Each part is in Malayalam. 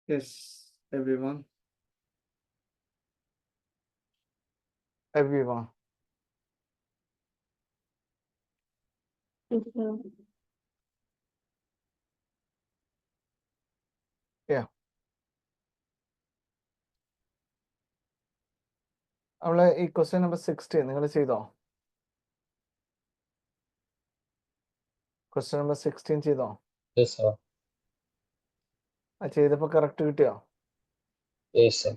Yes, everyone. Everyone. Yeah. നമ്മള് ഈ ക്വസ്റ്റ്യൻ നമ്പർ 16 നിങ്ങൾ ചെയ്തോ? ക്വസ്റ്റ്യൻ നമ്പർ 16 ചെയ്തോ? Yes, sir. അത് ചെയ്തപ്പോ കറക്റ്റ് കിട്ടിയോ? Yes, sir.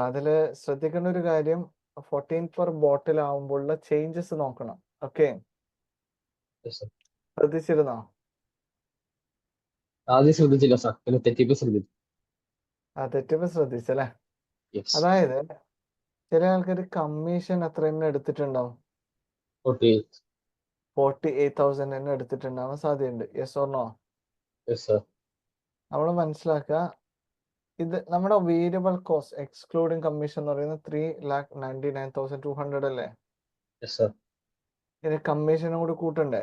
അതില് ശ്രദ്ധിക്കേണ്ട ഒരു കാര്യം 14 പെർ ബോട്ടിൽ ആവുമ്പോഴുള്ള ചേഞ്ചസ് നോക്കണം. Okay, Yes, sir. ശ്രദ്ധിച്ചിരുന്നോ? ആദ്യം ശ്രദ്ധിച്ചില്ല സാർ, പിന്നെ തെറ്റിപ്പോ ശ്രദ്ധിച്ചു. തെറ്റിപ്പോ ശ്രദ്ധിച്ചല്ലേ? യെസ്. അതായത് ചില ആൾക്കാർ കമ്മീഷൻ എത്ര തന്നെ എടുത്തിട്ടുണ്ടാവും? 48. 48,000 തന്നെ എടുത്തിട്ടുണ്ടാവാൻ സാധ്യതയുണ്ട്. Yes or no? Yes sir. നമ്മൾ മനസ്സിലാക്കുക, ഇത് നമ്മുടെ വേരിയബിൾ കോസ്റ്റ് എക്സ്ക്ലൂഡിങ് കമ്മീഷൻ എന്ന് പറയുന്നത് 3,99,200 അല്ലേ? Yes sir. ഇനി കമ്മീഷനും കൂടി കൂട്ടണ്ടേ?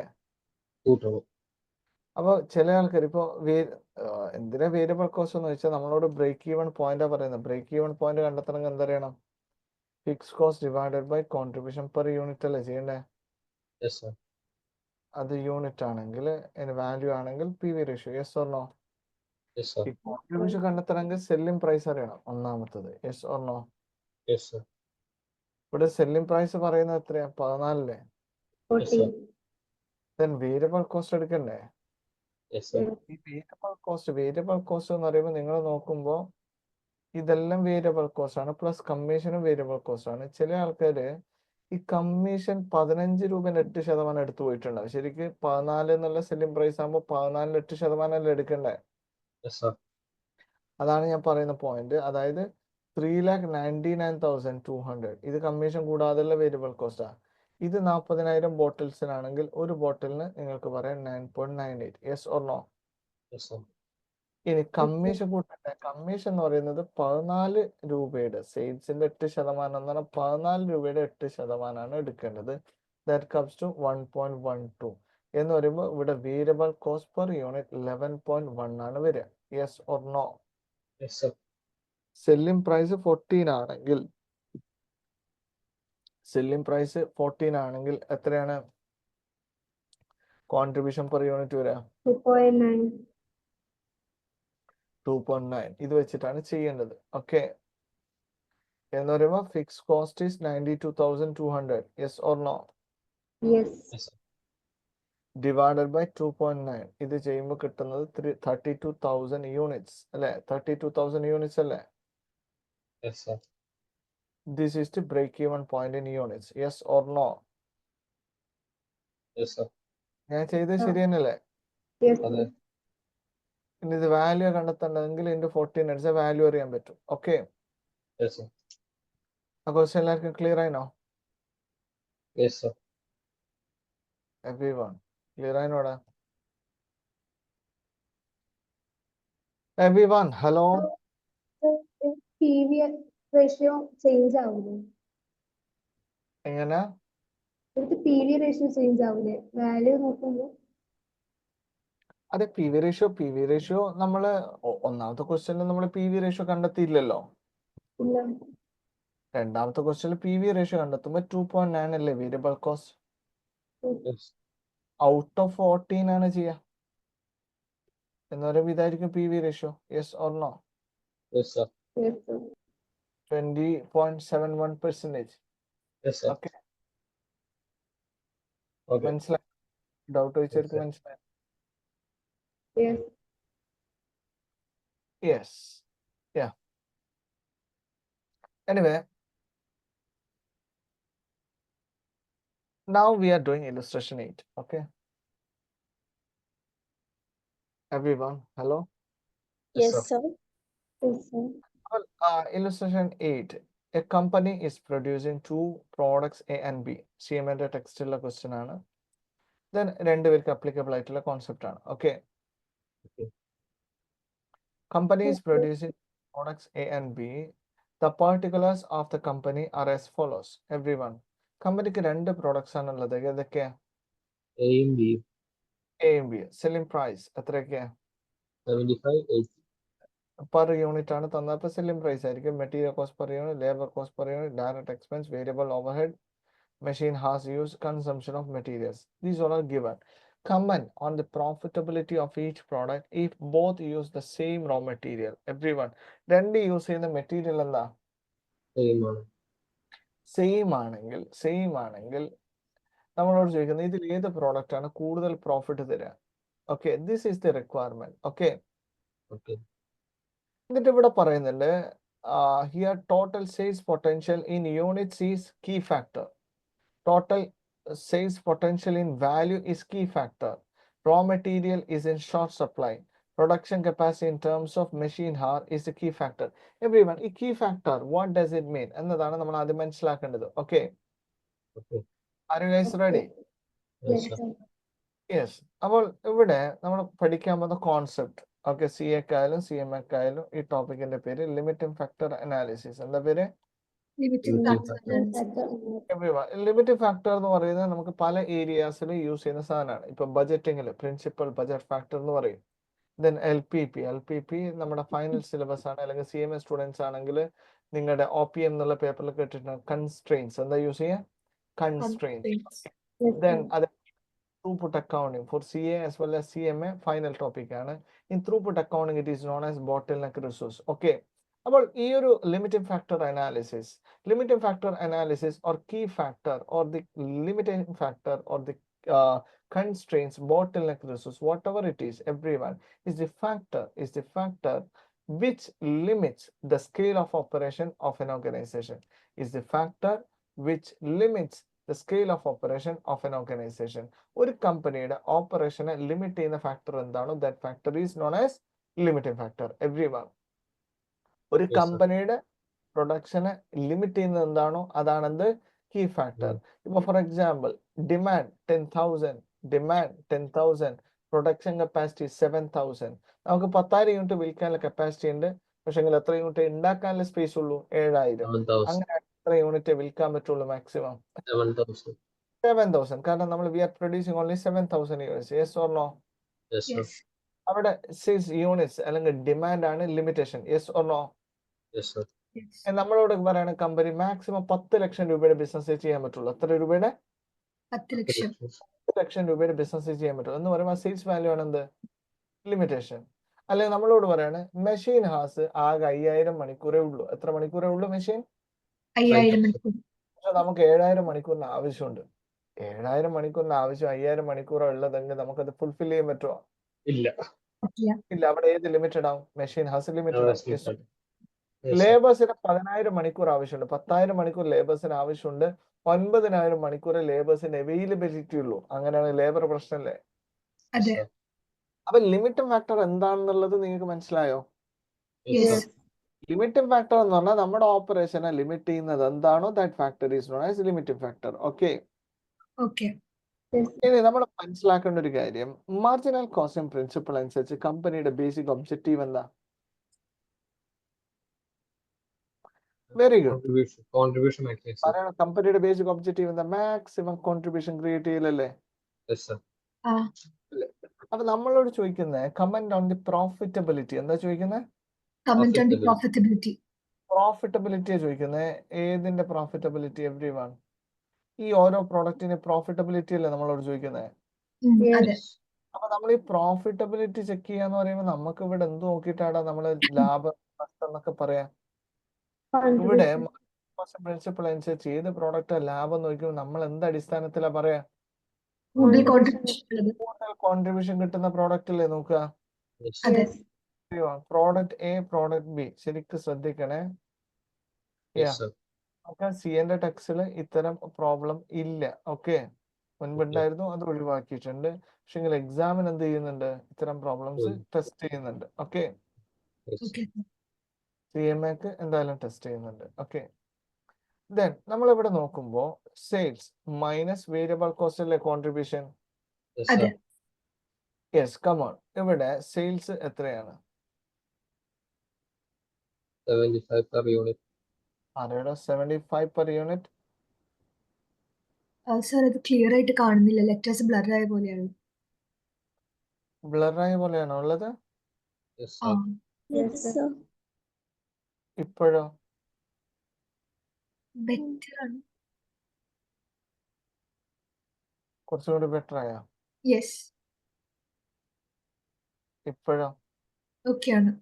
കൂട്ടണം. അപ്പോൾ ചില ആൾക്കാർ ഇപ്പോൾ എന്തിനാ വേരിയബിൾ കോസ്റ്റ് എന്ന് വെച്ചാൽ നമ്മളോട് ബ്രേക്ക് ഈവൺ പോയിന്റാ പറയുന്നത്. ബ്രേക്ക് ഈവൺ പോയിന്റ് കണ്ടെത്തണമെങ്കിൽ എന്തറിയണം? Fix cost divided by contribution per unit അല്ലേ ചെയ്യണ്ടേ? Yes sir. അത് യൂണിറ്റ് ആണെങ്കിൽ വാല്യൂ ആണെങ്കിൽ P V ratio. Yes or no? Yes sir. ഈ കോൺട്രിബ്യൂഷൻ കണ്ടെത്തണമെങ്കിൽ സെല്ലിംഗ് പ്രൈസ് അറിയണം ഒന്നാമത്തത്. Yes or no? Yes sir. ഇവിടെ സെല്ലിംഗ് പ്രൈസ് പറയുന്നത് എത്രയാ? 14 yes sir. Then variable cost എടുക്കണ്ടേ? Yes sir. ഈ വേരിയബിൾ കോസ്റ്റ് എന്ന് പറയുമ്പോൾ നിങ്ങൾ നോക്കുമ്പോൾ ഇതെല്ലാം വേരിയബിൾ കോസ്റ്റ് ആണ്, പ്ലസ് കമ്മീഷനും വേരിയബിൾ കോസ്റ്റ് ആണ്. ചില ആൾക്കാര് ഈ കമ്മീഷൻ 15 രൂപേന്റെ 8% എടുത്തു പോയിട്ടുണ്ടാവും. ശരിക്ക് 14 എന്നുള്ള സെല്ലിംഗ് പ്രൈസ് ആകുമ്പോൾ 14 8% അല്ലേ എടുക്കണ്ടേ? Yes sir. അതാണ് ഞാൻ പറയുന്ന പോയിന്റ്. അതായത് 3,99,200 ഇത് കമ്മീഷൻ കൂടാതെയുള്ള വേരിയബിൾ കോസ്റ്റാ. ഇത് 40,000 ബോട്ടിൽസിനാണെങ്കിൽ ഒരു ബോട്ടിലിന് നിങ്ങൾക്ക് പറയാം 9.98. Yes or no? Yes sir. ഇനി കമ്മീഷൻ കൂട്ടട്ടെ. കമ്മീഷൻ എന്ന് പറയുന്നത് 14 രൂപയുടെ സെയിൽസിന്റെ 8% എന്ന് പറഞ്ഞാൽ 14 രൂപയുടെ 8% എടുക്കേണ്ടത്. ദാറ്റ് കംസ് ടു 1.12 എന്ന് പറയുമ്പോൾ ഇവിടെ വേരിയബിൾ കോസ്റ്റ് പെർ യൂണിറ്റ് 11.1 ആണ് വരിക. Yes or no? Yes sir. Selling price 14 ആണെങ്കിൽ എത്രയാണ് കോൺട്രിബ്യൂഷൻ പെർ യൂണിറ്റ് വരിക? 2.9. ഇത് വെച്ചിട്ടാണ് ചെയ്യേണ്ടത്. ഓക്കെ, എന്ന് പറയുമ്പോൾ fix cost is 92,200. Yes or no? Yes sir. Divided by 2.9. ഇത് ചെയ്യുമ്പോൾ കിട്ടുന്നത് 32,000 യൂണിറ്റ്സ് അല്ലേ? 32,000 യൂണിറ്റ്സ് അല്ലേ? Yes sir. This is to break even point in units. Yes or no? Yes sir. ഞാൻ ചെയ്തത് ശരി തന്നെയല്ലേ? അതെ. ഇനി ഇത് വാല്യൂ കണ്ടെത്തേണ്ടതെങ്കിൽ ഇൻറ്റു 14 അടിച്ചാൽ വാല്യൂ അറിയാൻ പറ്റും. Okay, yes sir. ആ ക്വസ്റ്റ്യൻ എല്ലാവർക്കും ക്ലിയർ ആയിനോ? Yes sir. എവ്രിവൺ ക്ലിയർ ആയിനോടാ? Everyone hello? PV ratio change ആവില്ലേ? എങ്ങനെ? PV റേഷ്യോ ചേഞ്ച് ആവില്ലേ വാല്യൂ നോക്കുമ്പോൾ? അതെ, പി വി റേഷ്യോ നമ്മള് ഒന്നാമത്തെ ക്വസ്റ്റ്യനിൽ നമ്മൾ പി വി റേഷ്യോ കണ്ടെത്തിയില്ലല്ലോ. ഇല്ല. രണ്ടാമത്തെ ക്വസ്റ്റ്യനിൽ പി വി റേഷ്യോ കണ്ടെത്തുമ്പോൾ 2.9 അല്ലേ വേരിയബിൾ കോസ്റ്റ്? ഔട്ട് ഓഫ് 14 ആണ് ചെയ്യുക എന്ന് പറയുമ്പോൾ ഇതായിരിക്കും P V ratio. Yes or no? Yes sir. 20.71%. Yes sir. Okay, okay. മനസ്സിലായി? ഡൗട്ട് ചോദിച്ചവർക്ക് Yes, മനസ്സിലായി? Yes. Anyway, now we are doing illustration 8. Okay, everyone hello? Yes, sir. Illustration 8. A company is producing two products A and B. CMA textile question ആണ്. Then രണ്ടുപേർക്ക് applicable ആയിട്ടുള്ള concept ആണ്. Okay. Okay. Company is producing products A and B. The particulars of the company are as follows. Everyone. കമ്പനിക്ക് രണ്ട് പ്രോഡക്ട്സ് ആണുള്ളത്. ഏതൊക്കെയാ? എയും ബിയും. A and B. Selling price എത്രയൊക്കെയാ? 75, 80. per unit ആണ് തന്നത്. അപ്പോൾ സെല്ലിംഗ് പ്രൈസ് ആയിരിക്കും material cost per unit, labour cost per unit, direct expense, variable overhead, machine has used, consumption of materials. These all are given. Comment on the profitability of each product if both use the same raw material. Everyone. രണ്ട് യൂസ് ചെയ്യുന്ന മെറ്റീരിയൽ എന്താ Same ആണ്. സെയിം ആണെങ്കിൽ നമ്മളോട് ചോദിക്കുന്നത് ഇതിൽ ഏത് പ്രോഡക്റ്റ് ആണ് കൂടുതൽ പ്രോഫിറ്റ് തരിക. Okay, this is the requirement. Okay, Okay. എന്നിട്ട് ഇവിടെ പറയുന്നുണ്ട് here total sales potential in units is key factor. Total sales potential in value is key factor. Raw material is in short supply. Production capacity in terms of machine hour is the key factor. Everyone, ഈ key factor, what does it mean? എന്നതാണ് നമ്മൾ ആദ്യം മനസ്സിലാക്കേണ്ടത്. Okay. Okay. Are you guys ready? Yes, Yes, sir. sir. Yes. അപ്പോൾ ഇവിടെ നമ്മൾ പഠിക്കാൻ പോകുന്ന കോൺസെപ്റ്റ്, ഓക്കെ, സി എക്കായാലും സി എം എക്കായാലും ഈ ടോപ്പിക്കിന്റെ പേര് ലിമിറ്റിംഗ് ഫാക്ടർ അനാലിസിസ്. എന്താ പേര്? Limiting factor. ലിമിറ്റിംഗ് ഫാക്ടർ എന്ന് പറയുന്നത് നമുക്ക് പല ഏരിയാസിൽ യൂസ് ചെയ്യുന്ന സാധനമാണ്. ഇപ്പൊ ബജറ്റിംഗിൽ പ്രിൻസിപ്പൽ ബജറ്റ് ഫാക്ടർ എന്ന് പറയും. ദെൻ എൽ പി പി നമ്മുടെ ഫൈനൽ സിലബസ് ആണ്. അല്ലെങ്കിൽ സി എം എ സ്റ്റുഡൻസ് ആണെങ്കിൽ നിങ്ങളുടെ OPM എന്നുള്ള പേപ്പറിൽ കേട്ടിട്ടുണ്ട് കൺസ്ട്രെയിൻസ്. എന്താ യൂസ് ചെയ്യുക? കൺസ്ട്രെയിൻസ്. Yes, then sir. അത് throughput accounting for CA as well as CMA final topic ആണ്. In throughput accounting it is known as bottleneck resource. Okay. അപ്പോൾ ഈ ഒരു limiting factor analysis or key factor or the limiting factor or the constraints, bottleneck resource, whatever it is, everyone is the factor which limits the scale of operation of an organization. Is the factor which limits the scale of operation of an organization. ഒരു കമ്പനിയുടെ ഓപ്പറേഷനെ ലിമിറ്റ് ചെയ്യുന്ന ഫാക്ടർ എന്താണോ that factor is known as limiting factor. Everyone, ഒരു Yes, sir. കമ്പനിയുടെ പ്രൊഡക്ഷനെ ലിമിറ്റ് ചെയ്യുന്നത് എന്താണോ അതാണെന്ത് കീ ഫാക്ടർ. ഇപ്പൊ for example demand 10,000 production capacity 7,000. നമുക്ക് 10,000 യൂണിറ്റ് വിൽക്കാനുള്ള കപ്പാസിറ്റി ഉണ്ട്, പക്ഷെ എത്ര യൂണിറ്റ് ഉണ്ടാക്കാനുള്ള സ്പേസ് ഉള്ളൂ? 7,000. 7,000. അങ്ങനെ എത്ര യൂണിറ്റ് വിൽക്കാൻ പറ്റുള്ളൂ? മാക്സിമം 7,000. 7,000. കാരണം നമ്മൾ we are producing only 7,000 units. Yes or no? Yes, sir. അവിടെ 6 യൂണിറ്റ്സ് അല്ലെങ്കിൽ ഡിമാൻഡ് ആണ് limitation. Yes or no? Yes, sir. നമ്മളോട് പറയണ കമ്പനി മാക്സിമം 10 ലക്ഷം രൂപയുടെ ബിസിനസ് ചെയ്യാൻ പറ്റുള്ളൂ. എത്ര രൂപയുടെ? 10 ലക്ഷം. 10 ലക്ഷം രൂപയുടെ ബിസിനസ് ചെയ്യാൻ പറ്റുള്ളൂ എന്ന് പറയുമ്പോൾ സെയിൽസ് വാല്യൂ ആണ് എന്ത്? ലിമിറ്റേഷൻ. അല്ലെങ്കിൽ നമ്മളോട് പറയാണ് മെഷീൻ ഹാസ് ആകെ 5,000 മണിക്കൂറേ ഉള്ളൂ. എത്ര മണിക്കൂറേ ഉള്ളൂ മെഷീൻ? 5,000 മണിക്കൂർ. പക്ഷെ നമുക്ക് 7,000 മണിക്കൂറിന് ആവശ്യമുണ്ട്. 7,000 മണിക്കൂറിന് ആവശ്യം 5,000 മണിക്കൂറാണ് ഉള്ളതെങ്കിൽ നമുക്കത് ഫുൾഫിൽ ചെയ്യാൻ പറ്റുമോ? ഇല്ല. പറ്റില്ല. ഇല്ല. അവിടെ ഏത് ലിമിറ്റഡ് ആവും? മെഷീൻ ഹാസ് ലിമിറ്റഡ് ആവും. Yes, sir. Yes, sir. ലേബേഴ്സിന് 10,000 മണിക്കൂർ ആവശ്യമുണ്ട്. 10,000 മണിക്കൂർ ലേബേഴ്സിന് ആവശ്യമുണ്ട്. 9,000 മണിക്കൂർ ലേബേഴ്സിന് അവൈലബിലിറ്റി ഉള്ളൂ. അങ്ങനെയാണ് ലേബർ പ്രശ്നമല്ലേ? Yes, അതെ. sir. അപ്പൊ ലിമിറ്റിംഗ് ഫാക്ടർ എന്താണെന്നുള്ളത് നിങ്ങൾക്ക് മനസ്സിലായോ? Yes, Yes. sir. Limiting factor എന്ന് പറഞ്ഞാൽ നമ്മുടെ ഓപ്പറേഷനെ ലിമിറ്റ് ചെയ്യുന്നത് എന്താണോ that factor is known as limiting factor. Okay. Okay. Yes. ഇനി നമ്മൾ മനസ്സിലാക്കേണ്ട ഒരു കാര്യം, മാർജിനൽ കോസ്റ്റിംഗ് പ്രിൻസിപ്പിൾ അനുസരിച്ച് കമ്പനിയുടെ ബേസിക് ഒബ്ജക്റ്റീവ് എന്താ? Very good. Contribution maximization. പറയണം. കമ്പനിയുടെ ബേസിക് ഒബ്ജക്റ്റീവ് എന്താ? മാക്സിമം കോൺട്രിബ്യൂഷൻ ക്രിയേറ്റ് ചെയ്യലല്ലേ? Yes, sir. ആ. അപ്പൊ നമ്മളോട് ചോദിക്കുന്നത് കമന്റ് ഓൺ ദി പ്രോഫിറ്റബിലിറ്റി. എന്താ ചോദിക്കുന്നത്? Comment on the profitability. പ്രോഫിറ്റബിലിറ്റിയാ ചോദിക്കുന്നത്. ഏതിന്റെ പ്രോഫിറ്റബിലിറ്റി? എവ്രിവൺ, ഈ ഓരോ പ്രോഡക്റ്റിന്റെ പ്രോഫിറ്റബിലിറ്റി അല്ലേ നമ്മളോട് ചോദിക്കുന്നത്? അതെ. അപ്പൊ നമ്മൾ ഈ പ്രോഫിറ്റബിലിറ്റി ചെക്ക് ചെയ്യാന്ന് പറയുമ്പോൾ നമുക്ക് ഇവിടെ എന്ത് നോക്കിയിട്ടാണ് നമ്മള് ലാഭം നഷ്ടം എന്നൊക്കെ പറയാം? ഇവിടെ Contribution. പ്രിൻസിപ്പിൾ അനുസരിച്ച് ഏത് പ്രോഡക്റ്റ് ലാഭം നോക്കുമ്പോൾ നമ്മൾ എന്ത് അടിസ്ഥാനത്തിലാ പറയാ? കൂടുതൽ കോൺട്രിബ്യൂഷൻ ഉള്ളത്. കൂടുതൽ കോൺട്രിബ്യൂഷൻ കിട്ടുന്ന പ്രോഡക്റ്റ് അല്ലേ നോക്കുക? Yes, sir. അതെ. Yes. Product A, product B ശരിക്കും ശ്രദ്ധിക്കണേ. Yes, sir. നമുക്ക് CA ടെക്സ്റ്റിൽ ഇത്തരം പ്രോബ്ലം ഇല്ല. ഓക്കെ, മുൻപുണ്ടായിരുന്നു, അത് ഒഴിവാക്കിയിട്ടുണ്ട്. പക്ഷെ എക്സാമിന് എന്ത് ചെയ്യുന്നുണ്ട്? ഇത്തരം പ്രോബ്ലംസ് ടെസ്റ്റ് ചെയ്യുന്നുണ്ട്. Okay, Yes. ഓക്കെ. CMAക്ക് എന്തായാലും ടെസ്റ്റ് ചെയ്യുന്നുണ്ട്. ഓക്കെ, ദെൻ നമ്മൾ ഇവിടെ നോക്കുമ്പോൾ സെയിൽസ് മൈനസ് വേരിയബിൾ കോസ്റ്റ് അല്ലേ കോൺട്രിബ്യൂഷൻ? Yes, അതെ. sir. Yes, come on. ഇവിടെ സെയിൽസ് എത്രയാണ്? 75 per unit. ആരുടെ? 75 per unit. സർ അത് ക്ലിയർ ആയിട്ട് കാണുന്നില്ല. ലെറ്റേഴ്സ് ബ്ലർ ആയ പോലെയാണ്. ബ്ലറായ പോലെയാണോ ഉള്ളത്? Yes, ആ sir. Yes, sir. ഇപ്പോഴോ? ബെറ്റർ ആണ്. കുറച്ചും കൂടി ബെറ്റർ ആയോ? യെസ് ഇപ്പോഴോ? ഓക്കെ ആണ്.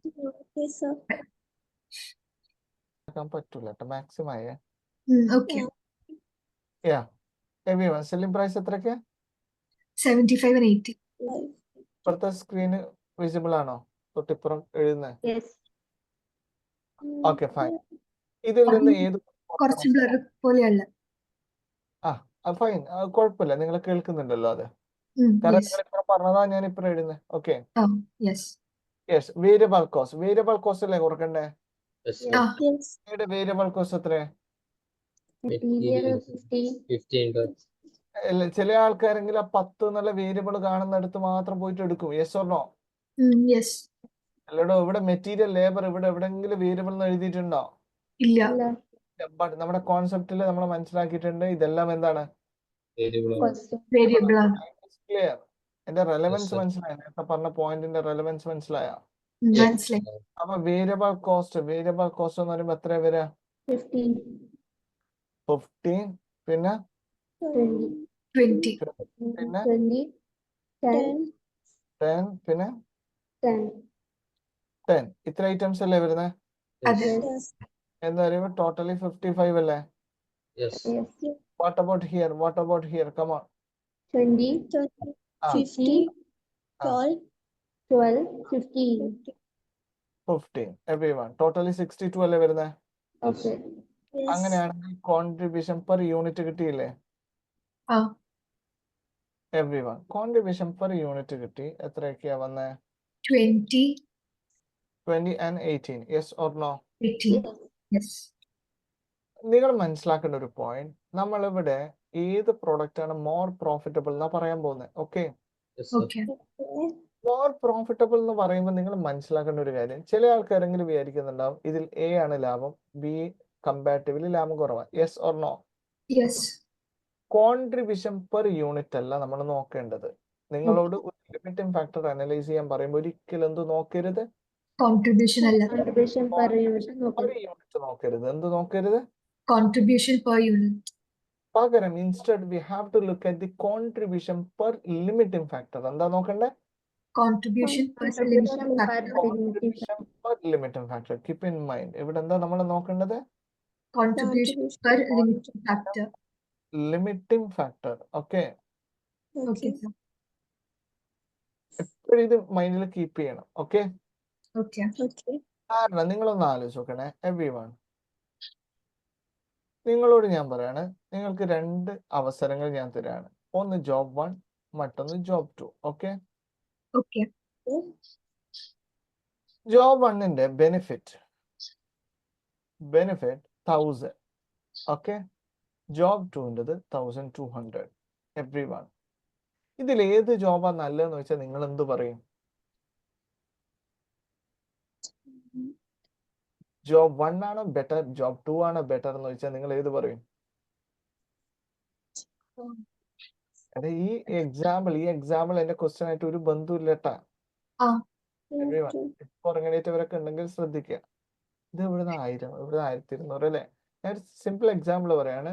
Yes, sir. ആക്കാൻ പറ്റൂല കേട്ടോ, മാക്സിമം ആയേ. Okay. Yeah everyone, selling price എത്രയ്ക്ക്? 75 and 80. ഇപ്പുറത്തെ സ്ക്രീന് വിസിബിൾ ആണോ? തൊട്ടിപ്പുറം എഴുതുന്നത്. Yes. Okay fine. ഇതിൽ നിന്ന് ഏത് കുറച്ച് ബ്ലർ പോലെയല്ല. ഫൈൻ, കുഴപ്പമില്ല, നിങ്ങൾ കേൾക്കുന്നുണ്ടല്ലോ അത്. കാരണം നിങ്ങൾ ഇപ്പുറം പറഞ്ഞതാ ഞാൻ ഇപ്പുറം എഴുതുന്നത്. Okay yes yes. Variable cost, variable cost അല്ലേ കുറക്കണ്ടേ? Yes, sir. Yes. Variable cost എത്രയാ? Material 50. 15 lakhs. ചില ആൾക്കാരെങ്കിലും ആ 10 എന്നുള്ള വേരിയബിൾ കാണുന്നിടത്ത് മാത്രം പോയിട്ട് എടുക്കും. Yes or no? യെസ്. അല്ലടോ, ഇവിടെ മെറ്റീരിയൽ ലേബർ ഇവിടെ എവിടെയെങ്കിലും വേരിയബിൾ എന്ന് എഴുതിയിട്ടുണ്ടോ? ഇല്ല. ബട്ട് നമ്മുടെ കോൺസെപ്റ്റിൽ നമ്മൾ മനസ്സിലാക്കിയിട്ടുണ്ട് ഇതെല്ലാം എന്താണ്? Variable. Cost. വേരിയബിൾ ആണ്. ക്ലിയർ. എന്റെ റെലവൻസ് sir. മനസ്സിലായ? നേരത്തെ പറഞ്ഞ പോയിന്റിന്റെ റെലവൻസ് മനസ്സിലായ? മനസ്സിലായി. അപ്പൊ വേരിയബിൾ കോസ്റ്റ് എന്ന് പറയുമ്പോ എത്ര വരിക? 15. 15 പിന്നെ 20. പിന്നെ 20. 10. 10 പിന്നെ 10. 10. ഇത്ര ഐറ്റംസ് അല്ലേ വരുന്നത്? അതെ. Yes. എന്ന് പറയുമ്പോൾ ടോട്ടലി 55 അല്ലേ? Yes. Yes. What about here? Come on. 20. 50. 12. 12. 15. 15 everyone. Totally 62 അല്ലേ വരുന്നത്? Okay. അങ്ങനെയാണെങ്കിൽ കോൺട്രിബ്യൂഷൻ പെർ യൂണിറ്റ് കിട്ടിയില്ലേ? ആ എവ്രിവൺ, കോൺട്രിബ്യൂഷൻ പെർ യൂണിറ്റ് കിട്ടി. എത്രയൊക്കെയാ വന്നേ? 20 20 and 18. Yes or no? 18. Yes. നിങ്ങൾ മനസ്സിലാക്കേണ്ട ഒരു പോയിന്റ്, നമ്മളിവിടെ ഏത് പ്രോഡക്റ്റ് ആണ് മോർ പ്രോഫിറ്റബിൾ എന്നാ പറയാൻ പോകുന്നത്. Okay, Yes, sir. Okay. More profitable എന്ന് പറയുമ്പോൾ നിങ്ങൾ മനസ്സിലാക്കേണ്ട ഒരു കാര്യം, ചില ആൾക്കാരെങ്കിലും വിചാരിക്കുന്നുണ്ടാവും ഇതിൽ എ ആണ് ലാഭം, ബി കമ്പാരിറ്റീവ്ലി ലാഭം കുറവാണ്. Yes or no? Yes. Contribution per unit അല്ല നമ്മൾ നോക്കേണ്ടത്. നിങ്ങളോട് ഒരു ലിമിറ്റിംഗ് ഫാക്ടർ അനലൈസ് ചെയ്യാൻ പറയുമ്പോൾ ഒരിക്കലും എന്ത് നോക്കരുത്? കോൺട്രിബ്യൂഷൻ അല്ല. Contribution per unit. Per unit നോക്കരുത്. എന്ത് നോക്കരുത്? Contribution per unit. പകരം instead we have to look at the contribution per limiting factor. എന്താ നോക്കണ്ടേ? Contribution per limiting factor. Contribution per limiting factor. Keep in mind, ഇവിടെ എന്താ നമ്മൾ നോക്കേണ്ടത്? Contribution per limiting factor. Limiting factor. Okay, okay sir. എപ്പോഴും ഇത് മൈൻഡിൽ കീപ്പ് ചെയ്യണം. Okay, okay. കാരണം നിങ്ങളൊന്ന് ആലോചിച്ച് നോക്കണേ എവ്രിവൺ. നിങ്ങളോട് ഞാൻ പറയാണ്, നിങ്ങൾക്ക് 2 അവസരങ്ങൾ ഞാൻ തരാണ്. ഒന്ന് ജോബ് 1, മറ്റൊന്ന് ജോബ് 2. Okay, okay. ജോബ് 1ന്റെ ബെനിഫിറ്റ് 1000. ഓക്കെ, ജോബ് 2ൻ്റെത് 1200. എവ്രിവൺ, ഇതിൽ ഏത് ജോബാ നല്ലതെന്ന് വെച്ചാൽ നിങ്ങൾ എന്ത് പറയും? ജോബ് 1 ആണോ ബെറ്റർ, ജോബ് 2 ആണോ ബെറ്റർ എന്ന് വെച്ചാൽ നിങ്ങൾ ഏത് പറയും? അതെ, ഈ എക്സാമ്പിൾ എന്റെ ക്വസ്റ്റ്യൻ ആയിട്ട് ഒരു ബന്ധമില്ല കേട്ടാ. ഇപ്പൊ ഉറങ്ങണേറ്റവരൊക്കെ ഉണ്ടെങ്കിൽ ശ്രദ്ധിക്കുക. ഇത് ഇവിടുന്ന് 1000, ഇവിടുന്ന് 1200 അല്ലേ? ഞാൻ സിമ്പിൾ എക്സാമ്പിൾ പറയാണ്.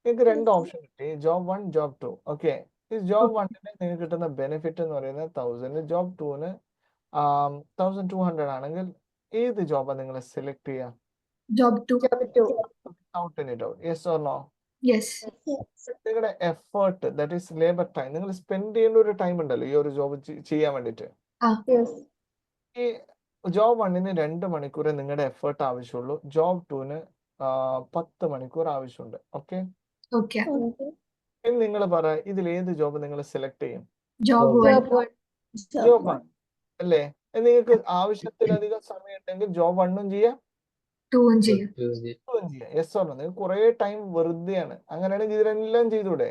നിങ്ങൾക്ക് 2 ഓപ്ഷൻ കിട്ടി, ജോബ് 1, ജോബ് 2. ഓക്കെ, ഈ ജോബ് 1ന് നിങ്ങൾക്ക് കിട്ടുന്ന ബെനിഫിറ്റ് എന്ന് പറയുന്നത് 1000, ജോബ് 2ന് 1200 ആണെങ്കിൽ ഏത് ജോബാ നിങ്ങൾ സെലക്ട് ചെയ്യുക? Job 2. Out in it out. Yes or no? Yes. നിങ്ങളുടെ effort, that is labour time, നിങ്ങൾ സ്പെൻഡ് ചെയ്യേണ്ട ഒരു ടൈം ഉണ്ടല്ലോ ഈ ഒരു ജോബ് ചെയ്യാൻ വേണ്ടിയിട്ട്. Yes. ഈ ജോബ് 1ന് 2 മണിക്കൂറേ നിങ്ങളുടെ എഫേർട്ട് ആവശ്യമുള്ളൂ, ജോബ് 2ന് 10 മണിക്കൂർ ആവശ്യമുണ്ട്. Okay, okay. ഇനി നിങ്ങൾ പറ, ഇതിൽ ഏത് ജോബ് നിങ്ങൾ സെലക്ട് ചെയ്യും? ജോബ് 1. ജോബ് 1 അല്ലേ? നിങ്ങൾക്ക് ആവശ്യത്തിലധികം സമയം ഉണ്ടെങ്കിൽ ജോബ് 1ഉം ചെയ്യാം, 2 ചെയ്യും. 2ഉം ചെയ്യാം. Yes or no? നിങ്ങൾക്ക് കുറെ ടൈം വെറുതെയാണ്. അങ്ങനെയാണെങ്കിൽ ഇതിലെല്ലാം ചെയ്തൂടെ?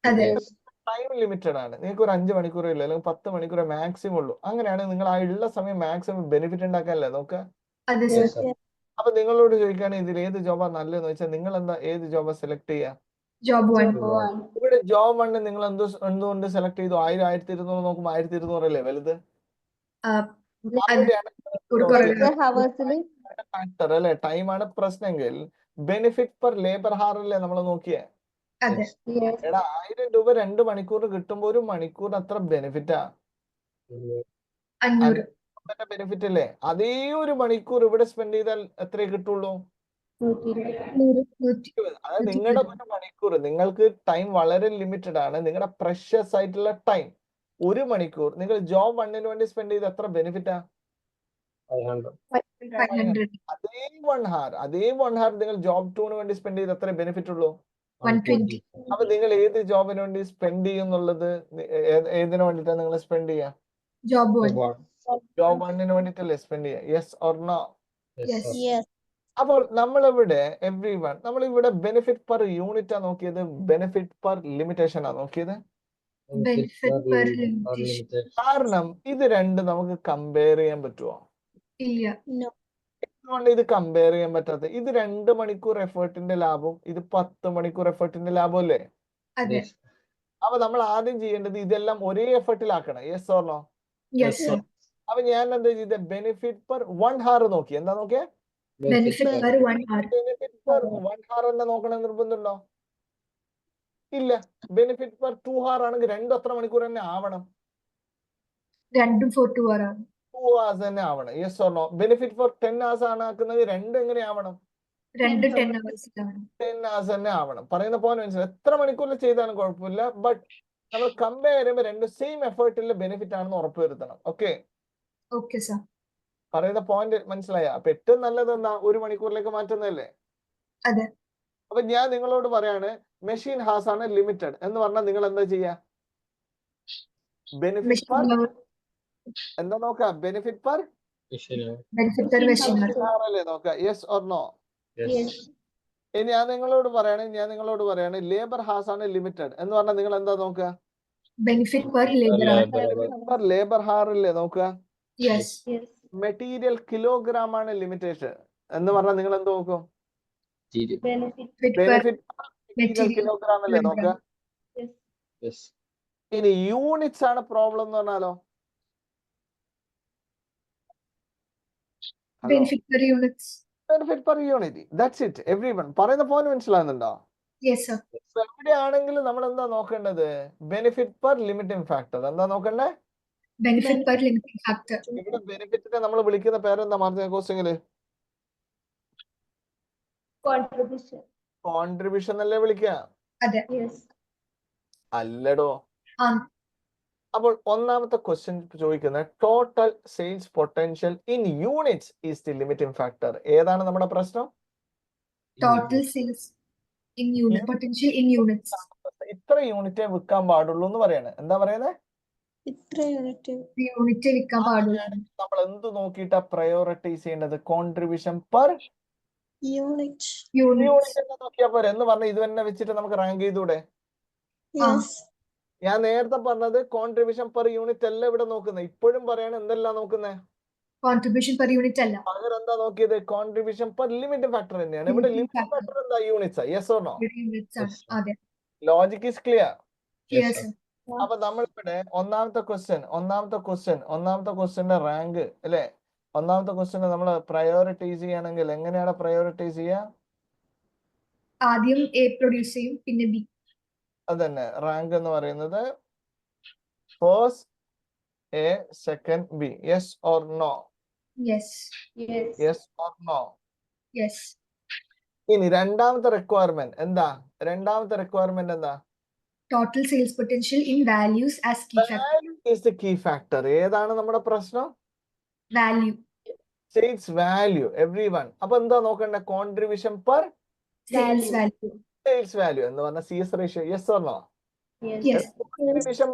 അതെ. ടൈം ലിമിറ്റഡ് ആണ്. നിങ്ങൾക്ക് ഒരു 5 മണിക്കൂറേ ഇല്ല, അല്ലെങ്കിൽ 10 മണിക്കൂറേ മാക്സിമം ഉള്ളൂ. അങ്ങനെയാണെങ്കിൽ നിങ്ങൾ ആ ഉള്ള സമയം മാക്സിമം ബെനിഫിറ്റ് ഉണ്ടാക്കാനല്ലേ നോക്കുക? അതെ Yes, സർ. sir. അപ്പൊ നിങ്ങളോട് ചോദിക്കുകയാണെങ്കിൽ ഇതിൽ ഏത് ജോബാ നല്ലതെന്ന് വെച്ചാൽ നിങ്ങൾ എന്താ ഏത് ജോബാ സെലക്ട് ചെയ്യുക? ജോബ് 1. ഇവിടെ ജോബ് 1 നിങ്ങൾ എന്തുകൊണ്ട് സെലക്ട് ചെയ്തു? 1000, 1200 നോക്കുമ്പോൾ 1200 അല്ലേ വലുത്? അവിടെയാണ് ഹവേഴ്സിൽ ഫാക്ടർ അല്ലെ, ടൈമാണ് പ്രശ്നമെങ്കിൽ ബെനിഫിറ്റ് പെർ ലേബർ ഹവർ അല്ലേ നമ്മൾ നോക്കിയേ. അതെ. എടാ 1000 രൂപ 2 മണിക്കൂർ കിട്ടുമ്പോ ഒരു മണിക്കൂറിന് അത്ര ബെനിഫിറ്റാ, 500. ബെനിഫിറ്റ് അല്ലേ. അതേ ഒരു മണിക്കൂർ ഇവിടെ സ്പെൻഡ് ചെയ്താൽ എത്രയേ കിട്ടുള്ളൂ? 120. അതായത് നിങ്ങളുടെ ഒരു മണിക്കൂർ, നിങ്ങൾക്ക് ടൈം വളരെ ലിമിറ്റഡ് ആണ്, നിങ്ങളുടെ പ്രഷ്യസ് ആയിട്ടുള്ള ടൈം ഒരു മണിക്കൂർ നിങ്ങൾ ജോബ് 1 വേണ്ടി സ്പെൻഡ് ചെയ്ത് എത്ര ബെനിഫിറ്റാ? 500. 500. അതേ 1 hour നിങ്ങൾ ജോബ് 2 വേണ്ടി സ്പെൻഡ് ചെയ്ത് എത്ര ബെനിഫിറ്റ് ഉള്ളൂ? 120. അപ്പൊ നിങ്ങൾ ഏത് ജോബിന് വേണ്ടി സ്പെൻഡ് ചെയ്യുന്നുള്ളത്, ഏതിനു വേണ്ടിട്ടാ നിങ്ങൾ സ്പെൻഡ് ചെയ്യാ? Job 1. ജോബ് 1 വേണ്ടിട്ടല്ലേ സ്പെൻഡ് ചെയ്യാ? Yes or no? Yes. അപ്പോൾ നമ്മളിവിടെ നമ്മളിവിടെ ബെനിഫിറ്റ് പെർ യൂണിറ്റ് ആ നോക്കിയത്, ബെനിഫിറ്റ് പെർ ലിമിറ്റേഷൻ ആ നോക്കിയത്? Benefit per limitation. കാരണം ഇത് രണ്ടും നമുക്ക് കമ്പയർ ചെയ്യാൻ പറ്റുമോ? ഇല്ല. എന്തുകൊണ്ട് ഇത് കമ്പയർ ചെയ്യാൻ പറ്റാത്ത? ഇത് 2 മണിക്കൂർ എഫേർട്ടിന്റെ ലാഭം, ഇത് 10 മണിക്കൂർ എഫേർട്ടിന്റെ ലാഭം അല്ലേ? അതെ. അപ്പൊ നമ്മൾ ആദ്യം ചെയ്യേണ്ടത് ഇതെല്ലാം ഒരേ എഫേർട്ടിലാക്കണം. Yes or no? Yes, sir. അപ്പൊ ഞാൻ എന്താ ചെയ്ത, ബെനിഫിറ്റ് പെർ 1 hour നോക്കി. എന്താ നോക്കിയേ? Benefit per 1 hour. Benefit per 1 hour തന്നെ നോക്കണം നിർബന്ധമുണ്ടോ? ഇല്ല. ബെനിഫിറ്റ് പെർ 2 hour ആണെങ്കിൽ രണ്ടും എത്ര മണിക്കൂർ തന്നെ ആവണം? രണ്ടും for 2 hour ആണ്. 2 hours തന്നെ ആവണം. Yes or no? Benefit for 10 hours ആണ് ആക്കുന്നത്, രണ്ടും എങ്ങനെ ആവണം? രണ്ടും 10 hours ആണ്. 10 hours തന്നെ ആവണം. പറയുന്ന പോയിന്റ് മനസ്സിലായി? എത്ര മണിക്കൂറിൽ ചെയ്താലും കുഴപ്പമില്ല, ബട്ട് നമ്മൾ കമ്പയർ ചെയ്യുമ്പോൾ രണ്ടും സെയിം എഫേർട്ടിലെ ബെനിഫിറ്റ് ആണെന്ന് ഉറപ്പുവരുത്തണം. Okay, Okay, sir. പറയുന്ന പോയിന്റ് മനസ്സിലായ? അപ്പൊ ഏറ്റവും നല്ലത് എന്താ? 1 മണിക്കൂറിലേക്ക് മാറ്റുന്നതല്ലേ? അതെ. അപ്പൊ ഞാൻ നിങ്ങളോട് പറയാണ് മെഷീൻ ഹാസ് ആണ് ലിമിറ്റഡ് എന്ന് പറഞ്ഞാൽ നിങ്ങൾ എന്താ ചെയ്യാ? ബെനിഫിറ്റ് പെർ എന്താ നോക്ക? Benefit per Benefit per machine hour. അല്ലേ നോക്ക? Yes or no? Yes. ഇനി ഞാൻ നിങ്ങളോട് പറയാണ് ലേബർ ഹാസ് ആണ് ലിമിറ്റഡ് എന്ന് പറഞ്ഞാൽ നിങ്ങൾ എന്താ നോക്കുക? Benefit per labor hour. Per labour hour അല്ലേ നോക്കുക? Yes. മെറ്റീരിയൽ കിലോഗ്രാം ആണ് ലിമിറ്റേഷൻ എന്ന് പറഞ്ഞാൽ നിങ്ങൾ എന്ത് നോക്കും? Benefit per benefit material kilogram അല്ലേ നോക്കുക? Yes. ഇനി യൂണിറ്റ്സ് ആണ് പ്രോബ്ലം എന്ന് പറഞ്ഞാലോ? benefit per units. Benefit per unit. That's it everyone. പറയുന്ന പോയിന്റ് മനസ്സിലാകുന്നുണ്ടോ? Yes, sir. എവിടെയാണെങ്കിലും നമ്മൾ എന്താ നോക്കേണ്ടത്? Benefit per limiting factor. എന്താ നോക്കണ്ടേ? Benefit per limiting factor. ഇവിടെ ബെനിഫിറ്റിനെ നമ്മൾ വിളിക്കുന്ന പേരെന്താ മാർജിനൽ കോസ്റ്റിംഗില്? കോൺട്രിബ്യൂഷൻ അല്ലേ വിളിക്കുക? അതെ. അല്ലടോ. ആ. അപ്പോൾ ഒന്നാമത്തെ ക്വസ്റ്റ്യൻ ചോദിക്കുന്നത് total sales potential in units is the limiting factor. ഏതാണ് നമ്മുടെ പ്രശ്നം? Total sales in unit potential in units. ഇത്ര യൂണിറ്റേ വിൽക്കാൻ പാടുള്ളൂ എന്ന് പറയാണ്. എന്താ പറയുന്നത്? യൂണിറ്റ് വിൽക്കാൻ പാടുള്ളൂ. നമ്മൾ എന്ത് നോക്കിയിട്ടാ പ്രയോറിറ്റൈസ് ചെയ്യേണ്ടത്? കോൺട്രിബ്യൂഷൻ പെർ യൂണിറ്റ് നോക്കിയാ പോരെ എന്ന് പറഞ്ഞ ഇത് തന്നെ വെച്ചിട്ട് നമുക്ക് റാങ്ക് ചെയ്തൂടെ? ഞാൻ നേരത്തെ പറഞ്ഞത് കോൺട്രിബ്യൂഷൻ പെർ യൂണിറ്റ് അല്ല ഇവിടെ നോക്കുന്നത്. ഇപ്പോഴും പറയാണ് എന്തെല്ലാം നോക്കുന്നത്? കോൺട്രിബ്യൂഷൻ പെർ യൂണിറ്റ് അല്ല. പകരം എന്താ നോക്കിയത്? കോൺട്രിബ്യൂഷൻ പെർ ലിമിറ്റിംഗ് ഫാക്ടർ തന്നെയാണ്. ഇവിടെ ലിമിറ്റിംഗ് ഫാക്ടർ എന്താ? യൂണിറ്റ്സ്. Yes or no? അതെ. Logic is clear. Yes, sir. അപ്പൊ നമ്മളിവിടെ ഒന്നാമത്തെ ക്വസ്റ്റ്യന്റെ റാങ്ക് അല്ലെ? ഒന്നാമത്തെ ക്വസ്റ്റ്യൻ നമ്മൾ പ്രയോറിറ്റൈസ് ചെയ്യണമെങ്കിൽ എങ്ങനെയാണ് പ്രയോറിറ്റൈസ് ചെയ്യുക? ആദ്യം എ പ്രൊഡ്യൂസ് ചെയ്യും, പിന്നെ ബി. അതന്നെ റാങ്ക് എന്ന് പറയുന്നത് first A second B. Yes or no? Yes or no? Yes. ഇനി രണ്ടാമത്തെ റിക്വയർമെന്റ് എന്താ? എന്താ? Total sales potential in values as key factor. Value is the key factor. ഏതാണ് നമ്മുടെ പ്രശ്നം? വാല്യൂ. Sales value everyone. അപ്പൊ എന്താ നോക്കണ്ടേ? Contribution per sales value. Sales value എന്ന് പറഞ്ഞ CS ratio. Yes or no? Yes. Contribution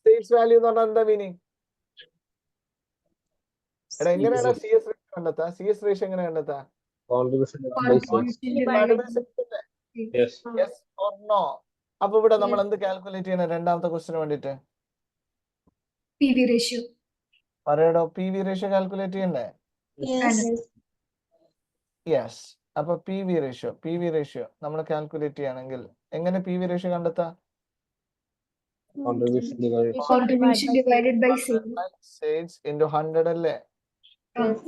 sales value എന്ന് പറഞ്ഞാൽ എന്താ മീനിങ്? എടാ എങ്ങനെയാണ് CS റേഷ്യോ കണ്ടെത്താ? CS റേഷ്യോ എങ്ങനെ കണ്ടെത്താ? Yes or no? അപ്പൊ ഇവിടെ നമ്മൾ എന്ത് കാൽക്കുലേറ്റ് ചെയ്യണം രണ്ടാമത്തെ ക്വസ്റ്റിന് വേണ്ടിട്ട്? PV ratio. പറയടോ. PV റേഷ്യോ കാൽക്കുലേറ്റ് ചെയ്യണ്ടേ? യെസ്. അപ്പൊ PV റേഷ്യോ നമ്മൾ കാൽക്കുലേറ്റ് ചെയ്യണമെങ്കിൽ എങ്ങനെ PV റേഷ്യോ കണ്ടെത്താം? Contribution divided by sales. Sales into 100 അല്ലേ? Yes.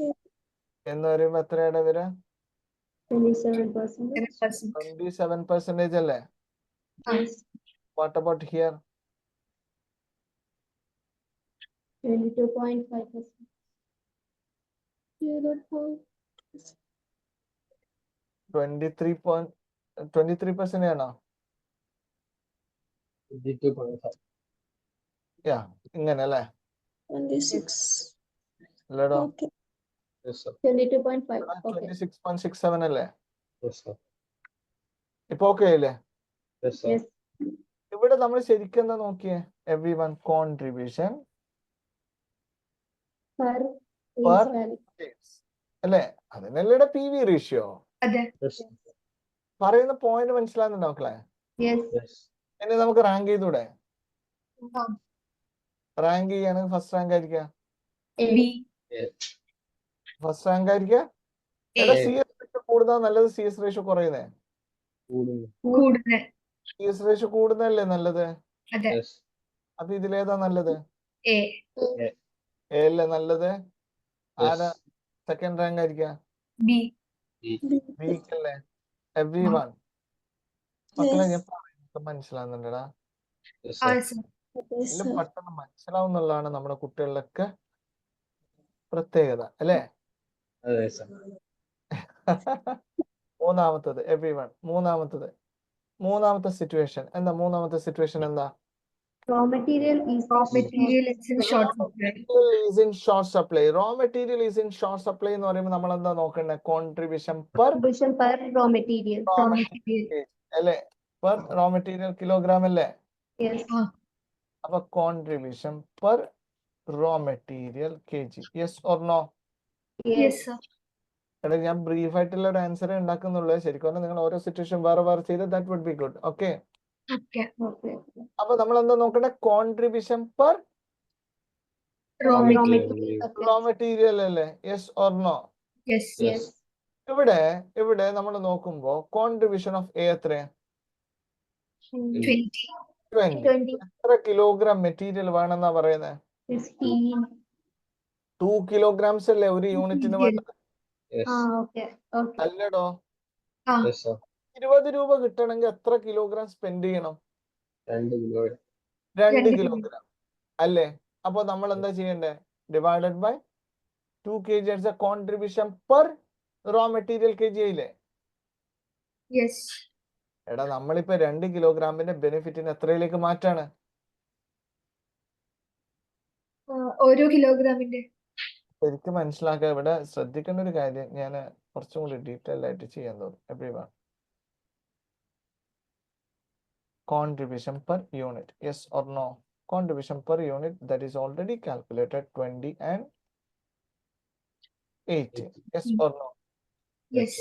എന്ന് പറയുമ്പോ എത്രയുടെ വരിക 27%. 7%. 27% അല്ലേ? Yes. What about here? 22.5%. 23% ആണോ? 22.5. യാ, ഇങ്ങനെ അല്ലേ? 26. അല്ലേടോ? Yes, sir. 22.5. Okay. 26.67 അല്ലേ? Yes, sir. ഇപ്പൊ ഓക്കെ അല്ലേ? Yes, sir. Yes. ഇവിടെ നമ്മൾ ശരിക്കും എന്താ നോക്കിയേ? Every one contribution Per Per- each value. അല്ലേ? അതിനല്ലേ പി വി റേഷ്യോ. അതെ. Yes, sir. പറയുന്ന പോയിന്റ് മനസ്സിലാകുന്നുണ്ടോ മക്കളെ? Yes. Yes. ഇനി നമുക്ക് റാങ്ക് ചെയ്തൂടെ? ആ. റാങ്ക് ചെയ്യുകയാണെങ്കിൽ ഫസ്റ്റ് റാങ്ക് ആയിരിക്കുക. A. B. ഫസ്റ്റ് റാങ്ക് ആയിരിക്കുക. A. എടാ സി എസ് റേഷ്യോ കൂടുന്നതാ നല്ലത്, സി എസ് റേഷ്യോ കുറയുന്നേ? കൂടുന്നു. കൂടുതൽ. സി എസ് റേഷ്യോ കൂടുന്നതല്ലേ നല്ലത്? അതെ. Yes. അപ്പൊ ഇതിലേതാ നല്ലത്? A. എ അല്ലേ നല്ലത്? ആരാ Yes. സെക്കൻഡ് റാങ്ക് ആയിരിക്കുക? B. ബി അല്ലേ? Every one. മക്കളെ ഞാൻ പറയുന്നത് മനസ്സിലാകുന്നുണ്ടടാ? Yes, ആ, sir. sir. എല്ലാം പെട്ടെന്ന് മനസ്സിലാവുന്നുള്ളതാണ് നമ്മുടെ കുട്ടികളിലൊക്കെ പ്രത്യേകത അല്ലേ? അതെ, sir. മൂന്നാമത്തത് എവ്രി വൺ. മൂന്നാമത്തെ സിറ്റുവേഷൻ എന്താ? മൂന്നാമത്തെ സിറ്റുവേഷൻ എന്താ? Raw material is Raw material is in short supply. is in short supply. Raw material is in short supply എന്ന് പറയുമ്പോൾ നമ്മൾ എന്താ നോക്കണ്ടേ? Contribution per contribution per raw material. Raw material. അല്ലേ? പെർ റോ മെറ്റീരിയൽ കിലോഗ്രാം അല്ലേ? Yes. ആ. അപ്പൊ contribution per raw material K G. Yes or no? Yes, sir. എടാ ഞാൻ ബ്രീഫ് ആയിട്ടുള്ള ഒരു ആൻസർ ഉണ്ടാക്കുന്നുള്ളൂ. ശരിക്കും പറഞ്ഞാൽ നിങ്ങൾ ഓരോ സിറ്റുവേഷൻ വേറെ വേറെ ചെയ്ത് that would be good. Okay. Okay. Okay. അപ്പൊ നമ്മൾ എന്താ നോക്കണ്ടേ? Contribution per Raw Raw material. material. Raw material അല്ലേ? Yes or no? Yes. Yes. ഇവിടെ നമ്മൾ നോക്കുമ്പോ കോൺട്രിബ്യൂഷൻ ഓഫ് എ എത്രയാ? 20. 20. എത്ര കിലോഗ്രാം മെറ്റീരിയൽ വേണമെന്നാ പറയുന്നത്? 15. 2 kilograms അല്ലേ ഒരു യൂണിറ്റിന് വേണ്ടത്? Yes. Okay. Okay. അല്ലടോ? ആ. Yes, sir. 20 രൂപ കിട്ടണമെങ്കിൽ എത്ര കിലോഗ്രാം സ്പെൻഡ് ചെയ്യണം? 2 kilo. 2 കിലോഗ്രാം അല്ലേ? അപ്പൊ നമ്മൾ എന്താ ചെയ്യണ്ടേ? Divided by 2 kg contribution per raw material K G ആയില്ലേ? Yes. എടാ നമ്മളിപ്പോ 2 കിലോഗ്രാമിന്റെ ബെനിഫിറ്റിന് എത്രയിലേക്ക് മാറ്റാണ്? ഓരോ കിലോഗ്രാമിന്റെ. ശരിക്കും മനസ്സിലാക്കുക. ഇവിടെ ശ്രദ്ധിക്കേണ്ട ഒരു കാര്യം ഞാൻ കുറച്ചും കൂടി ഡീറ്റെയിൽ ആയിട്ട് ചെയ്യാൻ തോന്നും. Every one contribution per unit, yes or no? Contribution per unit, that is already calculated 20 and 80, yes or no? Yes.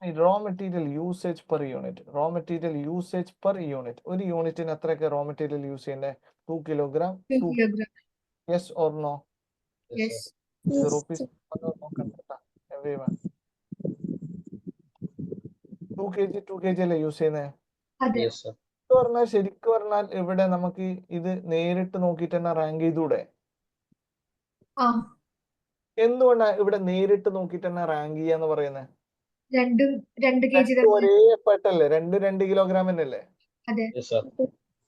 Raw material usage per unit. Raw material usage per unit. ഒരു യൂണിറ്റിന് എത്രയൊക്കെ raw material യൂസ് ചെയ്യണ്ടേ? 2 kilogram. 2 kilogram. Yes or no? Yes. Rupees everyone. 2 kg അല്ലേ യൂസ് ചെയ്യുന്നത്? അതെ. Yes, sir. ശരിക്കും പറഞ്ഞാൽ ഇവിടെ നമുക്ക് ഇത് നേരിട്ട് നോക്കിയിട്ട് തന്നെ റാങ്ക് ചെയ്തൂടെ? ആ. എന്തുകൊണ്ടാ ഇവിടെ നേരിട്ട് നോക്കിയിട്ട് തന്നെ റാങ്ക് ചെയ്യാന്ന് പറയുന്നത്? 2 kg ഒരേ എഫർട്ട് അല്ലേ? 2 കിലോഗ്രാം തന്നെയല്ലേ? അതെ. Yes, sir.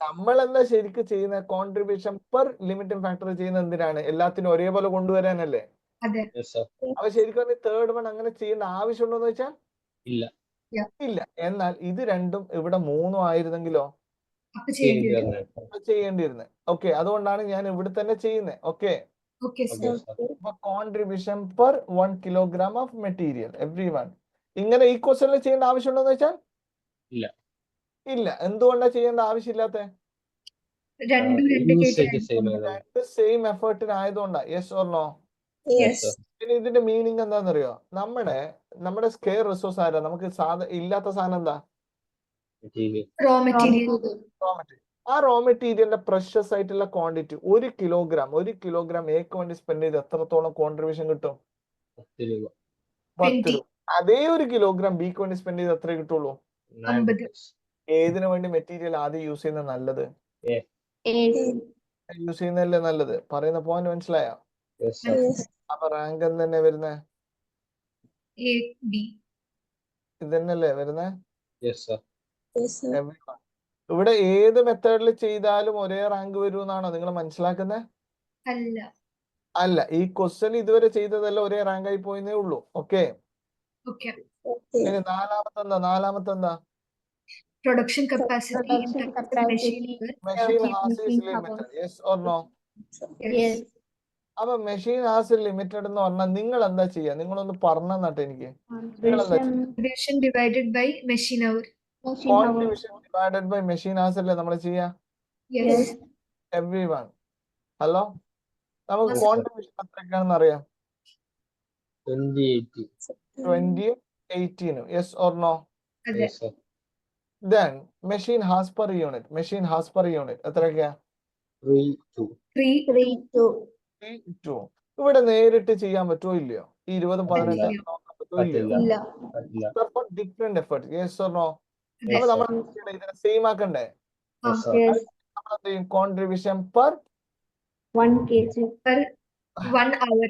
നമ്മൾ എന്താ ശരിക്കും ചെയ്യുന്ന? കോൺട്രിബ്യൂഷൻ പെർ ലിമിറ്റിംഗ് ഫാക്ടർ ചെയ്യുന്ന എന്തിനാണ്? എല്ലാത്തിനും ഒരേപോലെ കൊണ്ടുവരാനല്ലേ? അതെ. Yes, sir. അപ്പൊ ശരിക്കും പറഞ്ഞാൽ തേർഡ് വൺ അങ്ങനെ ചെയ്യേണ്ട ആവശ്യമുണ്ടോ എന്ന് വെച്ചാൽ ഇല്ല. ഇല്ല. എന്നാൽ ഇത് രണ്ടും ഇവിടെ 3 ആയിരുന്നെങ്കിലോ അപ്പൊ ചെയ്യേണ്ടി വരും. ചെയ്യേണ്ടിയിരുന്നത്. ഓക്കെ, അതുകൊണ്ടാണ് ഞാൻ ഇവിടെ തന്നെ ചെയ്യുന്നത്. Okay. Okay, sir. Okay, sir. അപ്പൊ contribution per 1 kilogram of material every one. ഇങ്ങനെ ഈ ക്വസ്റ്റനിൽ ചെയ്യേണ്ട ആവശ്യമുണ്ടോ എന്ന് വെച്ചാൽ ഇല്ല. ഇല്ല. എന്തുകൊണ്ടാ ചെയ്യേണ്ട ആവശ്യമില്ലാത്ത? 2 Usage kg. same ആയതാണ്. രണ്ട് സെയിം എഫേർട്ടിന് ആയതുകൊണ്ടാ. Yes or no? Yes, sir. ഇനി ഇതിന്റെ മീനിങ് എന്താണെന്നറിയോ? നമ്മുടെ സ്കെയർ റിസോഴ്സ് ആരാ? നമുക്ക് ഇല്ലാത്ത സാധനം എന്താ? Material. Raw material. Raw material. ആ റോ മെറ്റീരിയലിന്റെ പ്രഷ്യസ് ആയിട്ടുള്ള ക്വാണ്ടിറ്റി 1 കിലോഗ്രാം എക്ക് വേണ്ടി സ്പെൻഡ് ചെയ്ത് എത്രത്തോളം കോൺട്രിബ്യൂഷൻ കിട്ടും? 10 രൂപ. 10 രൂപ. അതേ 1 കിലോഗ്രാം ബിക്ക് വേണ്ടി സ്പെൻഡ് ചെയ്ത് എത്ര കിട്ടുള്ളൂ? 9 rupees. ഏതിനു വേണ്ടി മെറ്റീരിയൽ ആദ്യം യൂസ് ചെയ്യുന്നത് നല്ലത്? A. യൂസ് ചെയ്യുന്നതല്ലേ നല്ലത്? പറയുന്ന പോയിന്റ് മനസ്സിലായോ? Yes, sir. അപ്പൊ റാങ്ക് എന്ത് തന്നെ വരുന്നത്? A, B. ഇത് തന്നെയല്ലേ വരുന്നത്? Yes, sir. Yes, sir. Everyone. ഇവിടെ ഏത് മെത്തേഡിൽ ചെയ്താലും ഒരേ റാങ്ക് വരുമെന്നാണോ നിങ്ങൾ മനസ്സിലാക്കുന്നത്? അല്ല. അല്ല, ഈ ക്വസ്റ്റ്യൻ ഇതുവരെ ചെയ്തതെല്ലാം ഒരേ റാങ്ക് ആയി പോയെന്നേ ഉള്ളൂ. Okay, Okay. Okay. ഇനി നാലാമത്തെ എന്താ? Production capacity in Production terms of machine capacity. Machine hours, has is working limited. hours. Yes or no? Yes. അപ്പൊ മെഷീൻ ഹാസ് ലിമിറ്റഡ് എന്ന് പറഞ്ഞാൽ നിങ്ങൾ എന്താ ചെയ്യുക? നിങ്ങളൊന്ന് പറഞ്ഞെന്നാട്ടെ എനിക്ക്. നിങ്ങൾ എന്താ ചെയ്യുക? Contribution divided by machine hour. Machine hours. Contribution divided by machine hours അല്ലേ നമ്മൾ ചെയ്യുക? Yes. Yes. Every one. Hello, നമുക്ക് Yes, sir. കോൺട്രിബ്യൂഷൻ എത്രയൊക്കെയാണെന്ന് അറിയാം? 2080. 20, 18. Yes or no? അതെ. Yes, sir. Then machine has per unit. Machine has per unit. എത്രയൊക്കെയാ? 3, 2. 3, 3, 2. 3, 2. ഇവിടെ നേരിട്ട് ചെയ്യാൻ പറ്റുമോ ഇല്ലയോ? ഈ 20, 18 പറ്റില്ല. നോക്കാൻ പറ്റുമോ ഇല്ലയോ? പറ്റില്ല. ഇല്ല. പറ്റില്ല. Different effort. Yes or no? അതെ. അപ്പൊ Yes, നമ്മൾ sir. ഇതിനെ സെയിം ആക്കണ്ടേ? Yes, sir. Yes. നമ്മൾ എന്ത് ചെയ്യും? Contribution per 1 kg. Per 1 hour.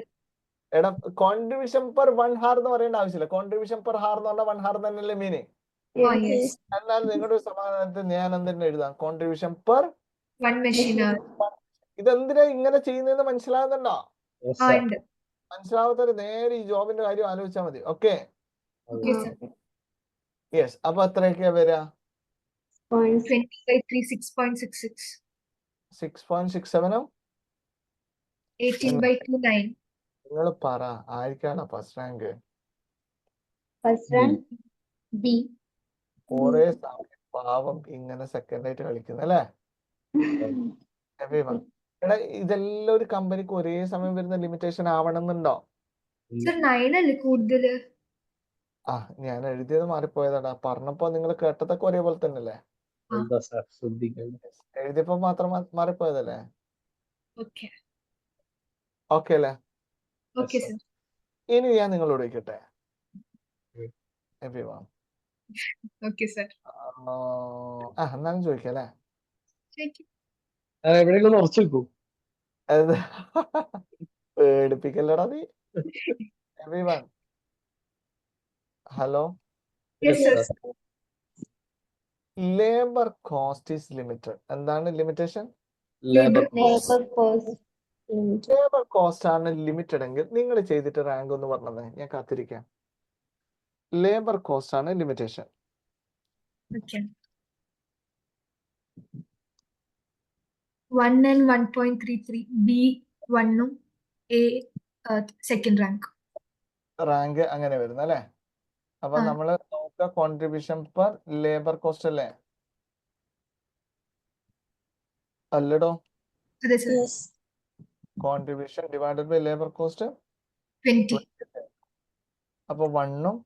എടാ, കോൺട്രിബ്യൂഷൻ പെർ 1 hour എന്ന് പറയേണ്ട ആവശ്യമില്ല. കോൺട്രിബ്യൂഷൻ പെർ hour എന്ന് പറഞ്ഞാൽ 1 hour തന്നെയല്ലേ മീനിങ്? Yes. എന്നാൽ നിങ്ങളുടെ ഒരു സമാധാനത്തിൽ ഞാൻ എന്തെങ്കിലും എഴുതാം? Contribution per. 1 machine hour. ഇതെന്തിനാ ഇങ്ങനെ ചെയ്യുന്നതെന്ന് മനസ്സിലാകുന്നുണ്ടോ? Yes, ആ, sir. ഉണ്ട്. മനസ്സിലാവാത്തവര് നേരെ ഈ ജോബിന്റെ കാര്യം ആലോചിച്ചാൽ മതി. Okay, Okay, sir. യെസ്. അപ്പൊ എത്രയൊക്കെയാ വരിക? 20 by 3, 6.66. 6.67. 18 by 2, 9. നിങ്ങൾ പറ, ആയിരിക്കാണ് first rank? First rank B. കുറെ സമയം പാവം ഇങ്ങനെ സെക്കൻഡ് ആയിട്ട് കളിക്കുന്നത് അല്ലേ? Everyone. എടാ, ഇതെല്ലാം ഒരു കമ്പനിക്ക് ഒരേ സമയം വരുന്ന ലിമിറ്റേഷൻ ആവണമെന്നുണ്ടോ? Sir, 9 അല്ലേ കൂടുതല്? ആ, ഞാൻ എഴുതിയത് മാറിപ്പോയതാടാ. പറഞ്ഞപ്പോ നിങ്ങൾ കേട്ടതൊക്കെ ഒരേപോലെ തന്നെയല്ലേ? എന്താ sir ശ്രദ്ധിക്കണം. എഴുതിയപ്പോ മാത്രം മാറിപ്പോയതല്ലേ? Okay. ഓക്കെ അല്ലേ? Okay, sir. sir. ഇനി ഞാൻ നിങ്ങളോട് ചോദിക്കട്ടെ? ഉം. Everyone. Okay, sir. എന്നാലും ചോദിക്കാം അല്ലേ? Thank you. എവിടെയെങ്കിലും ഒന്ന് ഉറച്ചു വെക്കൂ. അത് പേടിപ്പിക്കല്ലടാ നീ. Everyone. Hello, Yes, sir. Labour cost is limited. എന്താണ് limitation? Labor Labor cost. Labour cost ആണ് ലിമിറ്റഡ് എങ്കിൽ നിങ്ങൾ ചെയ്തിട്ട് റാങ്ക് ഒന്ന് പറഞ്ഞത് ഞാൻ കാത്തിരിക്കാം. ലേബർ കോസ്റ്റ് ആണ് limitation. Okay. 1 and 1.33. B 1 A second rank. Rank അങ്ങനെ വരുന്നത് അല്ലേ? അപ്പൊ ആ. നമ്മള് നോക്കുക കോൺട്രിബ്യൂഷൻ പെർ ലേബർ കോസ്റ്റ് അല്ലേ? അല്ലടോ, അതെ, sir. Yes. Contribution divided by labour cost 20. അപ്പൊ 1ഉം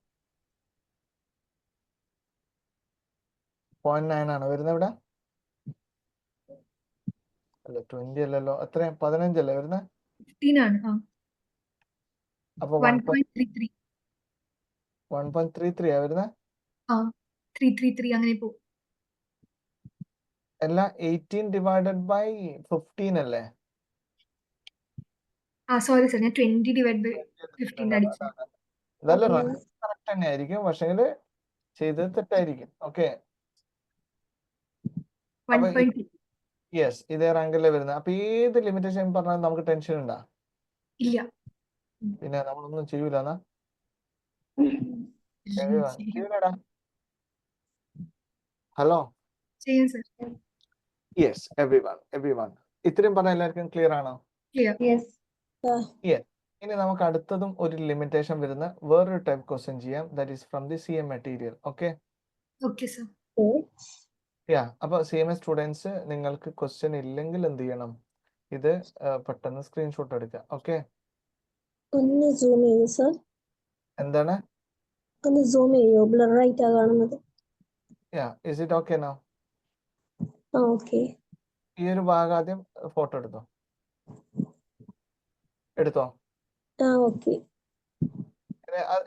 0.9 ആണ് വരുന്നത് ഇവിടെ. അല്ല, 20 അല്ലല്ലോ. എത്രയും 15 അല്ലേ വരുന്നത്? 15 ആണ്. അപ്പൊ 1.33. 1.33 ആ വരുന്നത്. 333 അങ്ങനെ പോകും. എല്ലാം 18 ഡിവൈഡഡ് ബൈ 15 അല്ലേ? സോറി സർ, ഞാൻ 20 ഡിവൈഡ് ബൈ 15 അടിച്ചു. ഇതല്ല റാങ്ക് കറക്റ്റ് തന്നെ ആയിരിക്കും, പക്ഷെങ്കിൽ ചെയ്തത് തെറ്റായിരിക്കും. ഓക്കെ, 1.2. യെസ്, ഇതേ റാങ്കല്ലേ വരുന്നത്. അപ്പൊ ഏത് ലിമിറ്റേഷൻ പറഞ്ഞാൽ നമുക്ക് ടെൻഷൻ ഉണ്ടാ? ഇല്ല. പിന്നെ നമ്മളൊന്നും ചെയ്യൂലെന്നാ? ഹലോ, ചെയ്യാം സർ. Yes, everyone. ഇത്രയും പറഞ്ഞ എല്ലാവർക്കും ക്ലിയർ ആണോ? ക്ലിയർ. Yes. ഇനി നമുക്ക് അടുത്തതും ഒരു ലിമിറ്റേഷൻ വരുന്ന വേറൊരു ടൈപ്പ് ക്വസ്റ്റ്യൻ ചെയ്യാം. That is from the CM material. Okay, okay sir. അപ്പൊ CMA സ്റ്റുഡൻസ്, നിങ്ങൾക്ക് ക്വസ്റ്റ്യൻ ഇല്ലെങ്കിൽ എന്ത് ചെയ്യണം? ഇത് പെട്ടെന്ന് സ്ക്രീൻഷോട്ട് എടുക്കുക. ഓക്കെ, ഒന്ന് സൂം ചെയ്യൂ സർ. എന്താണ്? ഒന്ന് സൂം ചെയ്യൂ, ബ്ലർ ആയിട്ടാ കാണുന്നത്. Is it okay now? Okay. ഈ ഒരു ഭാഗം ആദ്യം ഫോട്ടോ എടുത്തോ. ഓക്കെ.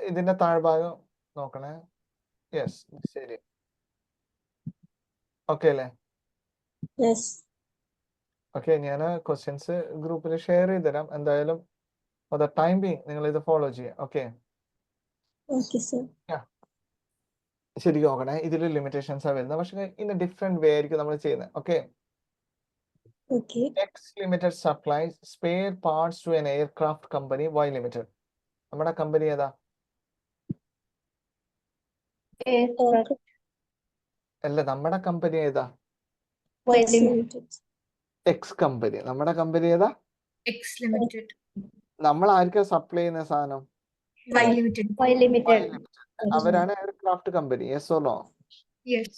ഇതിന്റെ താഴ്ഭാഗം നോക്കണേ. യെസ്, ശരി. ഓക്കെ അല്ലേ? യെസ്. ഓക്കെ, ഞാൻ ക്വസ്റ്റ്യൻസ് ഗ്രൂപ്പിൽ ഷെയർ ചെയ്ത് തരാം. എന്തായാലും ഫോർ ദ ടൈം ബീങ് നിങ്ങൾ ഇത് ഫോളോ ചെയ്യുക. Okay, Okay, sir. ശരിക്കും നോക്കണേ, ഇതിൽ ലിമിറ്റേഷൻസ് ആണ് വരുന്നത്, പക്ഷെ ഇൻ എ ഡിഫറെന്റ് വേ ആയിരിക്കും നമ്മൾ ചെയ്യുന്നത്. Okay, Okay. X limited supplies spare parts to an aircraft company Y limited. നമ്മുടെ കമ്പനി ഏതാ? അല്ല, നമ്മുടെ കമ്പനി ഏതാ? X Limited. X company. നമ്മുടെ കമ്പനി ഏതാ? X Limited. നമ്മൾ ആർക്കാ സപ്ലൈ ചെയ്യുന്ന സാധനം? Y Limited. Y Limited. അവരാണ് aircraft company. Yes or no? Yes.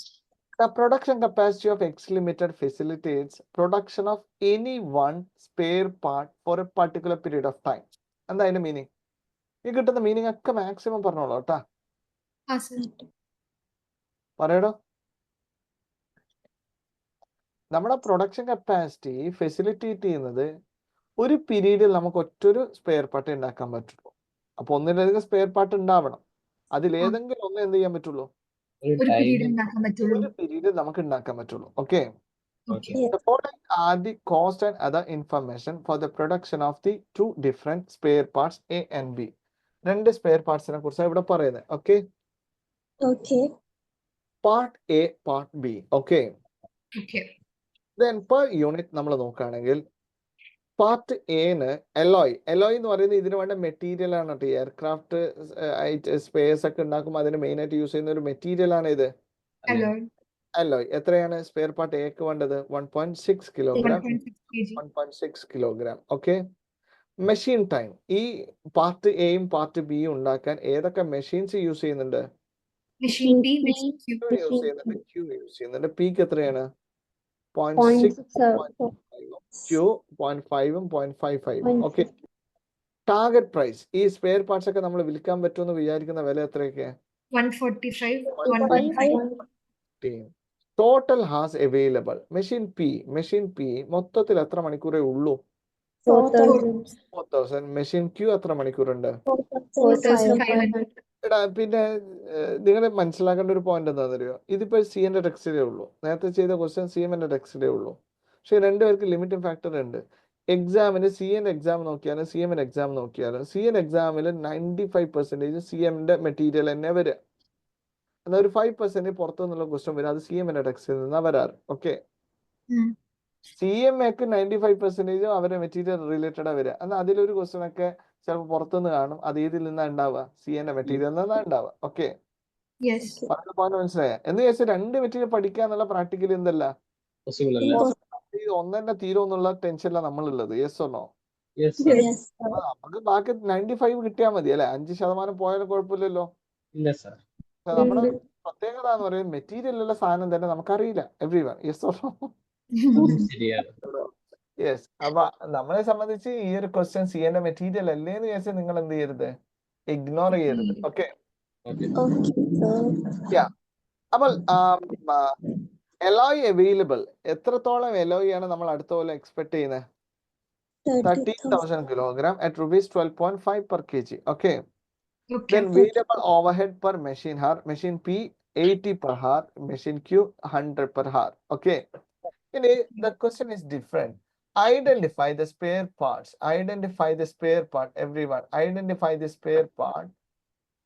The production capacity of X Limited facilitates production of any one spare part for a particular period of time. എന്താ അതിന്റെ മീനിങ്? ഈ കിട്ടുന്ന മീനിങ് ഒക്കെ മാക്സിമം പറഞ്ഞോളൂ കേട്ടാ. Sir. പറയടോ. നമ്മുടെ പ്രൊഡക്ഷൻ കപ്പാസിറ്റി ഫെസിലിറ്റേറ്റ് ചെയ്യുന്നത് ഒരു പീരീഡിൽ നമുക്ക് ഒറ്റൊരു സ്പെയർ പാർട്ട് ഉണ്ടാക്കാൻ പറ്റുള്ളൂ. അപ്പൊ ഒന്നിലധികം സ്പെയർ പാർട്ട് ഉണ്ടാവണം. അതിലേതെങ്കിലും ഒന്ന് എന്ത് ചെയ്യാൻ പറ്റുള്ളൂ? ഒരു പീരീഡ് ഉണ്ടാക്കാൻ പറ്റുള്ളൂ. ഒരു പീരീഡിൽ നമുക്ക് ഉണ്ടാക്കാൻ പറ്റുള്ളൂ. Okay, Okay. the following are the cost and other information for the production of the two different spare parts A and B. രണ്ട് സ്പെയർ പാർട്സിനെ കുറിച്ചാണ് ഇവിടെ പറയുന്നത്. Okay, Okay. Part A, part B. Okay, Okay. Then per unit നമ്മൾ നോക്കുകയാണെങ്കിൽ പാർട്ട് എന് എലോയ് എന്ന് പറയുന്നത് ഇതിന് വേണ്ട മെറ്റീരിയൽ ആണ് കേട്ടോ. എയർക്രാഫ്റ്റ് സ്പേസ് ഒക്കെ ഉണ്ടാക്കുമ്പോൾ അതിന് മെയിൻ ആയിട്ട് യൂസ് ചെയ്യുന്ന ഒരു മെറ്റീരിയൽ ആണ് ഇത്, Alloy. അലോയ്. എത്രയാണ് സ്പെയർ പാർട്ട് എക്ക് വേണ്ടത്? 1.6 kilogram. 1.6 kg. 1.6 kilogram. Okay, machine time. ഈ പാർട്ട് എയും പാർട്ട് ബിയും ഉണ്ടാക്കാൻ ഏതൊക്കെ മെഷീൻസ് യൂസ് ചെയ്യുന്നുണ്ട്? Machine P, machine Q. Use ചെയ്യുന്നുണ്ട്, ക്യൂ യൂസ് ചെയ്യുന്നുണ്ട്. പിക്ക് എത്രയാണ്? 0.6, 0.5, 0.5, 0.55. Okay, target price. ഈ സ്പെയർ പാർട്സ് ഒക്കെ നമ്മൾ വിൽക്കാൻ പറ്റുമെന്ന് വിചാരിക്കുന്ന വില എത്രയൊക്കെ? 145 to 1.5. Total has available. Machine P മൊത്തത്തിൽ എത്ര മണിക്കൂറേ ഉള്ളൂ? 4,000. 4000. മെഷീൻ ക്യൂ എത്ര മണിക്കൂറുണ്ട്? 4,500. എടാ, പിന്നെ നിങ്ങൾ മനസ്സിലാക്കേണ്ട ഒരു പോയിന്റ് എന്താണെന്നറിയോ? ഇതിപ്പോ സി എന്റെ ടെക്സ്റ്റിലേ ഉള്ളൂ. നേരത്തെ ചെയ്ത ക്വസ്റ്റ്യൻ സി എം എന്റെ ടെക്സ്റ്റിലേ ഉള്ളൂ. പക്ഷെ രണ്ടുപേർക്ക് ലിമിറ്റിംഗ് ഫാക്ടർ ഉണ്ട്. എക്സാമിന് സി എൻ എക്സാം നോക്കിയാലും സി എം എക്സാം നോക്കിയാലും സി എൻ എക്സാമിൽ 95% സി എമ്മിന്റെ മെറ്റീരിയൽ തന്നെ വരിക. എന്നാൽ ഒരു 5% പുറത്തു നിന്നുള്ള ക്വസ്റ്റ്യൻ വരും, അത് സി എമ്മിന്റെ ടെക്സ്റ്റിൽ നിന്നാണ് വരാറ്. ഓക്കെ, സി എം എക്ക് 95% അവരുടെ മെറ്റീരിയൽ റിലേറ്റഡാ വരിക. എന്നാൽ അതിലൊരു ക്വസ്റ്റ്യൻ ഒക്കെ ചിലപ്പോൾ പുറത്തുനിന്ന് കാണും, അത് ഏതിൽ നിന്നാ ഉണ്ടാവുക? സി എന്റെ മെറ്റീരിയൽ നിന്നാ ഉണ്ടാവുക. Okay, Yes. പറഞ്ഞ പോയിന്റ് മനസ്സിലായ? എന്ന് വെച്ചാൽ രണ്ട് മെറ്റീരിയൽ പഠിക്കുക എന്നുള്ള പ്രാക്ടിക്കലി എന്തല്ല, പോസിബിൾ അല്ല. ഇത് ഒന്ന് തന്നെ തീരുമെന്നുള്ള ടെൻഷനിലാണ് നമ്മളുള്ളത്. Yes or no? Yes Yes, sir. നമുക്ക് ബാക്കി 95 കിട്ടിയാൽ മതി അല്ലെ? 5% പോയാലും കുഴപ്പമില്ലല്ലോ. ഇല്ല സർ. നമ്മുടെ പ്രത്യേകത എന്ന് പറയുന്നത് മെറ്റീരിയലുള്ള സാധനം തന്നെ നമുക്കറിയില്ല. Everyone. Yes or no? ശരിയാണ്. യെസ്. അപ്പൊ നമ്മളെ സംബന്ധിച്ച് ഈ ഒരു ക്വസ്റ്റ്യൻ സി എന്റെ മെറ്റീരിയൽ അല്ലേ എന്ന് വിചാരിച്ചാൽ നിങ്ങൾ എന്ത് ചെയ്യരുത്? ഇഗ്നോർ ചെയ്യരുത്. Okay, Okay, sir. അപ്പോൾ എലോയ് അവൈലബിൾ. എത്രത്തോളം എലോയ് ആണ് നമ്മൾ അടുത്ത പോലെ എക്സ്പെക്ട് ചെയ്യുന്നത്? 13,000 kilogram at rupees 12.5 per kg. Okay. Okay. Then variable overhead per machine hour. Machine P 80 per hour. Machine Q 100 per hour. Okay. The question is different. Identify the spare parts. Identify the spare part. Everyone. Identify the spare part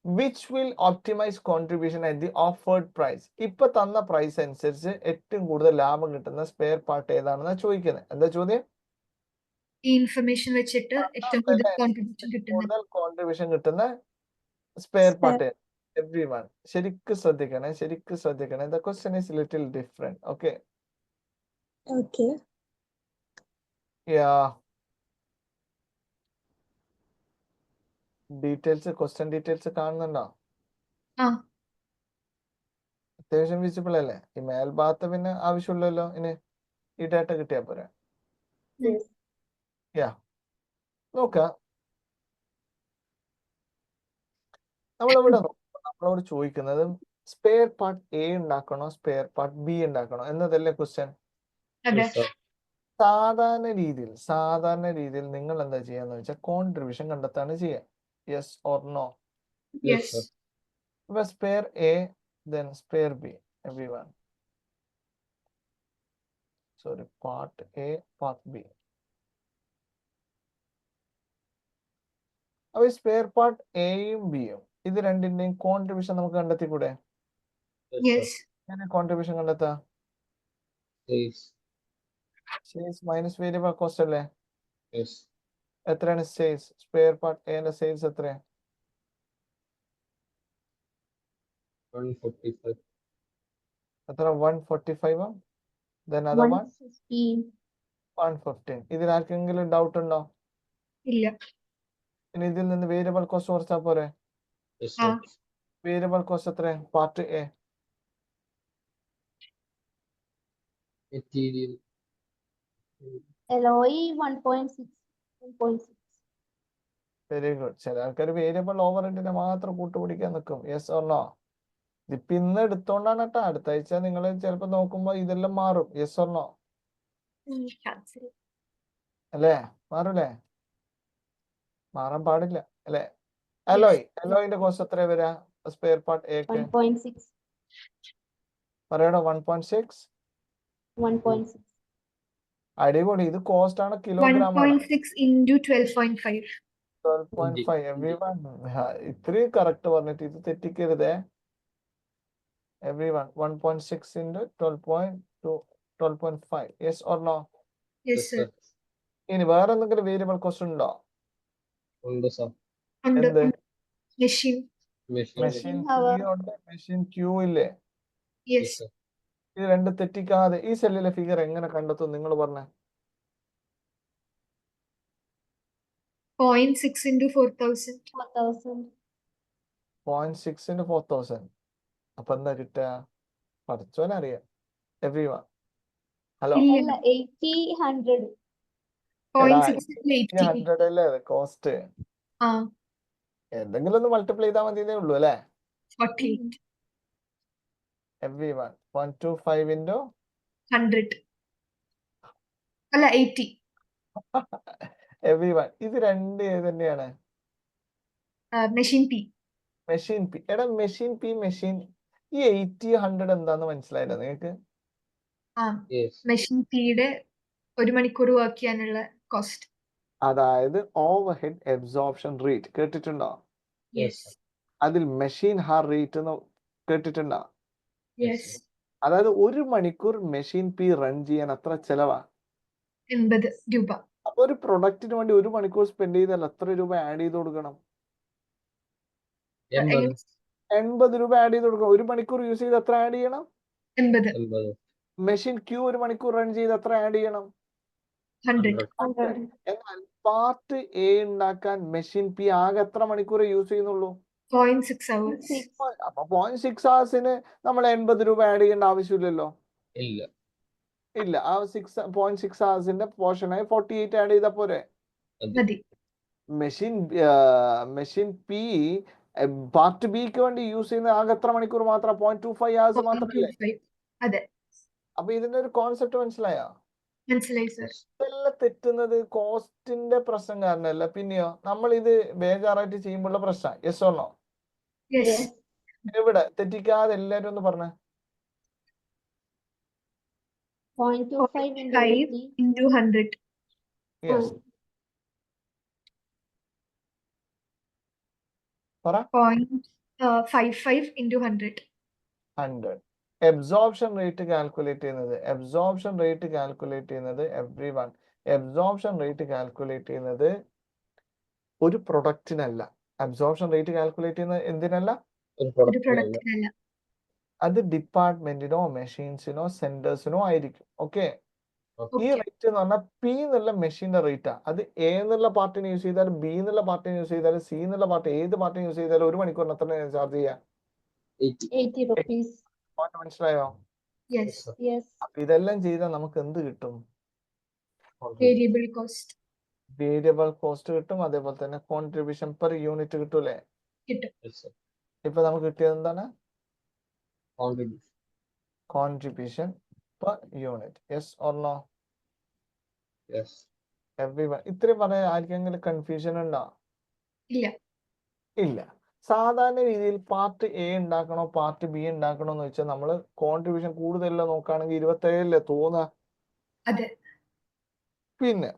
which will optimize contribution at the offered price. ഇപ്പൊ തന്ന പ്രൈസ് അനുസരിച്ച് ഏറ്റവും കൂടുതൽ ലാഭം കിട്ടുന്ന സ്പെയർ പാർട്ട് ഏതാണെന്ന് ചോദിക്കുന്നത്. എന്താ ചോദ്യം? ഈ ഇൻഫർമേഷൻ വെച്ചിട്ട് ഏറ്റവും കൂടുതൽ കോൺട്രിബ്യൂഷൻ കിട്ടുന്ന സ്പെയർ പാർട്ട്. എവ്രി വൺ ശരിക്കും ശ്രദ്ധിക്കണേ. The question is little different. Okay, Okay. Question details കാണുന്നുണ്ടോ? ആ. അത്യാവശ്യം വിസിബിൾ അല്ലേ? ഈ മേൽഭാഗത്ത് പിന്നെ ആവശ്യമില്ലല്ലോ. ഇനി ഈ ഡാറ്റ കിട്ടിയാ പോരെ. നോക്കാം. നമ്മളോട് ചോദിക്കുന്നത് സ്പെയർ പാർട്ട് എ ഉണ്ടാക്കണോ സ്പെയർ പാർട്ട് ബി ഉണ്ടാക്കണോ എന്നതല്ലേ ക്വസ്റ്റ്യൻ. സാധാരണ രീതിയിൽ നിങ്ങൾ എന്താ ചെയ്യാന്ന് വെച്ചാൽ കോൺട്രിബ്യൂഷൻ കണ്ടെത്താണ് ചെയ്യുക. Yes or no? ഇപ്പൊ spare A then spare B. Everyone. Sorry, part A, part B. അപ്പൊ സ്പെയർ പാർട്ട് എയും ബിയും ഇത് രണ്ടിന്റെയും കോൺട്രിബ്യൂഷൻ നമുക്ക് കണ്ടെത്തിക്കൂടെ? Yes, sir. Yes. കോൺട്രിബ്യൂഷൻ കണ്ടെത്താം. Sales. Sales minus variable cost അല്ലേ? Yes. എത്രയാണ് സെയിൽസ്? സ്പെയർ പാർട്ട് എന്റെ സെയിൽസ് എത്രയാ? 145. എത്ര? 145. Then other one 115. 115. ഇതിൽ ആർക്കെങ്കിലും ഡൗട്ട് ഉണ്ടോ? ഇല്ല. ഇനി ഇതിൽ നിന്ന് വേരിയബിൾ കോസ്റ്റ് കുറച്ചാ പോരെ? Yes, sir. വേരിയബിൾ കോസ്റ്റ് എത്രയാ? Part A Material. LOE 1.6. 1.6. Very good. ചില ആൾക്കാർ വേരിയബിൾ ഓവർ ഹെഡിനെ മാത്രം കൂട്ടുപിടിക്കാൻ നിൽക്കും. Yes or no? ഇതിപ്പോ ഇന്ന് എടുത്തോണ്ടാണ് കേട്ടോ. അടുത്ത ആഴ്ച നിങ്ങൾ ചിലപ്പോ നോക്കുമ്പോ ഇതെല്ലാം മാറും. Yes or no? Cancel. അല്ലേ? മാറൂലേ? മാറാൻ പാടില്ല അല്ലേ? Yes. അലോയിന്റെ കോസ്റ്റ് എത്ര വരാ? സ്പെയർ പാർട്ട് എക്ക് 1.6. പറയണോ? 1.6. 1.6. അടിപൊളി. ഇത് കോസ്റ്റ് ആണ്, കിലോഗ്രാം ആണ്. 1.6 into 12.5. 12.5. എവ്രിവൺ ഇത്രയും കറക്റ്റ് പറഞ്ഞിട്ട് ഇത് തെറ്റിക്കരുതേ. Everyone 1.6 into 12.5. Yes or no? Yes, sir. ഇനി വേറെ എന്തെങ്കിലും വേരിയബിൾ കോസ്റ്റ് ഉണ്ടോ? ഉണ്ട് sir. ഉണ്ട്. എന്ത്? Machine. Machine. Machine hour. P ഉണ്ട്, മെഷീൻ ക്യൂ ഇല്ലേ? Yes, Yes. sir. ഇത് രണ്ട് തെറ്റിക്കാതെ ഈ സെല്ലിലെ ഫിഗർ എങ്ങനെ കണ്ടെത്തും നിങ്ങൾ പറഞ്ഞേ? 0.6 into 4,000. 4,000. 0.6 into 4,000. അപ്പൊ എന്താ കിട്ടുക? പഠിച്ചോനറിയാം. Everyone hello. ഇല്ല. 80, 100. 0.6 into 80. 100 അല്ലേ കോസ്റ്റ്? ആ, എന്തെങ്കിലും ഒന്ന് മൾട്ടിപ്ലൈ ചെയ്താൽ മതിയേ ഉള്ളൂ അല്ലേ? 48. Everyone 125 into 100. അല്ല, 80. എവ്രിവൺ. ഇത് രണ്ട് ഏത് തന്നെയാണ്? Machine P. Machine P. എടാ മെഷീൻ പി മെഷീൻ ഈ 80, 100 എന്താന്ന് മനസ്സിലായില്ല നിങ്ങൾക്ക്? ആ, Yes. Machine P യുടെ 1 മണിക്കൂർ വർക്ക് ചെയ്യാനുള്ള കോസ്റ്റ്. അതായത് ഓവർ ഹെഡ് അബ്സോർപ്ഷൻ റേറ്റ് കേട്ടിട്ടുണ്ടോ? Yes, Yes. sir. അതിൽ മെഷീൻ ഹാർ റേറ്റ് എന്ന് കേട്ടിട്ടുണ്ടോ? Yes. അതായത് 1 മണിക്കൂർ മെഷീൻ പി റൺ ചെയ്യാൻ എത്ര ചെലവാ? 80 രൂപ. അപ്പൊ ഒരു പ്രൊഡക്റ്റിന് വേണ്ടി 1 മണിക്കൂർ സ്പെൻഡ് ചെയ്താൽ എത്ര രൂപ ആഡ് ചെയ്ത് കൊടുക്കണം? 80. 80 രൂപ ആഡ് ചെയ്ത് കൊടുക്കണം. 1 മണിക്കൂർ യൂസ് ചെയ്ത് എത്ര ആഡ് ചെയ്യണം? 80. 80. മെഷീൻ ക്യൂ 1 മണിക്കൂർ റൺ ചെയ്ത് എത്ര ആഡ് ചെയ്യണം? 100. 100. എന്നാൽ പാർട്ട് എ ഉണ്ടാക്കാൻ മെഷീൻ പി ആകെ എത്ര മണിക്കൂർ യൂസ് ചെയ്യുന്നുള്ളൂ? 0.6 hours. 6. അപ്പൊ 0.6 hours നമ്മൾ 80 രൂപ ആഡ് ചെയ്യേണ്ട ആവശ്യമില്ലല്ലോ. ഇല്ല. ഇല്ല. ആ 0.6 hours പോർഷനായി 48 ആഡ് ചെയ്താൽ പോരെ? മതി. മെഷീൻ പി പാർട്ട് ബിക്ക് വേണ്ടി യൂസ് ചെയ്യുന്ന ആകെ എത്ര മണിക്കൂർ മാത്രം? 0.25 hours മാത്രമല്ലേ? 0.25. അതെ, അപ്പൊ ഇതിന്റെ ഒരു കോൺസെപ്റ്റ് മനസ്സിലായോ? മനസ്സിലായി സർ. ഇതെല്ലാം തെറ്റുന്നത് കോസ്റ്റിന്റെ പ്രശ്നം കാരണമല്ല, പിന്നെയോ നമ്മൾ ഇത് ബേജാറായിട്ട് ചെയ്യുമ്പോഴുള്ള പ്രശ്നം. Yes or no? Yes. Yes. എവിടെ തെറ്റിക്കാതെ എല്ലാരും ഒന്ന് പറഞ്ഞ 0.25 into 5 80. into 100. യെസ് പറ. 0.55 into 100. 100. അബ്സോർപ്ഷൻ റേറ്റ് കാൽക്കുലേറ്റ് ചെയ്യുന്നത് എവ്രിവൺ അബ്സോർപ്ഷൻ റേറ്റ് കാൽക്കുലേറ്റ് ചെയ്യുന്നത് ഒരു പ്രൊഡക്റ്റിനല്ല. അബ്സോർപ്ഷൻ റേറ്റ് കാൽക്കുലേറ്റ് ചെയ്യുന്നത് എന്തിനല്ല? ഒരു ഒരു പ്രൊഡക്റ്റിനല്ല. പ്രൊഡക്റ്റിനല്ല. അത് ഡിപ്പാർട്ട്മെന്റിനോ മെഷീൻസിനോ സെന്റേഴ്സിനോ ആയിരിക്കും. ഓക്കെ. ഈ ഓക്കെ. റേറ്റ് എന്ന് പറഞ്ഞാൽ പി എന്നുള്ള മെഷീന്റെ റേറ്റാ. അത് എ എന്നുള്ള പാർട്ടിന് യൂസ് ചെയ്താലും ബി എന്നുള്ള പാർട്ടിന് യൂസ് ചെയ്താലും സി എന്നുള്ള പാർട്ടി ഏത് പാർട്ടിന് യൂസ് ചെയ്താലും 1 മണിക്കൂറിന് എത്ര ചാർജ് ചെയ്യാം? 80. 80 rupees. പോയിന്റ് മനസ്സിലായോ? യെസ്. Yes. അപ്പൊ ഇതെല്ലാം ചെയ്താൽ നമുക്ക് എന്ത് കിട്ടും? വേരിയബിൾ കോസ്റ്റ് വേരിയബിൾ കോസ്റ്റ് കിട്ടും. അതേപോലെ തന്നെ കോൺട്രിബ്യൂഷൻ പെർ യൂണിറ്റ് കിട്ടൂലേ? കിട്ടും. Yes, sir. ഇപ്പൊ നമുക്ക് കിട്ടിയത് എന്താണ്? Contribution. Contribution per unit. Yes or no? Yes. Everyone. ഇത്രയും പറയാൻ ആർക്കെങ്കിലും കൺഫ്യൂഷൻ ഉണ്ടോ? ഇല്ല. ഇല്ല. സാധാരണ രീതിയിൽ പാർട്ട് എ ഉണ്ടാക്കണോ പാർട്ട് ബി ഉണ്ടാക്കണോ എന്ന് വെച്ചാൽ നമ്മൾ കോൺട്രിബ്യൂഷൻ കൂടുതലല്ല നോക്കുകയാണെങ്കിൽ 27 തോന്നുക. അതെ. പിന്നെ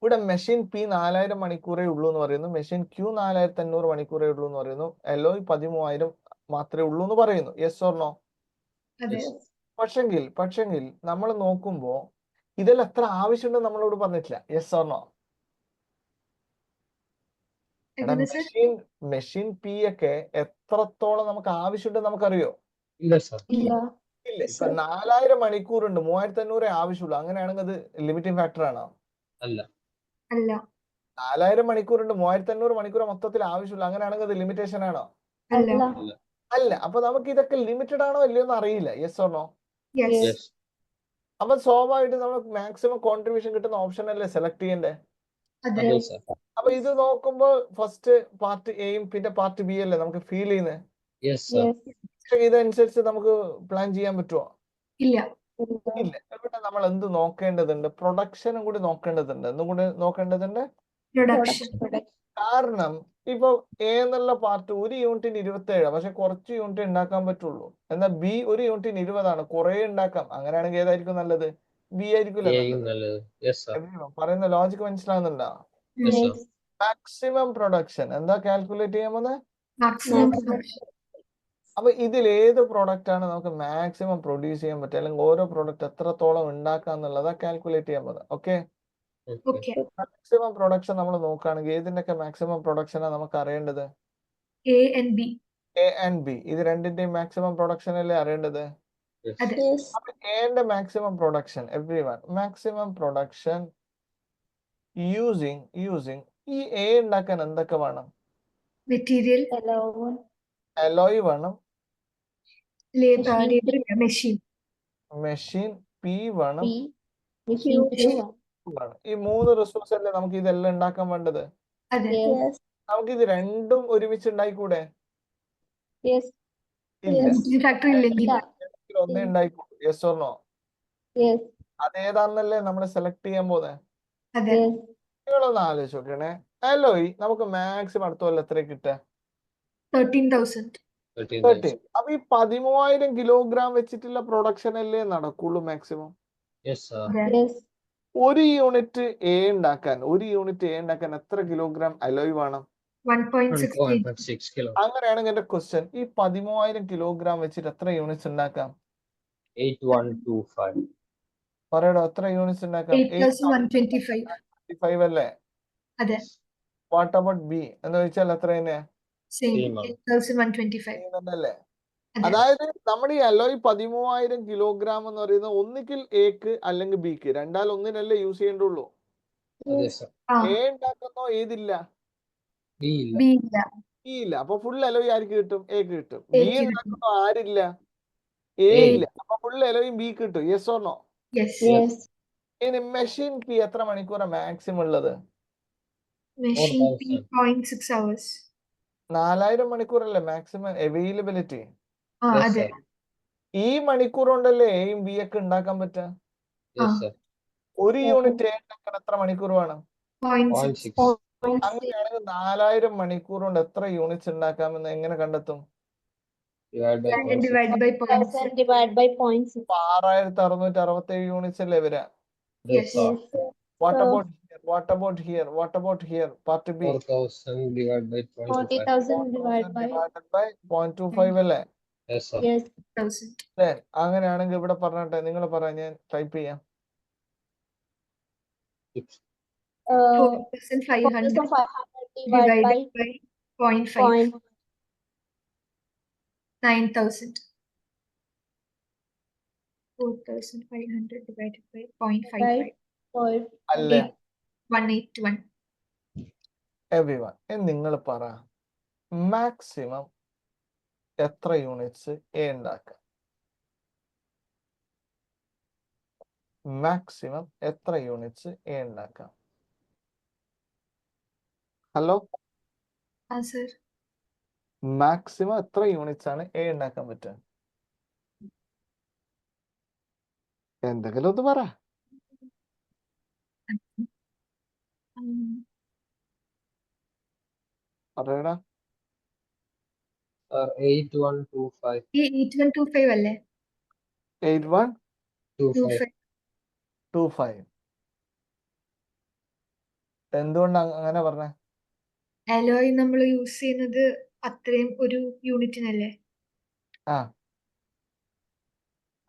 ഇവിടെ മെഷീൻ പി 4000 മണിക്കൂറേ ഉള്ളൂ എന്ന് പറയുന്നു, മെഷീൻ ക്യൂ 4500 മണിക്കൂറേ ഉള്ളൂ എന്ന് പറയുന്നു, എലോയ് 13000 മാത്രമേ ഉള്ളൂ എന്ന് പറയുന്നു. Yes or no? അതെ. Yes. പക്ഷെങ്കിൽ നമ്മൾ നോക്കുമ്പോ ഇതിൽ എത്ര ആവശ്യമുണ്ടെന്ന് നമ്മളോട് പറഞ്ഞിട്ടില്ല. Yes or no? എടാ എങ്ങനെ സർ? മെഷീൻ പി ഒക്കെ എത്രത്തോളം നമുക്ക് ആവശ്യമുണ്ടെന്ന് നമുക്കറിയോ? ഇല്ല sir. ഇല്ല. ഇല്ല. ഇപ്പൊ 4000 മണിക്കൂറുണ്ട്, 3500 ആവശ്യമുള്ളൂ, അങ്ങനെയാണെങ്കിൽ അത് ലിമിറ്റിംഗ് ഫാക്ടർ ആണോ? അല്ല. അല്ല. 4000 മണിക്കൂറുണ്ട്, 3500 മണിക്കൂർ മൊത്തത്തിൽ ആവശ്യമുള്ളൂ, അങ്ങനെയാണെങ്കിൽ അത് ലിമിറ്റേഷൻ ആണോ? അല്ല. അല്ല. അല്ല. അപ്പൊ നമുക്ക് ഇതൊക്കെ ലിമിറ്റഡ് ആണോ അല്ലയോ എന്ന് അറിയില്ല. Yes or no? Yes. Yes. അപ്പൊ സ്വാഭാവികമായിട്ട് നമ്മൾ മാക്സിമം കോൺട്രിബ്യൂഷൻ കിട്ടുന്ന ഓപ്ഷൻ അല്ലേ സെലക്ട് ചെയ്യണ്ടേ? അതെ. അതെ sir. അപ്പൊ ഇത് നോക്കുമ്പോൾ ഫസ്റ്റ് പാർട്ട് എയും പിന്നെ പാർട്ട് ബി അല്ലേ നമുക്ക് ഫീൽ ചെയ്യുന്നത്? Yes sir. Yes. ഇതനുസരിച്ച് നമുക്ക് പ്ലാൻ ചെയ്യാൻ പറ്റുമോ? ഇല്ല. ഇല്ല. ഇവിടെ നമ്മൾ എന്ത് നോക്കേണ്ടതുണ്ട്? പ്രൊഡക്ഷനും കൂടി നോക്കേണ്ടതുണ്ട്. എന്തും കൂടി നോക്കേണ്ടതുണ്ട്? പ്രൊഡക്ഷൻ. Production. കാരണം ഇപ്പൊ എ എന്നുള്ള പാർട്ട് ഒരു യൂണിറ്റിന് 27, പക്ഷെ കുറച്ച് യൂണിറ്റ് ഉണ്ടാക്കാൻ പറ്റുള്ളൂ. എന്നാൽ ബി ഒരു യൂണിറ്റിന് 20, കുറെ ഉണ്ടാക്കാം. അങ്ങനെയാണെങ്കിൽ ഏതായിരിക്കും നല്ലത്? ബി ആയിരിക്കില്ല ഏയും നല്ലത്. Yes sir. പറയുന്ന ലോജിക് മനസ്സിലാകുന്നുണ്ടോ? Yes sir. Yes. Maximum production എന്താ കാൽക്കുലേറ്റ് ചെയ്യാൻ പോകുന്നത്? Maximum Maximum. പ്രൊഡക്ഷൻ. അപ്പൊ ഇതിൽ ഏത് പ്രോഡക്റ്റ് ആണ് നമുക്ക് മാക്സിമം പ്രൊഡ്യൂസ് ചെയ്യാൻ പറ്റുക, അല്ലെങ്കിൽ ഓരോ പ്രോഡക്റ്റ് എത്രത്തോളം ഉണ്ടാക്കാം എന്നുള്ളതാ കാൽക്കുലേറ്റ് ചെയ്യാൻ പോകുന്നത്. Okay, Okay. Okay. Maximum production നമ്മൾ നോക്കുകയാണെങ്കിൽ ഏതിന്റെയൊക്കെ മാക്സിമം പ്രൊഡക്ഷനാണ് നമുക്ക് അറിയേണ്ടത്? A and B. A and B, ഇത് രണ്ടിന്റെയും മാക്സിമം പ്രൊഡക്ഷൻ അല്ലേ അറിയേണ്ടത്? Yes. അതെ. Yes. അപ്പൊ എന്റെ maximum production, maximum production using ഈ എ ഉണ്ടാക്കാൻ എന്തൊക്കെ വേണം? Material, Alone. അലോയ് വേണം, ലേബർ, മെഷീൻ. മെഷീൻ പി വേണം, P. Machine Q. Q. വേണം. ഈ 3 റിസോഴ്സ് അല്ലേ നമുക്ക് ഇതെല്ലാം ഉണ്ടാക്കാൻ വേണ്ടത്? അതെ. Yes. നമുക്ക് ഇത് രണ്ടും ഒരുമിച്ച് ഉണ്ടായിക്കൂടെ? Yes. ഇല്ല. Yes. ലിമിറ്റിംഗ് ഫാക്ടർ ഇല്ലെങ്കിൽ ഇല്ല. ഏതെങ്കിലും ഒന്നേ ഉണ്ടായിക്കോളൂ. Yes or no? Yes. അതേതാന്നല്ലേ നമ്മൾ സെലക്ട് ചെയ്യാൻ പോകുന്നത്? അതെ. Yes. നിങ്ങളൊന്ന് ആലോചിച്ച് നോക്കണേ, അലോയ് നമുക്ക് മാക്സിമം അടുത്ത കൊല്ലം എത്ര കിട്ടുക? 13,000. 13. അപ്പൊ ഈ 13,000 കിലോഗ്രാം വെച്ചിട്ടുള്ള പ്രൊഡക്ഷൻ അല്ലേ നടക്കുള്ളൂ മാക്സിമം? Yes sir. അതെ. Yes. ഒരു യൂണിറ്റ് എ ഉണ്ടാക്കാൻ എത്ര കിലോഗ്രാം അലോയ് വേണം? 1.6 kg. 1.6 kilo. അങ്ങനെയാണെങ്കിൽ എന്റെ ക്വസ്റ്റ്യൻ, ഈ 13,000 കിലോഗ്രാം വെച്ചിട്ട് എത്ര യൂണിറ്റ്സ് ഉണ്ടാക്കാം? 8125. പറയടോ, എത്ര യൂണിറ്റ്സ് ഉണ്ടാക്കാം? 8,125. 825 അല്ലേ? അതെ. വാട്ട് അബൌട്ട് ബി എന്ന് ചോദിച്ചാൽ എത്ര തന്നെയാ? സെയിം. Same ആണ്. 8,125. അല്ലേ? അതെ. അതായത് നമ്മുടെ ഈ അലോയ് 13,000 കിലോഗ്രാം എന്ന് പറയുന്നത് ഒന്നുകിൽ എക്ക് അല്ലെങ്കിൽ ബിക്ക്, ഒന്നിനല്ലേ യൂസ് ചെയ്യേണ്ടുള്ളൂ. അതെ Yes. sir. ആ, എ ഉണ്ടാക്കുന്നോ ഏതില്ല? B ഇല്ല. ബി ഇല്ല. ബി ഇല്ല. അപ്പൊ ഫുൾ അലോയ് ആർക്ക് കിട്ടും? എക്ക് കിട്ടും. A ബി ക്ക് ഉണ്ടാക്കുന്നോ ആരില്ല? A A. ഇല്ല. അപ്പൊ ഫുൾ അലോയും ബി കിട്ടും. Yes or no? Yes. Yes. ഇനി മെഷീൻ പി എത്ര മണിക്കൂറാണ് മാക്സിമം ഉള്ളത്? മെഷീൻ 4,000. 0.6 hours. 4000 മണിക്കൂറല്ലേ മാക്സിമം അവൈലബിലിറ്റി? ആ, Yes അതെ. sir. ഈ മണിക്കൂർ കൊണ്ടല്ലേ എയും ബി ഒക്കെ ഉണ്ടാക്കാൻ പറ്റുക? Yes ആ. sir. ഒരു യൂണിറ്റ് എ ഉണ്ടാക്കാൻ എത്ര മണിക്കൂർ വേണം? 0.6. 0.6. അങ്ങനെയാണെങ്കിൽ 4000 മണിക്കൂർ കൊണ്ട് എത്ര യൂണിറ്റ്സ് ഉണ്ടാക്കാമെന്ന് എങ്ങനെ കണ്ടെത്തും? Divide by 0.6. Divide by 0.6. Divided by 0.6. 6667 units അല്ലേ വരാ? Yes. sir. Yes. What So, about here part B? 4,000 divided by 0.25. 40,000 divided by. 0.25 അല്ലേ? Yes sir. Yes. 1,000. Then അങ്ങനെയാണെങ്കിൽ ഇവിടെ പറഞ്ഞിട്ടെ, നിങ്ങൾ പറയാൻ ഞാൻ ടൈപ്പ് ചെയ്യാം. 4,500 divided by divided by 0.5. 9,000. 4,500 divided by 0.55. അല്ലേ? 181. എവ്രിവൺ, നിങ്ങൾ പറ, മാക്സിമം എത്ര യൂണിറ്റ്സ് എ ഉണ്ടാക്കാം? മാക്സിമം എത്ര യൂണിറ്റ്സ് എ ഉണ്ടാക്കാം? ഹലോ, ആ സർ. മാക്സിമം എത്ര യൂണിറ്റ്സ് ആണ് എ ഉണ്ടാക്കാൻ പറ്റുക? എന്തെങ്കിലും ഒന്ന് പറ. പറയടാ. 8125. 8125 അല്ലേ? 8125. 25. 25. എന്തുകൊണ്ട് അങ്ങനെ പറഞ്ഞേ? അലോയ് നമ്മൾ യൂസ് ചെയ്യുന്നത് അത്രയും ഒരു യൂണിറ്റിനല്ലേ? ആ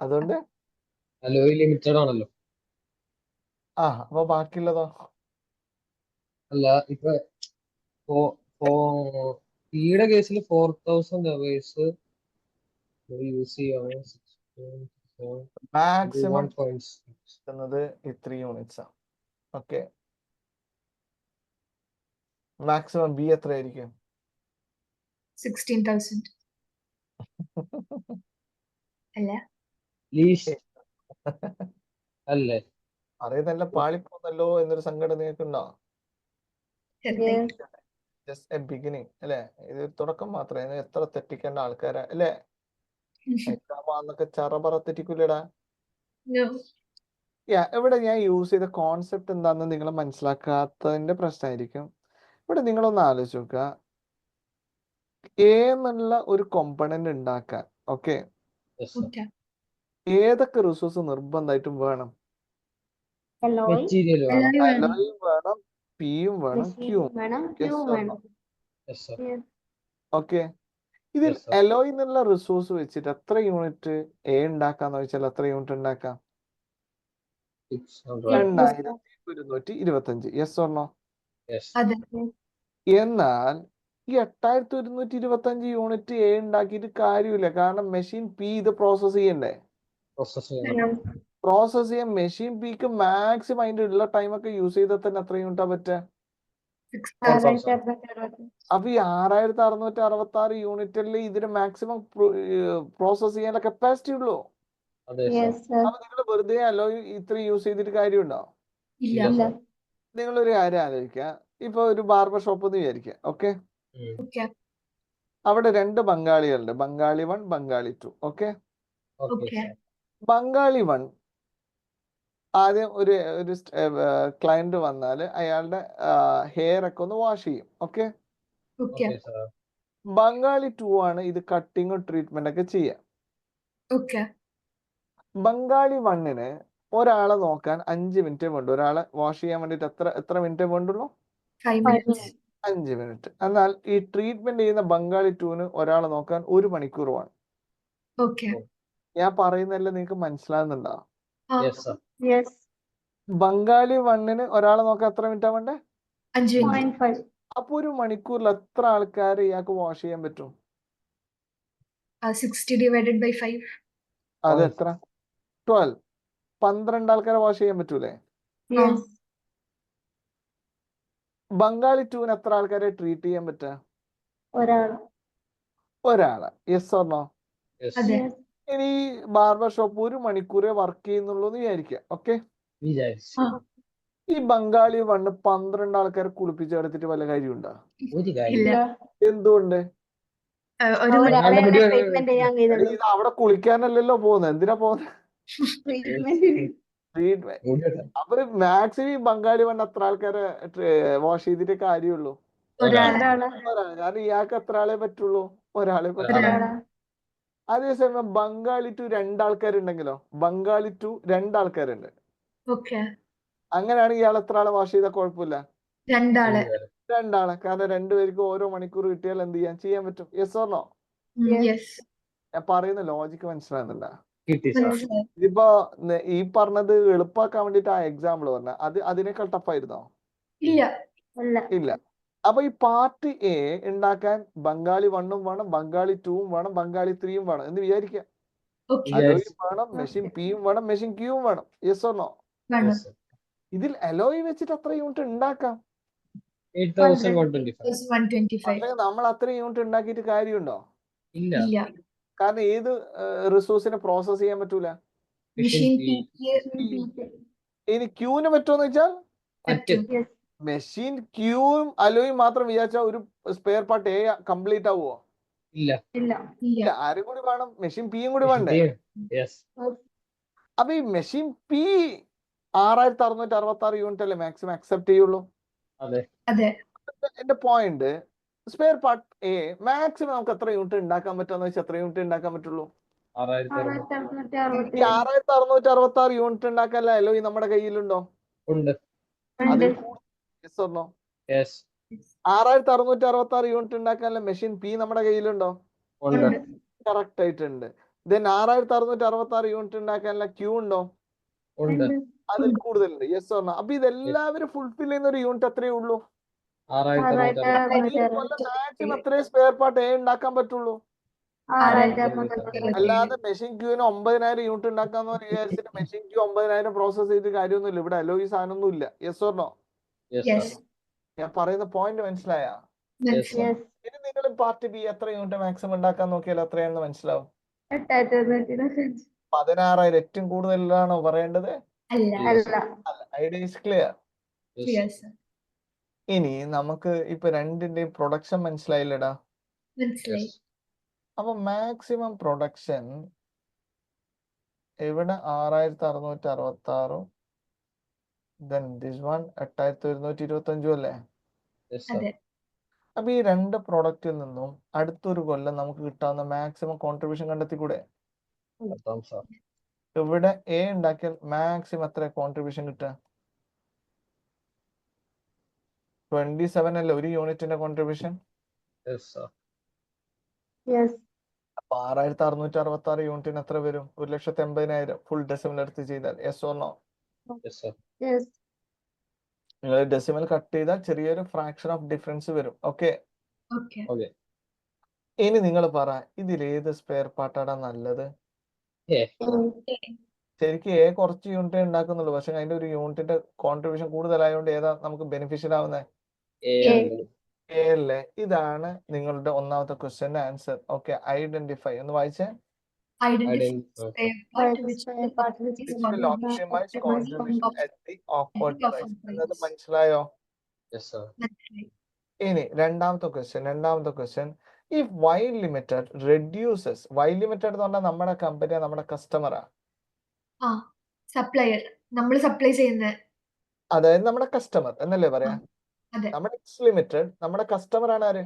അതുകൊണ്ട് അലോയ് ലിമിറ്റഡ് ആണല്ലോ. അപ്പൊ ബാക്കിയുള്ളതോ? അല്ല ഇപ്പൊ ഈയുടെ കേസിൽ 4000 അവേഴ്സ് യൂസ് ചെയ്യാമോ? മാക്സിമം 1.6. എന്നത് ഈ 3 യൂണിറ്റ്സ് ആണ്. ഓക്കെ, മാക്സിമം ബി എത്രയായിരിക്കും? 16,000 അല്ല? ലീസ്റ്റ് അല്ലേ? അറിയുന്നല്ല പാളിപ്പോന്നല്ലോ എന്നൊരു സങ്കടം നിങ്ങൾക്കുണ്ടോ? ചെറുതായിട്ട്. ജസ്റ്റ് എ ബിഗിനിങ് അല്ലെ? ഇത് തുടക്കം മാത്രമേ. ഇത് എത്ര തെറ്റിക്കേണ്ട ആൾക്കാരാ അല്ലേ? എക്സാം ആന്നൊക്കെ ചറപറ തെറ്റിക്കൂലടാ. No. ഇവിടെ ഞാൻ യൂസ് ചെയ്ത കോൺസെപ്റ്റ് എന്താണെന്ന് നിങ്ങൾ മനസ്സിലാക്കാത്തതിന്റെ പ്രശ്നമായിരിക്കും. ഇവിടെ നിങ്ങളൊന്ന് ആലോചിച്ച് നോക്കുക, എ എന്നുള്ള ഒരു കോമ്പണന്റ് ഉണ്ടാക്കാൻ ഓക്കെ Yes, sir. Okay. ഏതൊക്കെ റിസോഴ്സ് നിർബന്ധമായിട്ടും വേണം? Alloy, മെറ്റീരിയൽ വേണം. Alloy വേണം. അലോയും വേണം, പിയും വേണം, machine ക്യൂവും. വേണം, Yes Q or വേണം. no? Yes, sir. Yes. Okay, ഇതിൽ Yes, sir. അലോയ് എന്നുള്ള റിസോഴ്സ് വെച്ചിട്ട് എത്ര യൂണിറ്റ് എ ഉണ്ടാക്കാന്ന് വെച്ചാൽ എത്ര യൂണിറ്റ് ഉണ്ടാക്കാം? 600. 2125. Yes or no? Yes. അതെ. എന്നാൽ ഈ 8125 യൂണിറ്റ് എ ഉണ്ടാക്കിയിട്ട് കാര്യമില്ല. കാരണം മെഷീൻ പി ഇത് പ്രോസസ് ചെയ്യണ്ടേ? പ്രോസസ് ചെയ്യണം. പ്രോസസ് ചെയ്യാൻ മെഷീൻ പിക്ക് മാക്സിമം അതിന്റെ ഉള്ള ടൈമൊക്കെ യൂസ് ചെയ്താൽ തന്നെ എത്ര യൂണിറ്റാ പറ്റുക? 6,000. അപ്പൊ ഈ 6666 യൂണിറ്റല്ലേ ഇതിന് മാക്സിമം പ്രോസസ് ചെയ്യാനുള്ള കപ്പാസിറ്റി ഉള്ളൂ. അതെ sir. Yes, sir. അപ്പൊ നിങ്ങൾ വെറുതെ അല്ലോ ഇത്ര യൂസ് ചെയ്തിട്ട് കാര്യമുണ്ടോ? ഇല്ല. ഇല്ല. നിങ്ങളൊരു കാര്യം ആലോചിക്കുക, ഇപ്പൊ ഒരു ബാർബർ ഷോപ്പ് എന്ന് വിചാരിക്കുക. Okay, Okay. അവിടെ 2 ബംഗാളികളുണ്ട്, Bengali 1 Bengali 2. Okay, Okay, Okay. sir. Bengali 1 ആദ്യം ഒരു ക്ലയന്റ് വന്നാൽ അയാളുടെ ഹെയർ ഒക്കെ ഒന്ന് വാഷ് ചെയ്യും. Okay, Okay. Okay, sir. Bengali 2 ആണ് ഇത് കട്ടിങ്ങും ട്രീറ്റ്മെന്റ് ഒക്കെ ചെയ്യുക. Okay. ബംഗാളി 1-ന് ഒരാളെ നോക്കാൻ 5 മിനിറ്റേ വേണ്ടു. ഒരാളെ വാഷ് ചെയ്യാൻ വേണ്ടിട്ട് എത്ര മിനിറ്റേ വേണ്ടുള്ളൂ? 5 minutes. 5 മിനിറ്റ്. എന്നാൽ ഈ ട്രീറ്റ്മെന്റ് ചെയ്യുന്ന ബംഗാളി 2-ന് ഒരാളെ നോക്കാൻ 1 മണിക്കൂർ വേണം. Okay. ഞാൻ പറയുന്നതെല്ലാം നിങ്ങൾക്ക് മനസ്സിലാകുന്നുണ്ടോ? Yes, sir. Yes. ബംഗാളി 1-ന് ഒരാളെ നോക്കാൻ എത്ര മിനിറ്റാ വേണ്ടേ? 5 minutes. 0.5. അപ്പൊ 1 മണിക്കൂറിൽ എത്ര ആൾക്കാരെ ഇയാൾക്ക് വാഷ് ചെയ്യാൻ പറ്റും? 60 divided by 5. അത് എത്ര? 12. 12 ആൾക്കാരെ വാഷ് ചെയ്യാൻ പറ്റൂലേ? Yes. ബംഗാളി 2-ന് എത്ര ആൾക്കാരെ ട്രീറ്റ് ചെയ്യാൻ പറ്റുക? ഒരാളെ. Yes or no? Yes. അതെ. Yes. ഇനി ബാർബർ ഷോപ്പ് 1 മണിക്കൂറേ വർക്ക് ചെയ്യുന്നുള്ളൂ എന്ന് വിചാരിക്കുക. ഓക്കെ, വിചാരിച്ചു. ഈ ബംഗാളി 1 12 ആൾക്കാരെ കുളിപ്പിച്ചെടുത്തിട്ട് വല്ല കാര്യമുണ്ടോ? ഒരു ഇല്ല. കാര്യം. എന്തുകൊണ്ട്? ഒരു ഒരാളെ ഒരാളുടെ മുടി ട്രീറ്റ്മെന്റ് ചെയ്യാൻ എടീ, കഴിയുള്ളൂ. ഇത് അവിടെ കുളിക്കാനല്ലല്ലോ പോകുന്നത്, എന്തിനാ പോകുന്നത്? ട്രീറ്റ്മെന്റ്. മുടി അപ്പൊ മാക്സിമം ഈ ബംഗാളി 1 എത്ര ആൾക്കാരെ വാഷ് ചെയ്തിട്ടേ കാര്യമുള്ളൂ? ഒരാളെ. ഒരാള്. കാരണം ഇയാൾക്ക് എത്ര ആളെ പറ്റുള്ളൂ? ഒരാളെ പറ്റുള്ളൂ. ഒരാള്. അതേസമയം ബംഗാളി 2 2 ആൾക്കാരുണ്ടെങ്കിലോ? ബംഗാളി 2 2 ആൾക്കാരുണ്ട്. Okay. അങ്ങനെയാണെങ്കിൽ ഇയാൾ എത്ര ആളെ വാഷ് ചെയ്താൽ കുഴപ്പമില്ല? 2 ആളെ. 2 ആളെ. കാരണം 2 പേർക്ക് ഓരോ മണിക്കൂർ കിട്ടിയാൽ എന്ത് ചെയ്യാൻ പറ്റും? Yes or no? Yes. ഞാൻ പറയുന്ന ലോജിക്ക് മനസ്സിലാകുന്നില്ല. കിട്ടി sir. മനസ്സിലായി. ഇതിപ്പോ ഈ പറഞ്ഞത് എളുപ്പാക്കാൻ വേണ്ടിട്ട് ആ എക്സാമ്പിൾ പറഞ്ഞ അതിനേക്കാൾ ടഫായിരുന്നോ? ഇല്ല. അല്ല. ഇല്ല. അപ്പൊ ഈ പാർട്ട് എ ഉണ്ടാക്കാൻ ബംഗാളി 1-ഉം വേണം, ബംഗാളി 2-ഉം വേണം, ബംഗാളി 3-ഉം വേണം എന്ന് വിചാരിക്കുക. Okay. അലോയും വേണം, മെഷീൻ പിയും വേണം, മെഷീൻ ക്യൂവും വേണം. Yes or no? വേണം. Yes, sir. ഇതിൽ അലോയ് വെച്ചിട്ട് എത്ര യൂണിറ്റ് ഉണ്ടാക്കാം? 8125. 125. പക്ഷേ നമ്മൾ അത്രയും യൂണിറ്റ് ഉണ്ടാക്കിയിട്ട് കാര്യമുണ്ടോ? ഇല്ല. ഇല്ല. കാരണം ഏത് റിസോഴ്സിനെ പ്രോസസ് ചെയ്യാൻ പറ്റൂല. മെഷീൻ Machine പിക്ക് ഇനി ക്യൂവിന് പറ്റുമെന്ന് വെച്ചാൽ പറ്റും. Yes. മെഷീൻ ക്യൂവും അലോയും മാത്രം വിചാരിച്ചാൽ ഒരു സ്പെയർ പാർട്ട് എ കംപ്ലീറ്റ് ആവുമോ? ഇല്ല. ഇല്ല. ഇല്ല. ഇല്ല. ആരും കൂടി വേണം, മെഷീൻ പിയും കൂടി വേണ്ടേ? Yes. അപ്പൊ ഈ മെഷീൻ പി 6666 യൂണിറ്റ് അല്ലേ മാക്സിമം അക്സെപ്റ്റ് ചെയ്യുള്ളൂ? അതെ. അതെ. എന്റെ point, spare part A maximum നമുക്ക് എത്ര യൂണിറ്റ് ഉണ്ടാക്കാൻ പറ്റുമെന്ന് വെച്ചാൽ എത്ര യൂണിറ്റ് ഉണ്ടാക്കാൻ പറ്റുള്ളൂ? 6660. ഈ 6666 യൂണിറ്റ് ഉണ്ടാക്കാനുള്ള അലോയ് നമ്മുടെ കയ്യിലുണ്ടോ? ഉണ്ട്. അതിൽ yes or no? Yes. 6666 unit ഉണ്ടാക്കാനുള്ള മെഷീൻ പി നമ്മുടെ കയ്യിലുണ്ടോ? ഉണ്ട്. കറക്റ്റ് ആയിട്ടുണ്ട്. ദെൻ 6666 യൂണിറ്റ് ഉണ്ടാക്കാനുള്ള ക്യൂ ഉണ്ടോ? ഉണ്ട്. അതിൽ കൂടുതലുണ്ട്. Yes or no? അപ്പൊ ഇതെല്ലാവരും ഫുൾഫിൽ ചെയ്യുന്ന ഒരു യൂണിറ്റ് എത്രയേ ഉള്ളൂ? 6666. മാക്സിമം എത്രയും സ്പെയർ പാർട്ട് ഉണ്ടാക്കാൻ പറ്റുള്ളൂ. അല്ലാതെ മെഷീൻ ക്യൂവിന് 9000 യൂണിറ്റ് ഉണ്ടാക്കാന്ന് വിചാരിച്ചിട്ട് മെഷീൻ ക്യൂ 9000 പ്രോസസ് ചെയ്തിട്ട് കാര്യമൊന്നുമില്ല. ഇവിടെ അലോയി സാധനമൊന്നും ഇല്ല. Yes or no? Yes, Yes. sir. ഞാൻ പറയുന്ന പോയിന്റ് മനസ്സിലായാ? Yes, sir. ഇനി നിങ്ങൾ പാർട്ട് ബി എത്ര യൂണിറ്റ് മാക്സിമം ഉണ്ടാക്കാൻ നോക്കിയാൽ എത്രയാണെന്ന് മനസ്സിലാവും. 16,000 ഏറ്റവും കൂടുതലാണോ പറയേണ്ടത്? അല്ല. Yes. Idea is clear. Yes. Clear, sir. ഇനി നമുക്ക് ഇപ്പൊ രണ്ടിന്റെയും പ്രൊഡക്ഷൻ മനസ്സിലായില്ലടാ. മനസ്സിലായി. Yes. അപ്പൊ മാക്സിമം പ്രൊഡക്ഷൻ ഇവിടെ 6666 then this one 8125 അല്ലേ? Yes, sir. അതെ. അപ്പൊ ഈ രണ്ട് പ്രൊഡക്റ്റിൽ നിന്നും അടുത്തൊരു കൊല്ലം നമുക്ക് കിട്ടാവുന്ന മാക്സിമം കോൺട്രിബ്യൂഷൻ കണ്ടെത്തിക്കൂടെ? Pardon, sir. ഇവിടെ എ ഉണ്ടാക്കിയാൽ മാക്സിമം എത്ര കോൺട്രിബ്യൂഷൻ കിട്ടുക? 27 അല്ലേ ഒരു യൂണിറ്റിന്റെ കോൺട്രിബ്യൂഷൻ? Yes, sir. അപ്പൊ 6666 യൂണിറ്റിന് എത്ര വരും? 1,80,000 ഫുൾ ഡെസിമൽ എടുത്ത് ചെയ്താൽ. Yes or no? Yes, sir. നിങ്ങൾ ഡെസിമൽ കട്ട് ചെയ്താൽ ചെറിയൊരു ഫ്രാക്ഷൻ ഓഫ് ഡിഫറൻസ് വരും. ഓക്കെ. Okay. Okay. ഇനി നിങ്ങൾ പറ, ഇതിലേത് സ്പെയർ പാർട്ടാണ് നല്ലത്? A. ശരിക്കും എ കുറച്ച് യൂണിറ്റ് ഉണ്ടാക്കുന്നുള്ളൂ, പക്ഷെ അതിന്റെ ഒരു യൂണിറ്റിന്റെ കോൺട്രിബ്യൂഷൻ കൂടുതലായതുകൊണ്ട് ഏതാ നമുക്ക് ബെനിഫിഷ്യൽ ആവുന്നത്? A. എ അല്ലേ? ഇതാണ് നിങ്ങളുടെ ഒന്നാമത്തെ ക്വസ്റ്റ്യന്റെ ആൻസർ. ഓക്കെ, ഐഡന്റിഫൈ എന്ന് വായിച്ചേ. Identify spare part which Which will optimize contribution at the offered price. എന്നത് മനസ്സിലായോ? Yes, sir. മനസ്സിലായി. ഇനി രണ്ടാമത്തെ question if Y limited reduces. Y limited എന്ന് പറഞ്ഞാൽ നമ്മുടെ കമ്പനി, നമ്മുടെ കസ്റ്റമറാ. ആ, സപ്ലയർ, നമ്മൾ സപ്ലൈ ചെയ്യുന്ന. അതായത് നമ്മുടെ കസ്റ്റമർ എന്നല്ലേ പറയാ? അതെ. നമ്മുടെ എക്സ് ലിമിറ്റഡ് നമ്മുടെ കസ്റ്റമർ ആണ് ആര്?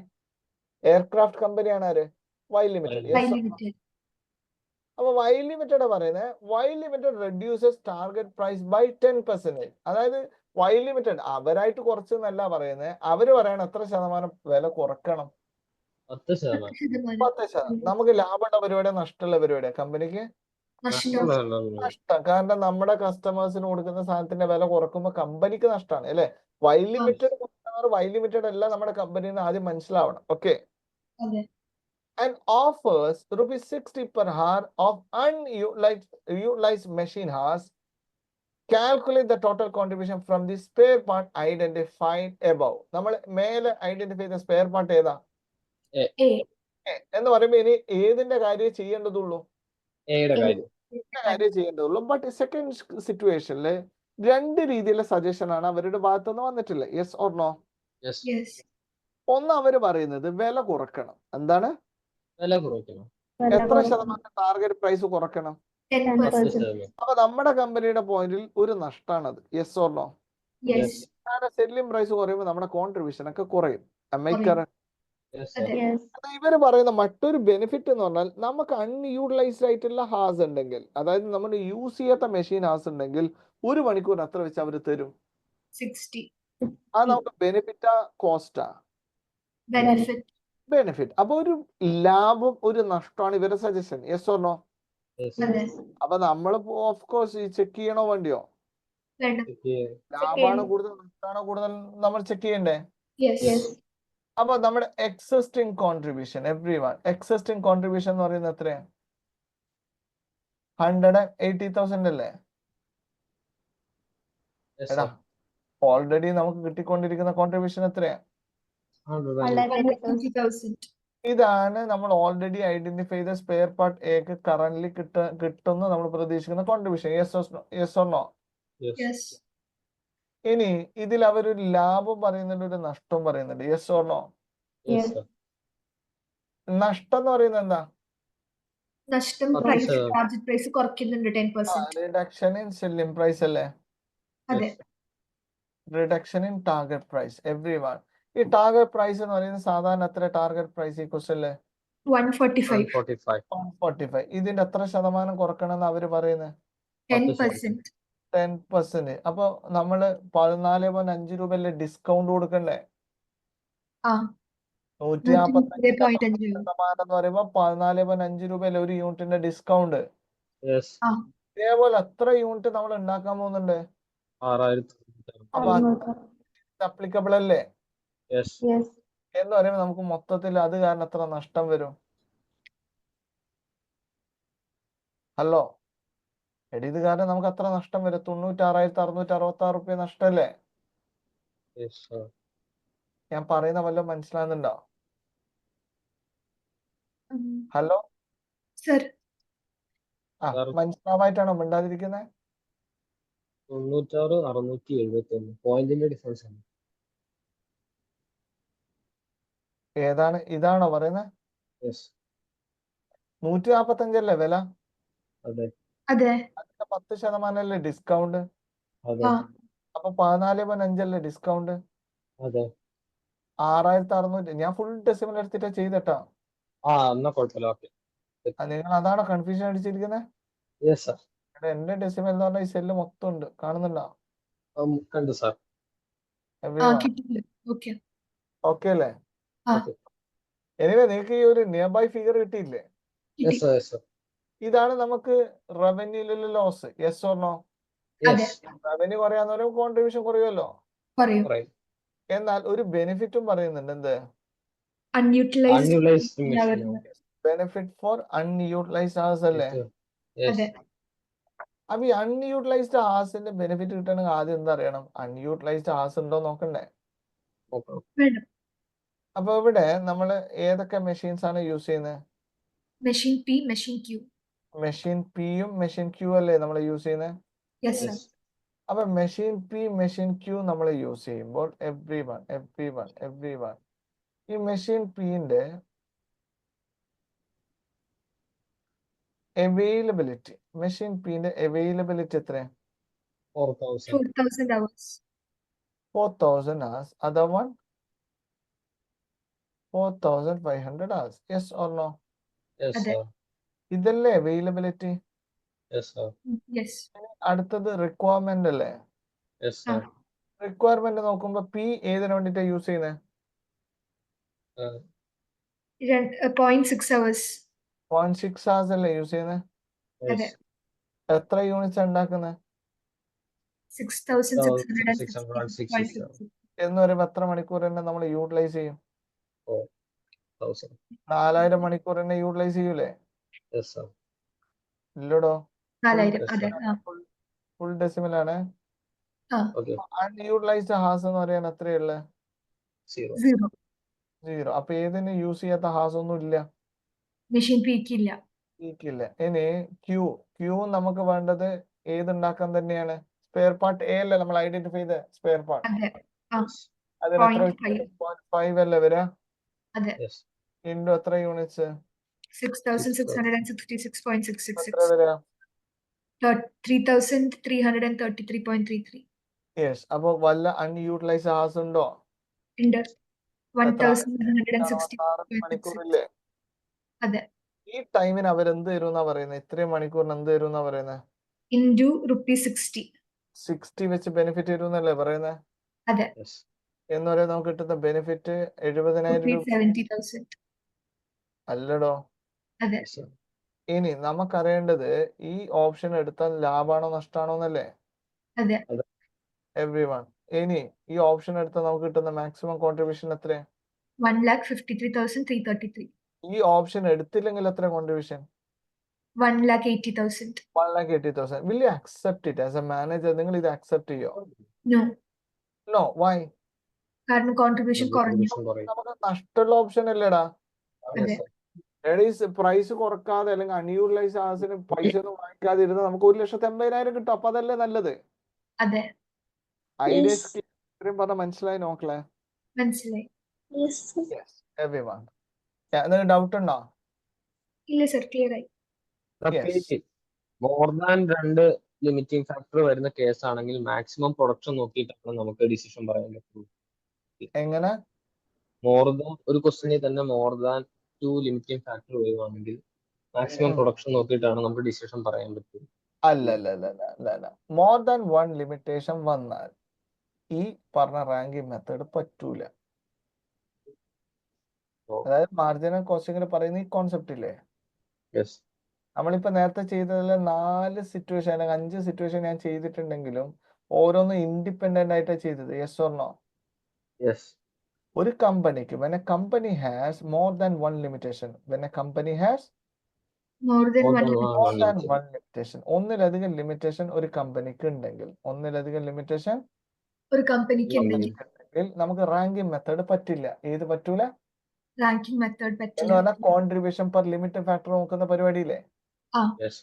എയർക്രാഫ്റ്റ് കമ്പനിയാണ് ആര്? Y limited. By limited. അപ്പൊ വൈ ലിമിറ്റഡ് പറയുന്നത് Y limited reduces target price by 10%. അതായത് വൈ ലിമിറ്റഡ് അവരായിട്ട് കുറച്ചെന്നല്ല പറയുന്നത്, അവര് പറയണം എത്ര ശതമാനം വില കുറക്കണം? 10%. 10%. നമുക്ക് ലാഭമുള്ള പരിപാടിയാ നഷ്ടമുള്ള പരിപാടിയാ കമ്പനിക്ക്? നഷ്ടം. നഷ്ടം. കാരണം നമ്മുടെ കസ്റ്റമേഴ്സിന് കൊടുക്കുന്ന സാധനത്തിന്റെ വില കുറക്കുമ്പോ കമ്പനിക്ക് നഷ്ടമാണ് അല്ലെ? വൈ ലിമിറ്റഡ് വൈ ലിമിറ്റഡ് അല്ല നമ്മുടെ കമ്പനിന്ന് ആദ്യം മനസ്സിലാവണം. ഓക്കെ. അതെ. And offers ₹60 per hour of utilized machine hours. Calculate the total contribution from the spare part identified above. നമ്മൾ മേലെ ഐഡന്റിഫൈ ചെയ്ത സ്പെയർ പാർട്ട് ഏതാ? A. എന്ന് പറയുമ്പോ ഇനി ഏതിന്റെ കാര്യം ചെയ്യേണ്ടതുള്ളൂ? എയുടെ കാര്യം. കാര്യം ചെയ്യേണ്ടതുള്ളൂ. ബട്ട് സെക്കൻഡ് സിറ്റുവേഷനിൽ രണ്ട് രീതിയിലുള്ള സജഷൻ ആണ് അവരുടെ ഭാഗത്തുനിന്ന് വന്നിട്ടില്ല. Yes or no? Yes. Yes. ഒന്ന് അവര് പറയുന്നത് വില കുറക്കണം. എന്താണ്? വില കുറയ്ക്കണം. എത്ര ശതമാനം ടാർഗറ്റ് പ്രൈസ് കുറക്കണം? 10%. അപ്പൊ നമ്മുടെ കമ്പനിയുടെ പോയിന്റിൽ ഒരു നഷ്ടമാണത്. Yes or no? Yes. കാരണം സെല്ലിംഗ് പ്രൈസ് കുറയുമ്പോൾ നമ്മുടെ കോൺട്രിബ്യൂഷൻ ഒക്കെ കുറയും. കുറയും. Yes, sir. ഇവര് പറയുന്ന മറ്റൊരു ബെനിഫിറ്റ് എന്ന് പറഞ്ഞാൽ നമുക്ക് അൺയൂട്ടിലൈസ്ഡ് ആയിട്ടുള്ള ഹാസ് ഉണ്ടെങ്കിൽ, അതായത് നമ്മൾ യൂസ് ചെയ്യാത്ത മെഷീൻ ഹാസ് ഉണ്ടെങ്കിൽ 1 മണിക്കൂർ എത്ര വെച്ച് അവര് തരും? 60. അത് നമുക്ക് ബെനിഫിറ്റാ കോസ്റ്റാ? ബെനിഫിറ്റ്. അപ്പൊ ഒരു ലാഭം ഒരു നഷ്ടമാണ് ഇവരുടെ suggestion. Yes or no? Yes. അതെ. അപ്പൊ നമ്മൾ ഓഫ് കോഴ്സ് ചെക്ക് ചെയ്യണോ വേണ്ടിയോ? വേണം. ലാഭമാണോ കൂടുതൽ നഷ്ടമാണോ കൂടുതൽ നമ്മൾ ചെക്ക് ചെയ്യണ്ടേ? Yes. അപ്പൊ നമ്മുടെ എക്സിസ്റ്റിംഗ് കോൺട്രിബ്യൂഷൻ എക്സിസ്റ്റിംഗ് കോൺട്രിബ്യൂഷൻ എന്ന് പറയുന്നത് എത്രയാണ്? 180,000 അല്ലേ? Yes, എടാ, sir. ഓൾറെഡി നമുക്ക് കിട്ടിക്കൊണ്ടിരിക്കുന്ന കോൺട്രിബ്യൂഷൻ എത്രയാ? 180,000. ഇതാണ് നമ്മൾ ഓൾറെഡി ഐഡന്റിഫൈ ചെയ്ത സ്പെയർ പാർട്ട് എക്ക് കറന്റ് കിട്ടുന്ന നമ്മൾ പ്രതീക്ഷിക്കുന്ന contribution. Yes or no? Yes. ഇനി ഇതിൽ അവരൊരു ലാഭം പറയുന്നുണ്ട്, ഒരു നഷ്ടം പറയുന്നുണ്ട്. യെസ് ഓർ നോ? Yes, sir. നഷ്ടം എന്ന് പറയുന്നത് എന്താ? നഷ്ടം 10%. പ്രൈസ്, ടാർഗറ്റ് പ്രൈസ് കുറയ്ക്കുന്നുണ്ട് 10%. റിഡക്ഷൻ ഇൻ സെല്ലിംഗ് പ്രൈസ് അല്ലേ? അതെ. Reduction in target price everyone. ഈ ടാർഗറ്റ് പ്രൈസ് എന്ന് പറയുന്നത് സാധാരണ എത്ര ടാർഗറ്റ് പ്രൈസ് ഈ ക്വസ്റ്റ്യനില്? 145. 145. 145. ഇതിന്റെ എത്ര ശതമാനം കുറക്കണം എന്ന് അവര് പറയുന്നത്? 10%. 10%. അപ്പൊ നമ്മള് 14.5 രൂപയല്ലേ ഡിസ്കൗണ്ട് കൊടുക്കണ്ടേ? ആ 145 120.5 ശതമാനം എന്ന് പറയുമ്പോ 14.5 രൂപയല്ലേ ഒരു യൂണിറ്റിന്റെ ഡിസ്കൗണ്ട്. യെസ്. ആ ഇതേപോലെ എത്ര യൂണിറ്റ് നമ്മൾ ഉണ്ടാക്കാൻ പോകുന്നുണ്ട്? 6,000. അപ്പൊ അപ്ലിക്കബിൾ അല്ലേ യെസ്. യെസ് എന്ന് പറയുമ്പോൾ നമുക്ക് മൊത്തത്തിൽ അത് കാരണം എത്ര നഷ്ടം വരും? ഹലോ എടി, ഇത് കാരണം നമുക്ക് അത്ര നഷ്ടം വരും. 96,666 റുപ്യ നഷ്ടല്ലേ? Yes sir. ഞാൻ പറയുന്ന വല്ലതും മനസ്സിലാകുന്നുണ്ടോ? ഹലോ സർ ആ Sir. മനസ്സിലാവായിട്ടാണോ മിണ്ടാതിരിക്കുന്നത്? 96, 671 പോയിന്റിന്റെ ഡിഫറൻസ് ആണ്. ഏതാണ്? ഇതാണോ പറയുന്നത്? യെസ്. 145 അല്ലേ വില? അതെ അതെ അതിന്റെ 10% അല്ലേ ഡിസ്കൗണ്ട്? അതെ ആ അപ്പൊ 14.5 അല്ലേ ഡിസ്കൗണ്ട്? അതെ. 6,600. ഞാൻ ഫുൾ ഡെസിമൽ എടുത്തിട്ടാ ചെയ്തട്ടാ. എന്നാ കുഴപ്പമില്ല. ഓക്കെ. നിങ്ങൾ അതാണോ കൺഫ്യൂഷൻ അടിച്ചിരിക്കുന്നത്? Yes sir. എന്റെ ഡെസിമൽ എന്ന് പറഞ്ഞാൽ ഈ സെല്ല് മൊത്തം ഉണ്ട്, കാണുന്നുണ്ടോ? കണ്ടു സാർ. ആ Everyone. കിട്ടില്ല. ഓക്കെ ഓക്കെ അല്ലേ? ആ ഓക്കെ. എനിവേ നിങ്ങൾക്ക് ഈ ഒരു നിയർ ബൈ ഫിഗർ കിട്ടിയില്ലേ? കിട്ടി. Yes sir. Yes sir. ഇതാണ് നമുക്ക് റവന്യൂലുള്ള ലോസ്. Yes or no? അതെ യെസ്. റവന്യൂ കുറയാന്ന് പറയുമ്പോൾ കോൺട്രിബ്യൂഷൻ കുറയുമല്ലോ. പറയൂ. പറയും. എന്നാൽ ഒരു ബെനിഫിറ്റും പറയുന്നുണ്ട്. എന്ത് അൺയൂട്ടിലൈസ്ഡ് അൺയൂട്ടിലൈസ്ഡ് മെഷീൻ. വരുന്നത്. ബെനിഫിറ്റ് ഫോർ അൺയൂട്ടിലൈസ്ഡ് hours അല്ലേ? അതെ യെസ്. അപ്പൊ ഈ അൺയൂട്ടിലൈസ്ഡ് hours-ന്റെ ബെനിഫിറ്റ് കിട്ടണമെങ്കിൽ ആദ്യം എന്താ അറിയണം? അൺയൂട്ടിലൈസ്ഡ് hours ഉണ്ടോ നോക്കണ്ടേ? വേണം. അപ്പൊ ഇവിടെ നമ്മൾ ഏതൊക്കെ മെഷീൻസ് ആണ് യൂസ് ചെയ്യുന്നത്? Machine P machine Q. Machine പിയും മെഷീൻ ക്യൂ അല്ലേ നമ്മൾ യൂസ് ചെയ്യുന്നത്? Yes sir. യെസ്. അപ്പൊ മെഷീൻ പി മെഷീൻ ക്യൂ നമ്മൾ യൂസ് ചെയ്യുമ്പോൾ എവ്രി വൺ ഈ മെഷീൻ പിന്റെ അവൈലബിലിറ്റി, മെഷീൻ പിന്റെ അവൈലബിലിറ്റി എത്ര? 4,000. 4,000 hours. 4,000 hours. Other one 4,500 hours. Yes or no? Yes അതെ. സർ. ഇതല്ലേ അവൈലബിലിറ്റി? Yes sir. യെസ്. അടുത്തത് റിക്വയർമെന്റ് അല്ലേ? യെസ് ആ സർ. റിക്വയർമെന്റ് നോക്കുമ്പോ പി ഏതിനു വേണ്ടിട്ടാ യൂസ് ചെയ്യുന്നത്? 0.6 hours. 0.6 hours അല്ലേ യൂസ് ചെയ്യുന്നത്? അതെ. യെസ്. എത്ര യൂണിറ്റ്സ് ഉണ്ടാക്കുന്നത്? 6,660. എന്ന് പറയുമ്പോൾ എത്ര മണിക്കൂർ തന്നെ നമ്മൾ യൂട്ടിലൈസ് ചെയ്യും? 4,000. 4,000 മണിക്കൂർ തന്നെ യൂട്ടിലൈസ് ചെയ്യൂലേ? Yes sir. ഇല്ലടോ, 4,000. Yes, അതെ. sir. ആ ഫുൾ ഡെസിമൽ ആണ്. ആ ഓക്കെ. അൺയൂട്ടിലൈസ്ഡ് ഹാസ് എന്ന് പറയാൻ എത്രയുള്ളത്? 0. 0. 0. അപ്പൊ ഏതിന് യൂസ് ചെയ്യാത്ത ഹാസ് ഒന്നും ഇല്ല? മെഷീൻ പീക്കില്ല. ഇല്ല. ഇനി ക്യൂ നമുക്ക് വേണ്ടത് ഏതുണ്ടാക്കാൻ തന്നെയാണ്? സ്പെയർ പാർട്ട് എ അല്ലേ നമ്മൾ ഐഡന്റിഫൈ ചെയ്ത സ്പെയർ പാർട്ട്? അതെ. ആ അതിന് എത്ര? 0.5. 0.5 അല്ലേ വരിക? അതെ. യെസ്. ഇൻഡു എത്ര യൂണിറ്റ്സ്? 6,666.666. എത്ര വരിക? 3,333.33. യെസ്. അപ്പൊ വല്ല അൺയൂട്ടിലൈസ്ഡ് ഹാസ് ഉണ്ടോ? ഉണ്ട്. എത്ര? 1,160.66. മണിക്കൂറില്ലേ? അതെ. ഈ ടൈമിന് അവരെന്ത് തരും എന്നാ പറയുന്നത്? ഇത്രയും മണിക്കൂറിന് എന്ത് തരും എന്നാ പറയുന്നത്? ഇൻറ്റു ₹60. 60 വെച്ച് ബെനിഫിറ്റ് തരും എന്നല്ലേ പറയുന്നത്? അതെ. യെസ്. എന്ന് പറയാൻ നമുക്ക് കിട്ടുന്ന ബെനിഫിറ്റ് 70,000 രൂപ 70,000. അല്ലടോ. അതെ. Yes sir. ഇനി നമുക്കറിയേണ്ടത് ഈ ഓപ്ഷൻ എടുത്താൽ ലാഭാണോ നഷ്ടമാണോ എന്നല്ലേ? അതെ. Every one. ഇനി ഈ ഓപ്ഷൻ എടുത്താൽ നമുക്ക് കിട്ടുന്ന മാക്സിമം കോൺട്രിബ്യൂഷൻ എത്ര? 1,53,333. ഈ ഓപ്ഷൻ എടുത്തില്ലെങ്കിൽ എത്ര contribution? 1,80,000. 1,80,000. Will you accept it as A manager? നിങ്ങൾ ഇത് അക്സെപ്റ്റ് ചെയ്യോ? നോ. നോ. വൈ? കാരണം കോൺട്രിബ്യൂഷൻ കുറഞ്ഞു. നമുക്ക് നഷ്ടമുള്ള ഓപ്ഷൻ അല്ലേടാ. അതെ. പ്രൈസ് കുറക്കാതെ അല്ലെങ്കിൽ അൺയൂട്ടിലൈസ് ആസിന് പൈസ ഒന്നും വാങ്ങിക്കാതെ ഇരുന്ന് നമുക്ക് 1,80,000 കിട്ടും. അപ്പൊ അതല്ലേ നല്ലത്? അതെ. ഐഡിയസ് ഇത്രയും പറഞ്ഞ മനസ്സിലായി നോക്കളെ? മനസ്സിലായി. എവ്രിവൺ. നിങ്ങൾക്ക് ഡൗട്ട് ഉണ്ടോ? ഇല്ല സർ, ക്ലിയർ ആയി. മോർ ദാൻ 2 ലിമിറ്റിംഗ് ഫാക്ടർ വരുന്ന കേസ് ആണെങ്കിൽ മാക്സിമം പ്രൊഡക്ഷൻ നോക്കിയിട്ടാണ് നമുക്ക് ഡിസിഷൻ പറയാൻ പറ്റുള്ളൂ. എങ്ങനെ? മോർ ദാൻ ഒരു ക്വസ്റ്റിനിൽ തന്നെ മോർ ദാൻ 2 ലിമിറ്റിംഗ് ഫാക്ടർ വരുവാണെങ്കിൽ മാക്സിമം പ്രൊഡക്ഷൻ നോക്കിയിട്ടാണ് നമുക്ക് ഡിസിഷൻ പറയാൻ പറ്റുള്ളൂ. അല്ല. മോർ ദാൻ വൺ ലിമിറ്റേഷൻ വന്നാൽ ഈ പറഞ്ഞ റാങ്കിങ് മെത്തേഡ് പറ്റൂല. ഓ. അതായത് മാർജിനൽ കോസ്റ്റിംഗിൽ പറയുന്ന ഈ കോൺസെപ്റ്റ് ഇല്ലേ, യെസ് നമ്മളിപ്പോ നേരത്തെ ചെയ്തതിൽ 4 സിറ്റുവേഷൻ അല്ലെങ്കിൽ 5 സിറ്റുവേഷൻ ഞാൻ ചെയ്തിട്ടുണ്ടെങ്കിലും ഓരോന്നും ഇൻഡിപെൻഡന്റ് ആയിട്ടാണ് ചെയ്തത്. Yes or no? യെസ് ഒരു കമ്പനിക്ക് when a company has more than one limitation, when a company has More than More one than limit. more than limitation. one limitation, ഒന്നിലധികം ലിമിറ്റേഷൻ ഒരു കമ്പനിക്ക് ഉണ്ടെങ്കിൽ, ഒന്നിലധികം ലിമിറ്റേഷൻ ഒരു കമ്പനിക്ക് ഉണ്ടെങ്കിൽ ഉണ്ടെങ്കിൽ നമുക്ക് റാങ്കിങ് മെത്തേഡ് പറ്റില്ല. ഏത് പറ്റൂല റാങ്കിങ് മെത്തേഡ് എന്ന് പറ്റില്ല. പറഞ്ഞാൽ കോൺട്രിബ്യൂഷൻ പെർ ലിമിറ്റ് ഫാക്ടർ നോക്കുന്ന പരിപാടിയില്ലേ, യെസ്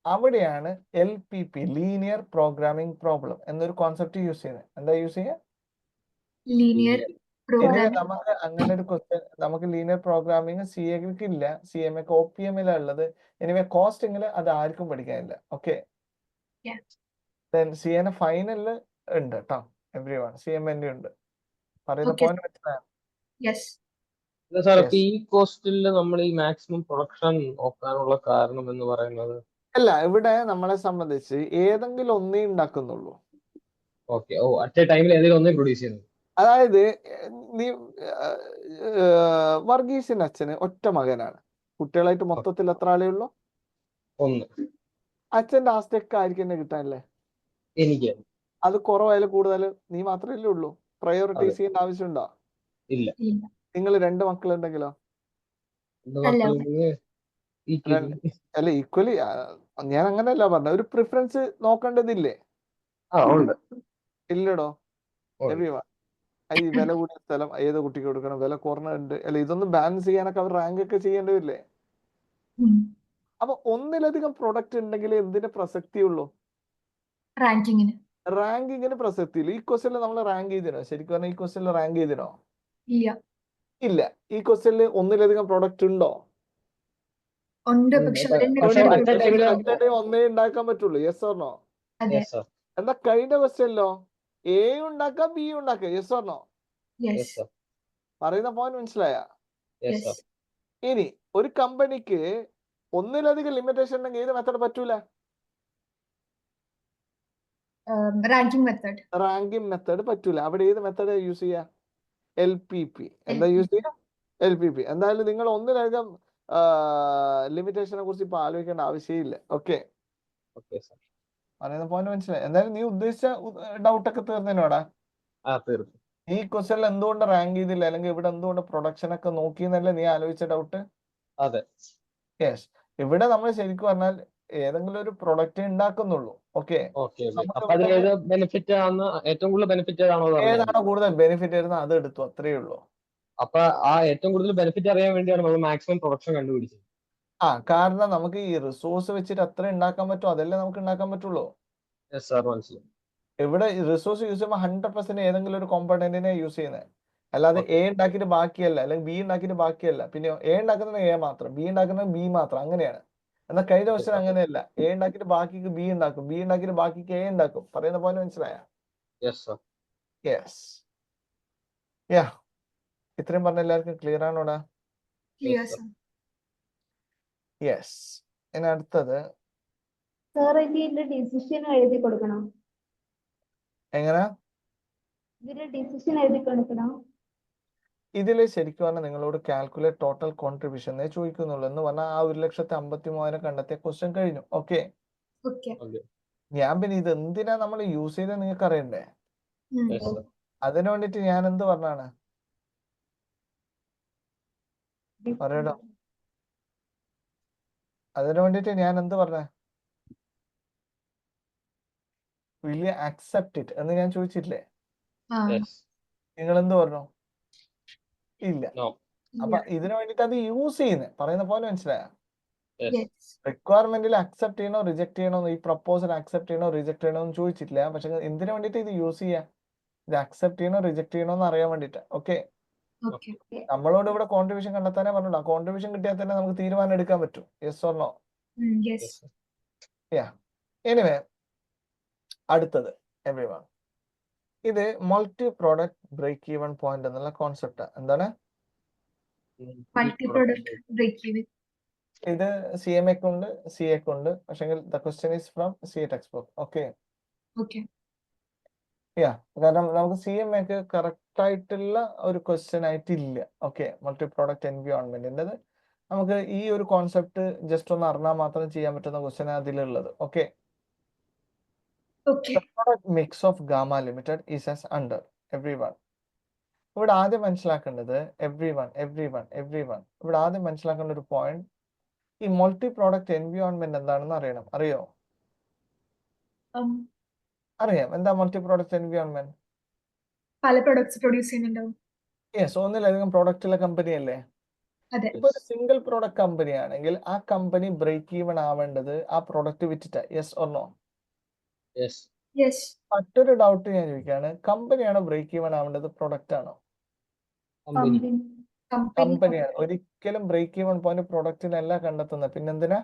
അവിടെയാണ് LPP ലീനിയർ പ്രോഗ്രാമിംഗ് പ്രോബ്ലം എന്നൊരു കോൺസെപ്റ്റ് യൂസ് ചെയ്യുന്നത്. എന്താ യൂസ് ചെയ്യുക? Linear anyway programming. നമുക്ക് അങ്ങനെ ഒരു ക്വസ്റ്റ്യൻ, നമുക്ക് ലീനിയർ പ്രോഗ്രാമിംഗ് CA-ക്ക് ഇല്ല, CMA OPM-ലാണ് ഉള്ളത്. എനിവേ കോസ്റ്റിംഗിൽ അത് ആർക്കും പഠിക്കാനില്ല. Okay, Yeah. CA ഫൈനലിൽ ഉണ്ട് കേട്ടോ, എവ്രി വൺ. CMA ഉണ്ട്. പറയുന്ന Okay. പോയിന്റ് മനസ്സിലായോ? Yes. Sir Yes. അപ്പൊ ഈ കോസ്റ്റിൽ നമ്മൾ ഈ മാക്സിമം പ്രൊഡക്ഷൻ നോക്കാനുള്ള കാരണം എന്ന് പറയുന്നത്? അല്ല, ഇവിടെ നമ്മളെ സംബന്ധിച്ച് ഏതെങ്കിലും ഒന്നേ ഉണ്ടാക്കുന്നുള്ളൂ. ഓക്കെ, ഓ അറ്റ് എ ടൈമിൽ ഏതെങ്കിലും ഒന്നേ പ്രൊഡ്യൂസ് ചെയ്യുന്നു. അതായത് നീ വർഗീസിന്റെ അച്ഛന് ഒറ്റ മകനാണ്. കുട്ടികളായിട്ട് മൊത്തത്തിൽ എത്ര ആളേ ഉള്ളൂ? ഒന്ന്. അച്ഛന്റെ ആസ്തിയൊക്കെ ആയിരിക്കും തന്നെ കിട്ടാനല്ലേ. എനിക്ക് അത് കുറവായാലും കൂടുതൽ നീ മാത്രമല്ലേ ഉള്ളൂ. പ്രയോറിറ്റൈസ് ചെയ്യേണ്ട ആവശ്യമുണ്ടോ? ഇല്ല. ഇല്ല. നിങ്ങൾ 2 മക്കളുണ്ടെങ്കിലോ? അല്ല. അല്ല, ഈക്വലി ഞാൻ അങ്ങനെയല്ല പറഞ്ഞ, ഒരു പ്രിഫറൻസ് നോക്കേണ്ടതില്ലേ? ഉണ്ട്. ഇല്ലടോ. ഉണ്ട്. എവ്രിവൺ ഈ വില കൂടിയ സ്ഥലം ഏത് കുട്ടിക്ക് കൊടുക്കണം, വില കുറഞ്ഞുണ്ട് അല്ല, ഇതൊന്നും ബാലൻസ് ചെയ്യാനൊക്കെ അവർ റാങ്ക് ഒക്കെ ചെയ്യേണ്ടി വരില്ലേ? അപ്പൊ ഒന്നിലധികം പ്രൊഡക്റ്റ് ഉണ്ടെങ്കിൽ എന്തിന് പ്രസക്തിയുള്ളൂ? റാങ്കിങ്ങിന്. റാങ്കിങ്ങിന് പ്രസക്തിയില്ല. ഈ ക്വസ്റ്റ്യനിൽ നമ്മൾ റാങ്ക് ചെയ്തിനോ? ശരിക്കും പറഞ്ഞാൽ ഈ ക്വസ്റ്റ്യനിൽ റാങ്ക് ചെയ്തിനോ? ഇല്ല. ഇല്ല. ഈ ക്വസ്റ്റ്യനിൽ ഒന്നിലധികം പ്രൊഡക്റ്റ് ഉണ്ടോ? ഉണ്ട്, ഉണ്ട്. പക്ഷെ പക്ഷെ at a time ല് ഒന്നേ ഉണ്ടാക്കാൻ പറ്റുള്ളൂ. Yes or no? അതെ. Yes, sir. എന്താ കഴിഞ്ഞ ക്വസ്റ്റ്യനിലോ എ ഉണ്ടാക്കാം ബി ഉണ്ടാക്കാം. Yes or no? Yes, yes. sir. പറയുന്ന പോയിന്റ് മനസ്സിലായ? Yes, sir. യെസ്. ഇനി ഒരു കമ്പനിക്ക് ഒന്നിലധികം ലിമിറ്റേഷൻ ഉണ്ടെങ്കിൽ ഏത് മെത്തേഡ് പറ്റൂല? Ranking method. റാങ്കിങ് മെത്തേഡ് പറ്റൂല. അവിടെ ഏത് മെത്തേഡ് യൂസ് ചെയ്യാ? LPP. എന്താ യൂസ് ചെയ്യാ? LPP. എന്തായാലും നിങ്ങൾ ഒന്നിലധികം ലിമിറ്റേഷനെ കുറിച്ച് ഇപ്പൊ ആലോചിക്കേണ്ട ആവശ്യമില്ല. Okay, Okay, sir. പറയുന്ന പോയിന്റ് മനസ്സിലായി. എന്തായാലും നീ ഉദ്ദേശിച്ച ഡൗട്ട് ഒക്കെ തീർന്നേനോടാ? തീർന്നു. ഈ ക്വസ്റ്റ്യനിൽ എന്തുകൊണ്ട് റാങ്ക് ചെയ്തില്ല, അല്ലെങ്കിൽ ഇവിടെ എന്തുകൊണ്ട് പ്രൊഡക്ഷൻ ഒക്കെ നോക്കിയെന്നല്ലേ നീ ആലോചിച്ച ഡൗട്ട്? അതെ. യെസ്. ഇവിടെ നമ്മൾ ശരിക്കും പറഞ്ഞാൽ ഏതെങ്കിലും ഒരു പ്രൊഡക്റ്റ് ഉണ്ടാക്കുന്നുള്ളൂ. Okay, okay. അപ്പൊ അതിൽ ഏത് ബെനിഫിറ്റ് ആണ് ഏറ്റവും കൂടുതൽ ബെനിഫിറ്റ് ഏതാണോ ഏതാണോ കൂടുതൽ ബെനിഫിറ്റ് വരുന്നത് അത് എടുത്തു, അത്രയേ ഉള്ളൂ. അപ്പൊ ആ ഏറ്റവും കൂടുതൽ ബെനിഫിറ്റ് അറിയാൻ വേണ്ടിയാണ് നമ്മൾ മാക്സിമം പ്രൊഡക്ഷൻ കണ്ടുപിടിച്ചത്. കാരണം നമുക്ക് ഈ റിസോഴ്സ് വെച്ചിട്ട് അത്ര ഉണ്ടാക്കാൻ പറ്റും, അതല്ലേ നമുക്ക് ഉണ്ടാക്കാൻ പറ്റുള്ളൂ. Yes, sir, മനസ്സിലായി. ഇവിടെ റിസോഴ്സ് യൂസ് ചെയ്യുമ്പോൾ 100% ഏതെങ്കിലും ഒരു കോമ്പണന്റിനെ യൂസ് ചെയ്യുന്നത്, അല്ലാതെ Okay. A ഉണ്ടാക്കിയിട്ട് ബാക്കിയല്ല, അല്ലെങ്കിൽ B ഉണ്ടാക്കിയിട്ട് ബാക്കിയല്ല. പിന്നെ A ഉണ്ടാക്കുന്നത് A മാത്രം, B ഉണ്ടാക്കുന്നത് B മാത്രം, അങ്ങനെയാണ്. എന്നാൽ കഴിഞ്ഞ ക്വസ്റ്റ്യൻ അങ്ങനെയല്ല. A ഉണ്ടാക്കിയിട്ട് ബാക്കിക്ക് B ഉണ്ടാക്കും, B ഉണ്ടാക്കിയിട്ട് ബാക്കിക്ക് A ഉണ്ടാക്കും. പറയുന്ന പോലെ മനസ്സിലായ? Yes, sir. യെസ്. ഇത്രയും പറഞ്ഞ എല്ലാവർക്കും ക്ലിയർ ആണോടാ? Clear sir. യെസ്. ഇനി അടുത്തത് സാർ ഇതിന്റെ ഡിസിഷൻ എഴുതി കൊടുക്കണം. എങ്ങനെ? ഇതിന്റെ ഡിസിഷൻ എഴുതി കൊടുക്കണം. ഇതിൽ ശരിക്കും പറഞ്ഞാൽ നിങ്ങളോട് കാൽക്കുലേറ്റ് ടോട്ടൽ കോൺട്രിബ്യൂഷൻ ചോദിക്കുന്നുള്ളൂ. എന്ന് പറഞ്ഞാൽ ആ 1,53,000 കണ്ടെത്തിയ ക്വസ്റ്റ്യൻ കഴിഞ്ഞു. Okay, okay. ഞാൻ പിന്നെ ഇത് എന്തിനാ നമ്മൾ യൂസ് ചെയ്ത് നിങ്ങൾക്ക് അറിയണ്ടേ? Yes, sir. അതിനു വേണ്ടിട്ട് ഞാൻ എന്ത് പറഞ്ഞാണ് പറയടോ? അതിനു വേണ്ടിട്ട് ഞാൻ എന്ത് പറഞ്ഞ? വിൽ യു അക്സെപ്റ്റ് ഇറ്റ് എന്ന് ഞാൻ ചോദിച്ചിട്ടില്ലേ? Yes. നിങ്ങൾ എന്ത് പറഞ്ഞു? ഇല്ല. No. അപ്പൊ ഇതിനു വേണ്ടിട്ട് അത് യൂസ് ചെയ്യുന്നത്. പറയുന്ന പോലെ മനസ്സിലായ? Yes. റിക്വയർമെന്റിൽ അക്സെപ്റ്റ് ചെയ്യണോ റിജക്ട് ചെയ്യണോ, ഈ പ്രപ്പോസൽ അക്സെപ്റ്റ് ചെയ്യണോ റിജക്ട് ചെയ്യണോ എന്ന് ചോദിച്ചിട്ടില്ല. പക്ഷെ എന്തിനു വേണ്ടിട്ട് ഇത് യൂസ് ചെയ്യാം? ഇത് അക്സെപ്റ്റ് ചെയ്യണോ റിജക്ട് ചെയ്യണോ എന്ന് അറിയാൻ വേണ്ടിട്ട്. Okay, okay. നമ്മളോട് ഇവിടെ കോൺട്രിബ്യൂഷൻ കണ്ടെത്താനേ പറഞ്ഞില്ല. കോൺട്രിബ്യൂഷൻ കിട്ടിയാൽ തന്നെ നമുക്ക് തീരുമാനം എടുക്കാൻ പറ്റും. Yes or no? Yes. Anyway, അടുത്തത് എവ്രിവൺ, ഇത് multi product break even point എന്നുള്ള കോൺസെപ്റ്റ്. എന്താണ് മൾട്ടി പ്രൊഡക്റ്റ് ബ്രേക്ക് ഈവൻ? ഇത് CMA ക്കുണ്ട്, CA ക്കുണ്ട്. പക്ഷെങ്കിൽ the question is from CA textbook. Okay, okay കാരണം നമുക്ക് CMA ക്ക് കറക്റ്റ് ആയിട്ടുള്ള ഒരു ക്വസ്റ്റ്യൻ ആയിട്ടില്ല. ഓക്കെ, മൾട്ടി പ്രോഡക്റ്റ് എൻവിയോൺമെന്റിൻ്റെത് നമുക്ക് ഈ ഒരു കോൺസെപ്റ്റ് ജസ്റ്റ് ഒന്ന് അറിഞ്ഞാൽ മാത്രം ചെയ്യാൻ പറ്റുന്ന ക്വസ്റ്റ്യൻ അതിലുള്ളത്. Okay, okay mix of gamma limited is as under every one. ഇവിടെ ആദ്യം മനസ്സിലാക്കേണ്ടത് എവ്രി വൺ ഇവിടെ ആദ്യം മനസ്സിലാക്കേണ്ട ഒരു പോയിന്റ്, ഈ മൾട്ടി പ്രോഡക്റ്റ് എൻവിയോൺമെന്റ് എന്താണെന്ന് അറിയണം. അറിയോ? അറിയാം. എന്താ മൾട്ടി പ്രോഡക്റ്റ് എൻവിയോൺമെന്റ്? പല പ്രൊഡക്ട്സ് പ്രൊഡ്യൂസ് ചെയ്യുന്നുണ്ടാവും. യെസ്, ഒന്നിലധികം പ്രോഡക്റ്റുള്ള കമ്പനി അല്ലേ? അതെ. ഇപ്പൊ ഒരു സിംഗിൾ പ്രോഡക്റ്റ് കമ്പനി ആണെങ്കിൽ ആ കമ്പനി ബ്രേക്ക് ഈവൻ ആവേണ്ടത് ആ പ്രോഡക്റ്റ് വിറ്റിട്ട. Yes or no? Yes. Yes. മറ്റൊരു ഡൗട്ട് ഞാൻ ചോദിക്കുകയാണ്, കമ്പനിയാണോ ബ്രേക്ക് ഈവൻ ആവേണ്ടത്, പ്രൊഡക്റ്റ് ആണോ? കമ്പനി. കമ്പനി. കമ്പനിയാണ്. ഒരിക്കലും ബ്രേക്ക് ഈവൻ പോയിന്റ് പ്രൊഡക്റ്റിനല്ല കണ്ടെത്തുന്നത്, പിന്നെന്തിനാ?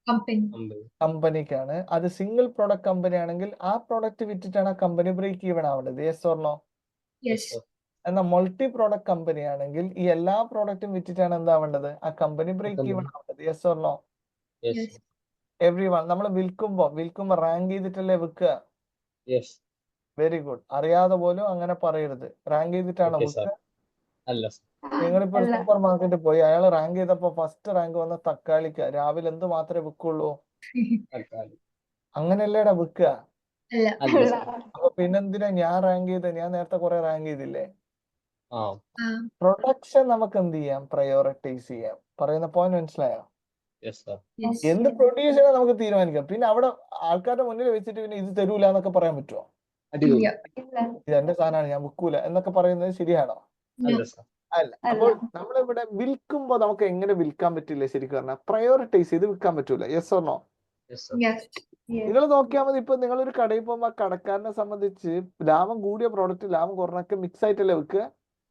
കമ്പനി. കമ്പനിക്കാണ്. അത് സിംഗിൾ പ്രോഡക്റ്റ് കമ്പനി ആണെങ്കിൽ ആ പ്രോഡക്റ്റ് വിറ്റിട്ടാണ് ആ കമ്പനി ബ്രേക്ക് ഈവൻ ആവേണ്ടത്. Yes or no? യെസ്. എന്നാൽ മൾട്ടി പ്രോഡക്റ്റ് കമ്പനി ആണെങ്കിൽ ഈ എല്ലാ പ്രോഡക്റ്റും വിറ്റിട്ടാണ് എന്താവേണ്ടത്, ആ കമ്പനി ബ്രേക്ക് ഈവൻ ആവേണ്ടത്. Yes or no? Yes. Every one. നമ്മൾ വിൽക്കുമ്പോ റാങ്ക് ചെയ്തിട്ടല്ലേ വിൽക്കുക? യെസ്. Very good. അറിയാതെ പോലും അങ്ങനെ പറയരുത്. റാങ്ക് ചെയ്തിട്ടാണോ ഓക്കെ സർ. വിൽക്കുക? അല്ല സർ. നിങ്ങളിപ്പോ ഒരു അല്ല. സൂപ്പർ മാർക്കറ്റിൽ പോയി, അയാൾ റാങ്ക് ചെയ്തപ്പോ ഫസ്റ്റ് റാങ്ക് വന്ന തക്കാളിക്ക് രാവിലെ എന്ത് മാത്രമേ വിൽക്കുള്ളൂ? തക്കാളി. അങ്ങനെയല്ലേടാ വിൽക്കുക? അല്ല. അല്ല സർ. അപ്പൊ പിന്നെന്തിനാ ഞാൻ റാങ്ക് ചെയ്ത്? ഞാൻ നേരത്തെ കുറെ റാങ്ക് ചെയ്തില്ലേ? ആ. പ്രൊഡക്ഷൻ നമുക്ക് എന്ത് ചെയ്യാം? പ്രയോറിറ്റൈസ് ചെയ്യാം. പറയുന്ന പോയിന്റ് മനസ്സിലായോ? Yes sir. യെസ്. എന്ത് പ്രൊഡ്യൂസ് ചെയ്യണം നമുക്ക് തീരുമാനിക്കാം. പിന്നെ അവിടെ ആൾക്കാരുടെ മുന്നിൽ വെച്ചിട്ട് പിന്നെ ഇത് തരൂല എന്നൊക്കെ പറയാൻ പറ്റുമോ? അടിപൊളി. ഇല്ല. ഇല്ല. ഇത് എന്റെ സാധനമാണ്, ഞാൻ വിൽക്കൂല എന്നൊക്കെ പറയുന്നത് ശരിയാണോ? അല്ല സർ. അല്ല. അപ്പോൾ നമ്മളിവിടെ വിൽക്കുമ്പോൾ നമുക്ക് എങ്ങനെ വിൽക്കാൻ പറ്റില്ല? ശരിക്കും പറഞ്ഞാൽ പ്രയോറിറ്റൈസ് ചെയ്ത് വിൽക്കാൻ പറ്റൂല. Yes or no? Yes sir. Yes. നിങ്ങൾ നോക്കിയാൽ മതി. ഇപ്പൊ നിങ്ങളൊരു കടയിൽ പോകുമ്പോൾ ആ കടക്കാരനെ സംബന്ധിച്ച് ലാഭം കൂടിയ പ്രോഡക്റ്റ് ലാഭം കുറഞ്ഞൊക്കെ മിക്സ് ആയിട്ടല്ലേ വിൽക്കുക?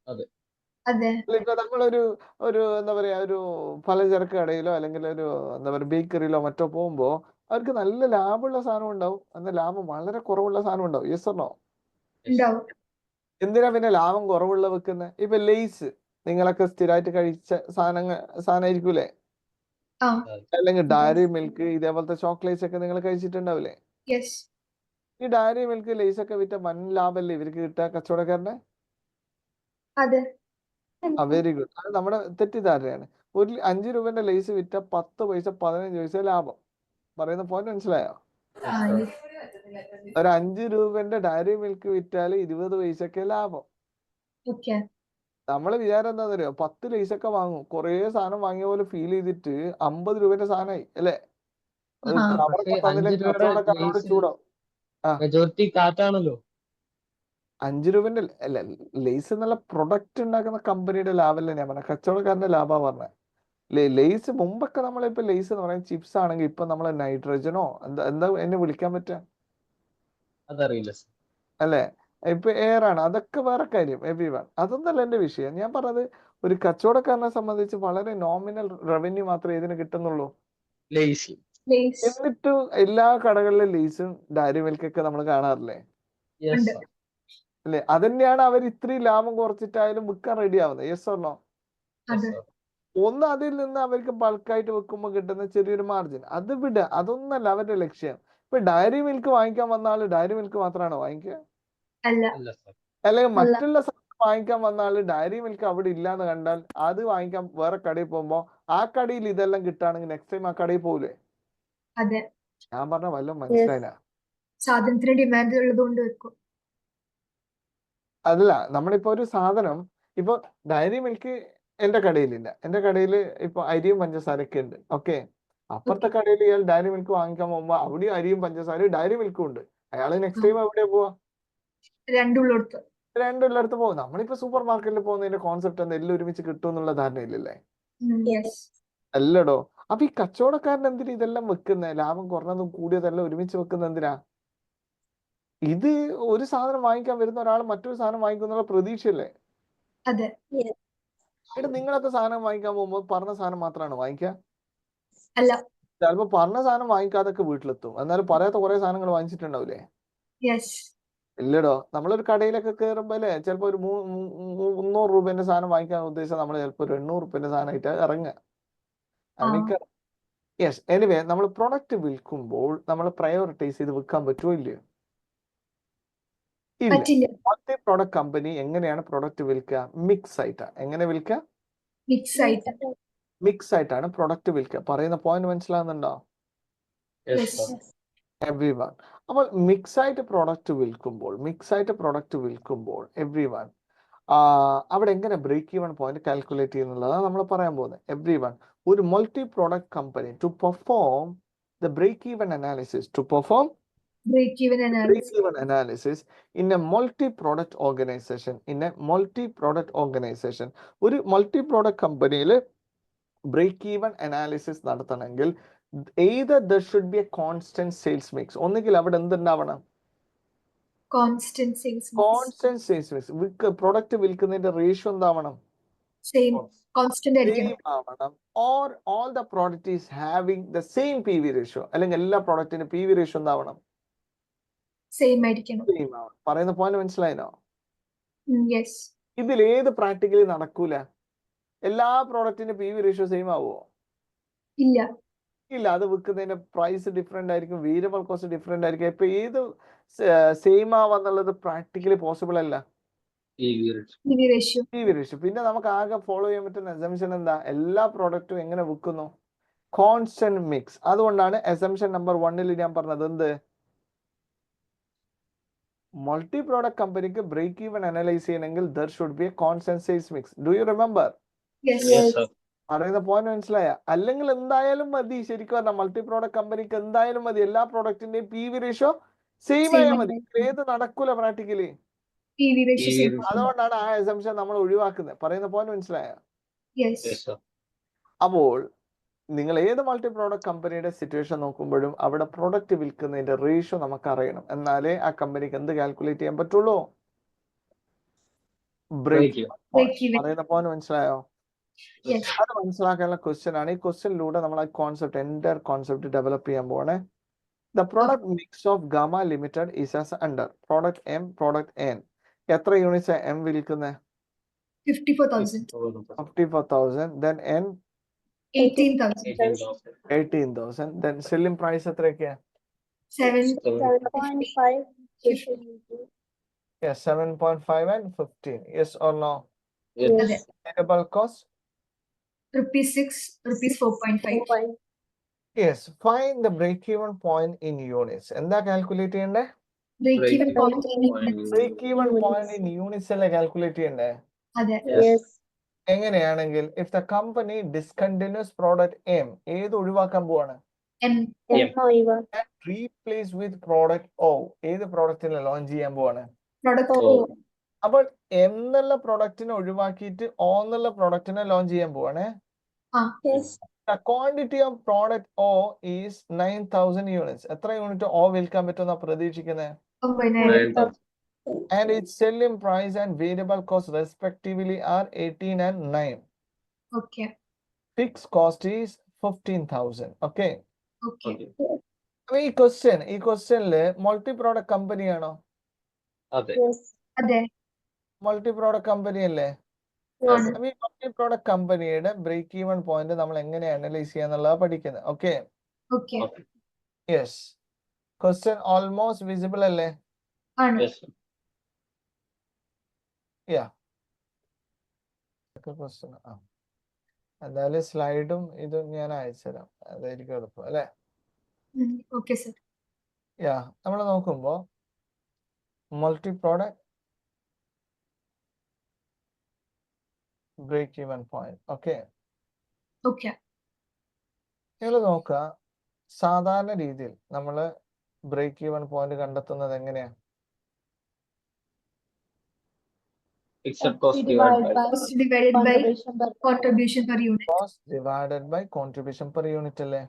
അതെ. അതെ. ഇപ്പൊ നമ്മളൊരു എന്താ പറയാ, ഒരു പലചരക്ക് കടയിലോ അല്ലെങ്കിൽ ഒരു എന്താ പറയാ ബേക്കറിയിലോ മറ്റോ പോകുമ്പോ അവർക്ക് നല്ല ലാഭമുള്ള സാധനം ഉണ്ടാവും, എന്നാൽ ലാഭം വളരെ കുറവുള്ള സാധനം ഉണ്ടാവും. Yes or no? ഉണ്ടാവും. എന്തിനാ പിന്നെ ലാഭം കുറവുള്ള വെക്കുന്നത്? ഇപ്പൊ ലെയ്സ് നിങ്ങളൊക്കെ സ്ഥിരമായിട്ട് കഴിച്ച സാധനമായിരിക്കൂലേ? ആ. അല്ലെങ്കിൽ ഡയറി മിൽക്ക് ഇതേപോലത്തെ ചോക്ലേറ്റ്സ് ഒക്കെ നിങ്ങൾ കഴിച്ചിട്ടുണ്ടാവില്ലേ? യെസ്. ഈ ഡയറി മിൽക്ക് ലെയ്സ് ഒക്കെ വിറ്റ വൻ ലാഭമല്ലേ ഇവർക്ക് കിട്ടുക, കച്ചവടക്കാരനെ? അതെ. Very good. അത് നമ്മുടെ തെറ്റിദ്ധാരണയാണ്. ഒരു 5 രൂപന്റെ ലേസ് വിറ്റ 10 പൈസ 15 പൈസ ലാഭം. പറയുന്ന പോയിന്റ് മനസ്സിലായോ? ആ, ഒരു 5 രൂപന്റെ ഡയറി മിൽക്ക് വിറ്റാല് 20 പൈസക്ക് ലാഭം. ഓക്കെ. നമ്മള് വിചാരം എന്താണെന്നറിയോ, 10 ലേസൊക്കെ വാങ്ങും, കുറേ സാധനം വാങ്ങിയ പോലെ ഫീൽ ചെയ്തിട്ട് 50 രൂപന്റെ സാധനമായി അല്ലേ? അത് ആ. കവറൊക്കെ പക്ഷേ 5 തന്നില്ലെങ്കിൽ രൂപയുടെ കച്ചവടക്കാരനോട് ലേസിൽ ചൂടാവും. മെജോറിറ്റി കാറ്റാണല്ലോ. 5 രൂപന്റെ അല്ല, ലേസ് എന്നുള്ള പ്രൊഡക്റ്റ് ഉണ്ടാക്കുന്ന കമ്പനിയുടെ ലാഭമല്ലേ ഞാൻ പറഞ്ഞ, കച്ചവടക്കാരന്റെ ലാഭാ പറഞ്ഞ. ലേസ് മുമ്പൊക്കെ നമ്മളിപ്പോ ലേസ് എന്ന് പറയുന്നത് ചിപ്സ് ആണെങ്കിൽ ഇപ്പൊ നമ്മള് നൈട്രജനോ എന്താ എന്നെ വിളിക്കാൻ പറ്റുക അതറിയില്ല സർ. അല്ലെ? ഇപ്പൊ എയർ ആണ്, അതൊക്കെ വേറെ കാര്യം. എവ്രി വൺ, അതൊന്നല്ല എന്റെ വിഷയം. ഞാൻ പറഞ്ഞത് ഒരു കച്ചവടക്കാരനെ സംബന്ധിച്ച് വളരെ നോമിനൽ റവന്യൂ മാത്രമേ ഇതിന് കിട്ടുന്നുള്ളൂ. ലേസി. ലേസ്. എന്നിട്ടും എല്ലാ കടകളിലും ലേസും ഡയറി മിൽക്കൊക്കെ നമ്മൾ കാണാറില്ലേ? യെസ് ഉണ്ട്. സർ. അല്ലെ? അതന്നെയാണ് അവർ ഇത്രയും ലാഭം കുറച്ചിട്ടായാലും വിൽക്കാൻ റെഡി ആവുന്നത്. Yes or no? അതെ. Yes sir. ഒന്ന് അതിൽ നിന്ന് അവർക്ക് ബൾക്കായിട്ട് വെക്കുമ്പോൾ കിട്ടുന്ന ചെറിയൊരു മാർജിൻ, അത് വിടുക. അതൊന്നല്ല അവരുടെ ലക്ഷ്യം. ഇപ്പൊ ഡയറി മിൽക്ക് വാങ്ങിക്കാൻ വന്ന ആള് ഡയറി മിൽക്ക് മാത്രമാണോ വാങ്ങിക്കുക? അല്ല. അല്ല സർ. അല്ലെങ്കിൽ മറ്റുള്ള സാധനം വാങ്ങിക്കാൻ വന്ന ആള് ഡയറി മിൽക്ക് അവിടെ ഇല്ലാന്ന് കണ്ടാൽ അത് വാങ്ങിക്കാൻ വേറെ കടയിൽ പോകുമ്പോ ആ കടയിൽ ഇതെല്ലാം കിട്ടുകയാണെങ്കിൽ നെക്സ്റ്റ് ടൈം ആ കടയിൽ പോകൂലേ? അതെ. ഞാൻ പറഞ്ഞ വല്ലതും മനസ്സിലായില്ല? സാധനത്തിന് ഡിമാൻഡ് ഉള്ളതുകൊണ്ട് വെക്കും. അതല്ല, നമ്മളിപ്പോ ഒരു സാധനം, ഇപ്പൊ ഡയറി മിൽക്ക് എന്റെ കടയിലില്ല. എന്റെ കടയിൽ ഇപ്പൊ അരിയും പഞ്ചസാരയൊക്കെ ഉണ്ട്. ഓക്കെ, അപ്പുറത്തെ കടയിൽ ഇയാൾ ഡയറി മിൽക്ക് വാങ്ങിക്കാൻ പോകുമ്പോ അവിടെയും അരിയും പഞ്ചസാരയും ഡയറി മിൽക്കും ഉണ്ട്. അയാൾ നെക്സ്റ്റ് ടൈം എവിടെയാ പോവാ? രണ്ടുള്ളടത്ത്. രണ്ടുള്ളടത്ത് പോകും. നമ്മളിപ്പോ സൂപ്പർ മാർക്കറ്റിൽ പോകുന്നതിന്റെ കോൺസെപ്റ്റ് എന്താ, എല്ലാം ഒരുമിച്ച് കിട്ടും എന്നുള്ള ധാരണയില്ലല്ലേ? യെസ്. അല്ലടോ. അപ്പൊ ഈ കച്ചവടക്കാരൻ എന്തിനാ ഇതെല്ലാം വെക്കുന്നത്? ലാഭം കുറഞ്ഞതും കൂടിയതെല്ലാം ഒരുമിച്ച് വെക്കുന്ന എന്തിനാ? ഇത് ഒരു സാധനം വാങ്ങിക്കാൻ വരുന്ന ഒരാൾ മറ്റൊരു സാധനം വാങ്ങിക്കുന്നുള്ള പ്രതീക്ഷയല്ലേ? അതെ. ഇവിടെ നിങ്ങളൊക്കെ സാധനം വാങ്ങിക്കാൻ പോകുമ്പോൾ പറഞ്ഞ സാധനം മാത്രമാണ് വാങ്ങിക്കുക? അല്ല. ചിലപ്പോ പറഞ്ഞ സാധനം വാങ്ങിക്കാതൊക്കെ വീട്ടിലെത്തും, എന്നാലും പറയാത്ത കുറെ സാധനങ്ങൾ വാങ്ങിച്ചിട്ടുണ്ടാവില്ലേ? യെസ്. ഇല്ലടോ. നമ്മളൊരു കടയിലൊക്കെ കയറുമ്പോ അല്ലേ, ചിലപ്പോ ഒരു 300 രൂപേന്റെ സാധനം വാങ്ങിക്കാൻ ഉദ്ദേശിച്ചാൽ നമ്മൾ ചിലപ്പോ ഒരു 800 രൂപേന്റെ സാധനമായിട്ട് ഇറങ്ങുക. ആ. എനിക്ക് യെസ് എനിവേ നമ്മൾ പ്രൊഡക്റ്റ് വിൽക്കുമ്പോൾ നമ്മൾ പ്രയോറിറ്റൈസ് ചെയ്ത് വിൽക്കാൻ പറ്റുമോ ഇല്ലയോ? ഇല്ല. പറ്റില്ല. മൾട്ടി പ്രോഡക്റ്റ് കമ്പനി എങ്ങനെയാണ് പ്രൊഡക്റ്റ് വിൽക്കുക? മിക്സ് ആയിട്ടാ. എങ്ങനെ വിൽക്കുക? മിക്സ് ആയിട്ട്. മിക്സ് ആയിട്ടാണ് പ്രൊഡക്റ്റ് വിൽക്കുക. പറയുന്ന പോയിന്റ് മനസ്സിലാകുന്നുണ്ടോ? Yes, Yes. sir. എവ്രിവൺ. അപ്പോൾ മിക്സ് ആയിട്ട് പ്രൊഡക്റ്റ് വിൽക്കുമ്പോൾ എവ്രിവൺ അവിടെ എങ്ങനെ ബ്രേക്ക് ഈവൺ പോയിന്റ് കാൽക്കുലേറ്റ് ചെയ്യുന്നുള്ളതാണ് നമ്മൾ പറയാൻ പോകുന്നത്. എവ്രിവൺ, ഒരു multi product company to perform the break even analysis Break even analysis. in a multi-product organization. ഒരു മൾട്ടി പ്രോഡക്റ്റ് കമ്പനിയിൽ ബ്രേക്ക് ഈവൺ അനാലിസിസ് നടത്തണമെങ്കിൽ either there should be a constant sales mix. ഒന്നുകിൽ അവിടെ എന്തുണ്ടാവണം? Constant sales mix. Constant sales mix. Product വിൽക്കുന്നതിന്റെ റേഷ്യോ എന്താവണം? Same. Constant ആയിരിക്കണം. സെയിം ആവണം. or all the product is having the same PV ratio. അല്ലെങ്കിൽ എല്ലാ പ്രൊഡക്റ്റിന്റെ PV ratio എന്താവണം? Same ആയിരിക്കണം. സെയിം ആവണം. പറയുന്ന പോയിന്റ് മനസ്സിലായിനോ? Yes. ഇതിൽ ഏത് പ്രാക്ടിക്കലി നടക്കൂല? എല്ലാ പ്രോഡക്റ്റിന്റെ PV ratio സെയിം ആവുമോ? ഇല്ല. ഇല്ല. അത് വിൽക്കുന്നതിന്റെ പ്രൈസ് ഡിഫറെന്റ് ആയിരിക്കും, വേരിയബിൾ കോസ്റ്റ് ഡിഫറെന്റ് ആയിരിക്കും. ഇപ്പൊ ഏത് സെയിം ആവാന്നുള്ളത് പ്രാക്ടിക്കലി പോസിബിൾ അല്ല. PV ratio. PV ratio. PV ratio. പിന്നെ നമുക്ക് ആകെ ഫോളോ ചെയ്യാൻ പറ്റുന്ന അസംഷൻ എന്താ? എല്ലാ പ്രോഡക്റ്റും എങ്ങനെ വിൽക്കുന്നു? Constant mix. അതുകൊണ്ടാണ് അസംഷൻ നമ്പർ 1 ഞാൻ പറഞ്ഞത് എന്ത്? മൾട്ടി പ്രോഡക്റ്റ് കമ്പനിക്ക് ബ്രേക്ക് ഈവൻ അനലൈസ് ചെയ്യണമെങ്കിൽ there should be A constant sales mix. Do you remember? Yes. Yes, sir. പറയുന്ന പോയിന്റ് മനസ്സിലായ? അല്ലെങ്കിൽ എന്തായാലും മതി, ശരിക്കും പറഞ്ഞാൽ മൾട്ടി പ്രോഡക്റ്റ് കമ്പനിക്ക് എന്തായാലും മതി എല്ലാ പ്രോഡക്റ്റിന്റെയും PV ratio സെയിം Same ആയാൽ മതി. ആയിരിക്കും. ഏത് നടക്കൂല practically. PV ratio PV same. ratio. അതുകൊണ്ടാണ് ആ അസംഷൻ നമ്മൾ ഒഴിവാക്കുന്നത്. പറയുന്ന പോയിന്റ് മനസ്സിലായ? Yes. Yes, sir. അപ്പോൾ നിങ്ങൾ ഏത് മൾട്ടി പ്രോഡക്റ്റ് കമ്പനിയുടെ സിറ്റുവേഷൻ നോക്കുമ്പോഴും അവിടെ പ്രൊഡക്റ്റ് വിൽക്കുന്നതിന്റെ റേഷ്യോ നമുക്ക് അറിയണം. എന്നാലേ ആ കമ്പനിക്ക് എന്ത് കാൽക്കുലേറ്റ് ചെയ്യാൻ പറ്റുള്ളൂ? Break break. even. Break even. പറയുന്ന പോയിന്റ് മനസ്സിലായോ? Yes. അത് മനസ്സിലാക്കാനുള്ള ക്വസ്റ്റ്യൻ ആണ്. ഈ ക്വസ്റ്റ്യനിലൂടെ നമ്മൾ ആ കോൺസെപ്റ്റ് എൻ്റർ കോൺസെപ്റ്റ് ഡെവലപ്പ് ചെയ്യാൻ പോവാണ്. The product mix of gamma limited is as under product M, product N. എത്ര യൂണിറ്റ്സ് എം വിൽക്കുന്നത്? 54,000. 54,000. Then N 18,000. 18,000. 18,000. Then selling price എത്രയൊക്കെയാ? 7.5. Yes, 7.5 and 15. Yes or no? Yes. അതെ. Variable cost? ₹6, ₹4.5. Yes. Find the break-even point in units. എന്താ കാൽക്കുലേറ്റ് ചെയ്യണ്ടേ? Break even Break point in point. units. Break-even point in units അല്ലേ കാൽക്കുലേറ്റ് ചെയ്യണ്ടേ? അതെ. Yes. എങ്ങനെയാണെങ്കിൽ if the company discontinues product M, ഏത് ഒഴിവാക്കാൻ പോവാണ്? M. And replace with product O, ഏത് പ്രോഡക്റ്റിനെ ലോഞ്ച് ചെയ്യാൻ പോവാണ്? Product O. O. അപ്പോൾ M എന്നുള്ള പ്രൊഡക്റ്റിനെ ഒഴിവാക്കിയിട്ട് O എന്നുള്ള പ്രൊഡക്റ്റിനെ ലോഞ്ച് ചെയ്യാൻ പോവാണ്. The quantity of product O is 9,000 units. എത്ര യൂണിറ്റ് O വിൽക്കാൻ പറ്റുമെന്നാ പ്രതീക്ഷിക്കുന്നത്? 9,000. And its selling price and variable cost respectively are 18 and 9. Okay. Fixed cost is 15,000. Okay. Okay. Okay. അപ്പൊ ഈ ക്വസ്റ്റ്യനില് മൾട്ടി പ്രോഡക്റ്റ് കമ്പനി ആണോ? അതെ. അതെ. മൾട്ടി പ്രോഡക്റ്റ് കമ്പനി അല്ലേ? ആണ്. അപ്പൊ ഈ മൾട്ടി പ്രോഡക്റ്റ് കമ്പനിയുടെ ബ്രേക്ക് ഈവൺ പോയിന്റ് നമ്മൾ എങ്ങനെ അനലൈസ് ചെയ്യാന്നുള്ളതാണ് പഠിക്കുന്നത്. Okay. Okay. Okay. Yes. Question almost visible അല്ലേ? ആണ്. Yes, sir. ക്വസ്റ്റ്യൻ എന്തായാലും സ്ലൈഡും ഇതും ഞാൻ അയച്ചുതരാം. അതായിരിക്കും എളുപ്പം അല്ലെ? Okay, sir. നമ്മൾ നോക്കുമ്പോ multi product break even point. Okay. Okay. നിങ്ങൾ നോക്കുക, സാധാരണ രീതിയിൽ നമ്മൾ ബ്രേക്ക് ഈവൻ പോയിന്റ് കണ്ടെത്തുന്നത് എങ്ങനെയാ? Fixed cost divided by. Cost divided by contribution per unit. Cost divided by contribution per unit അല്ലേ?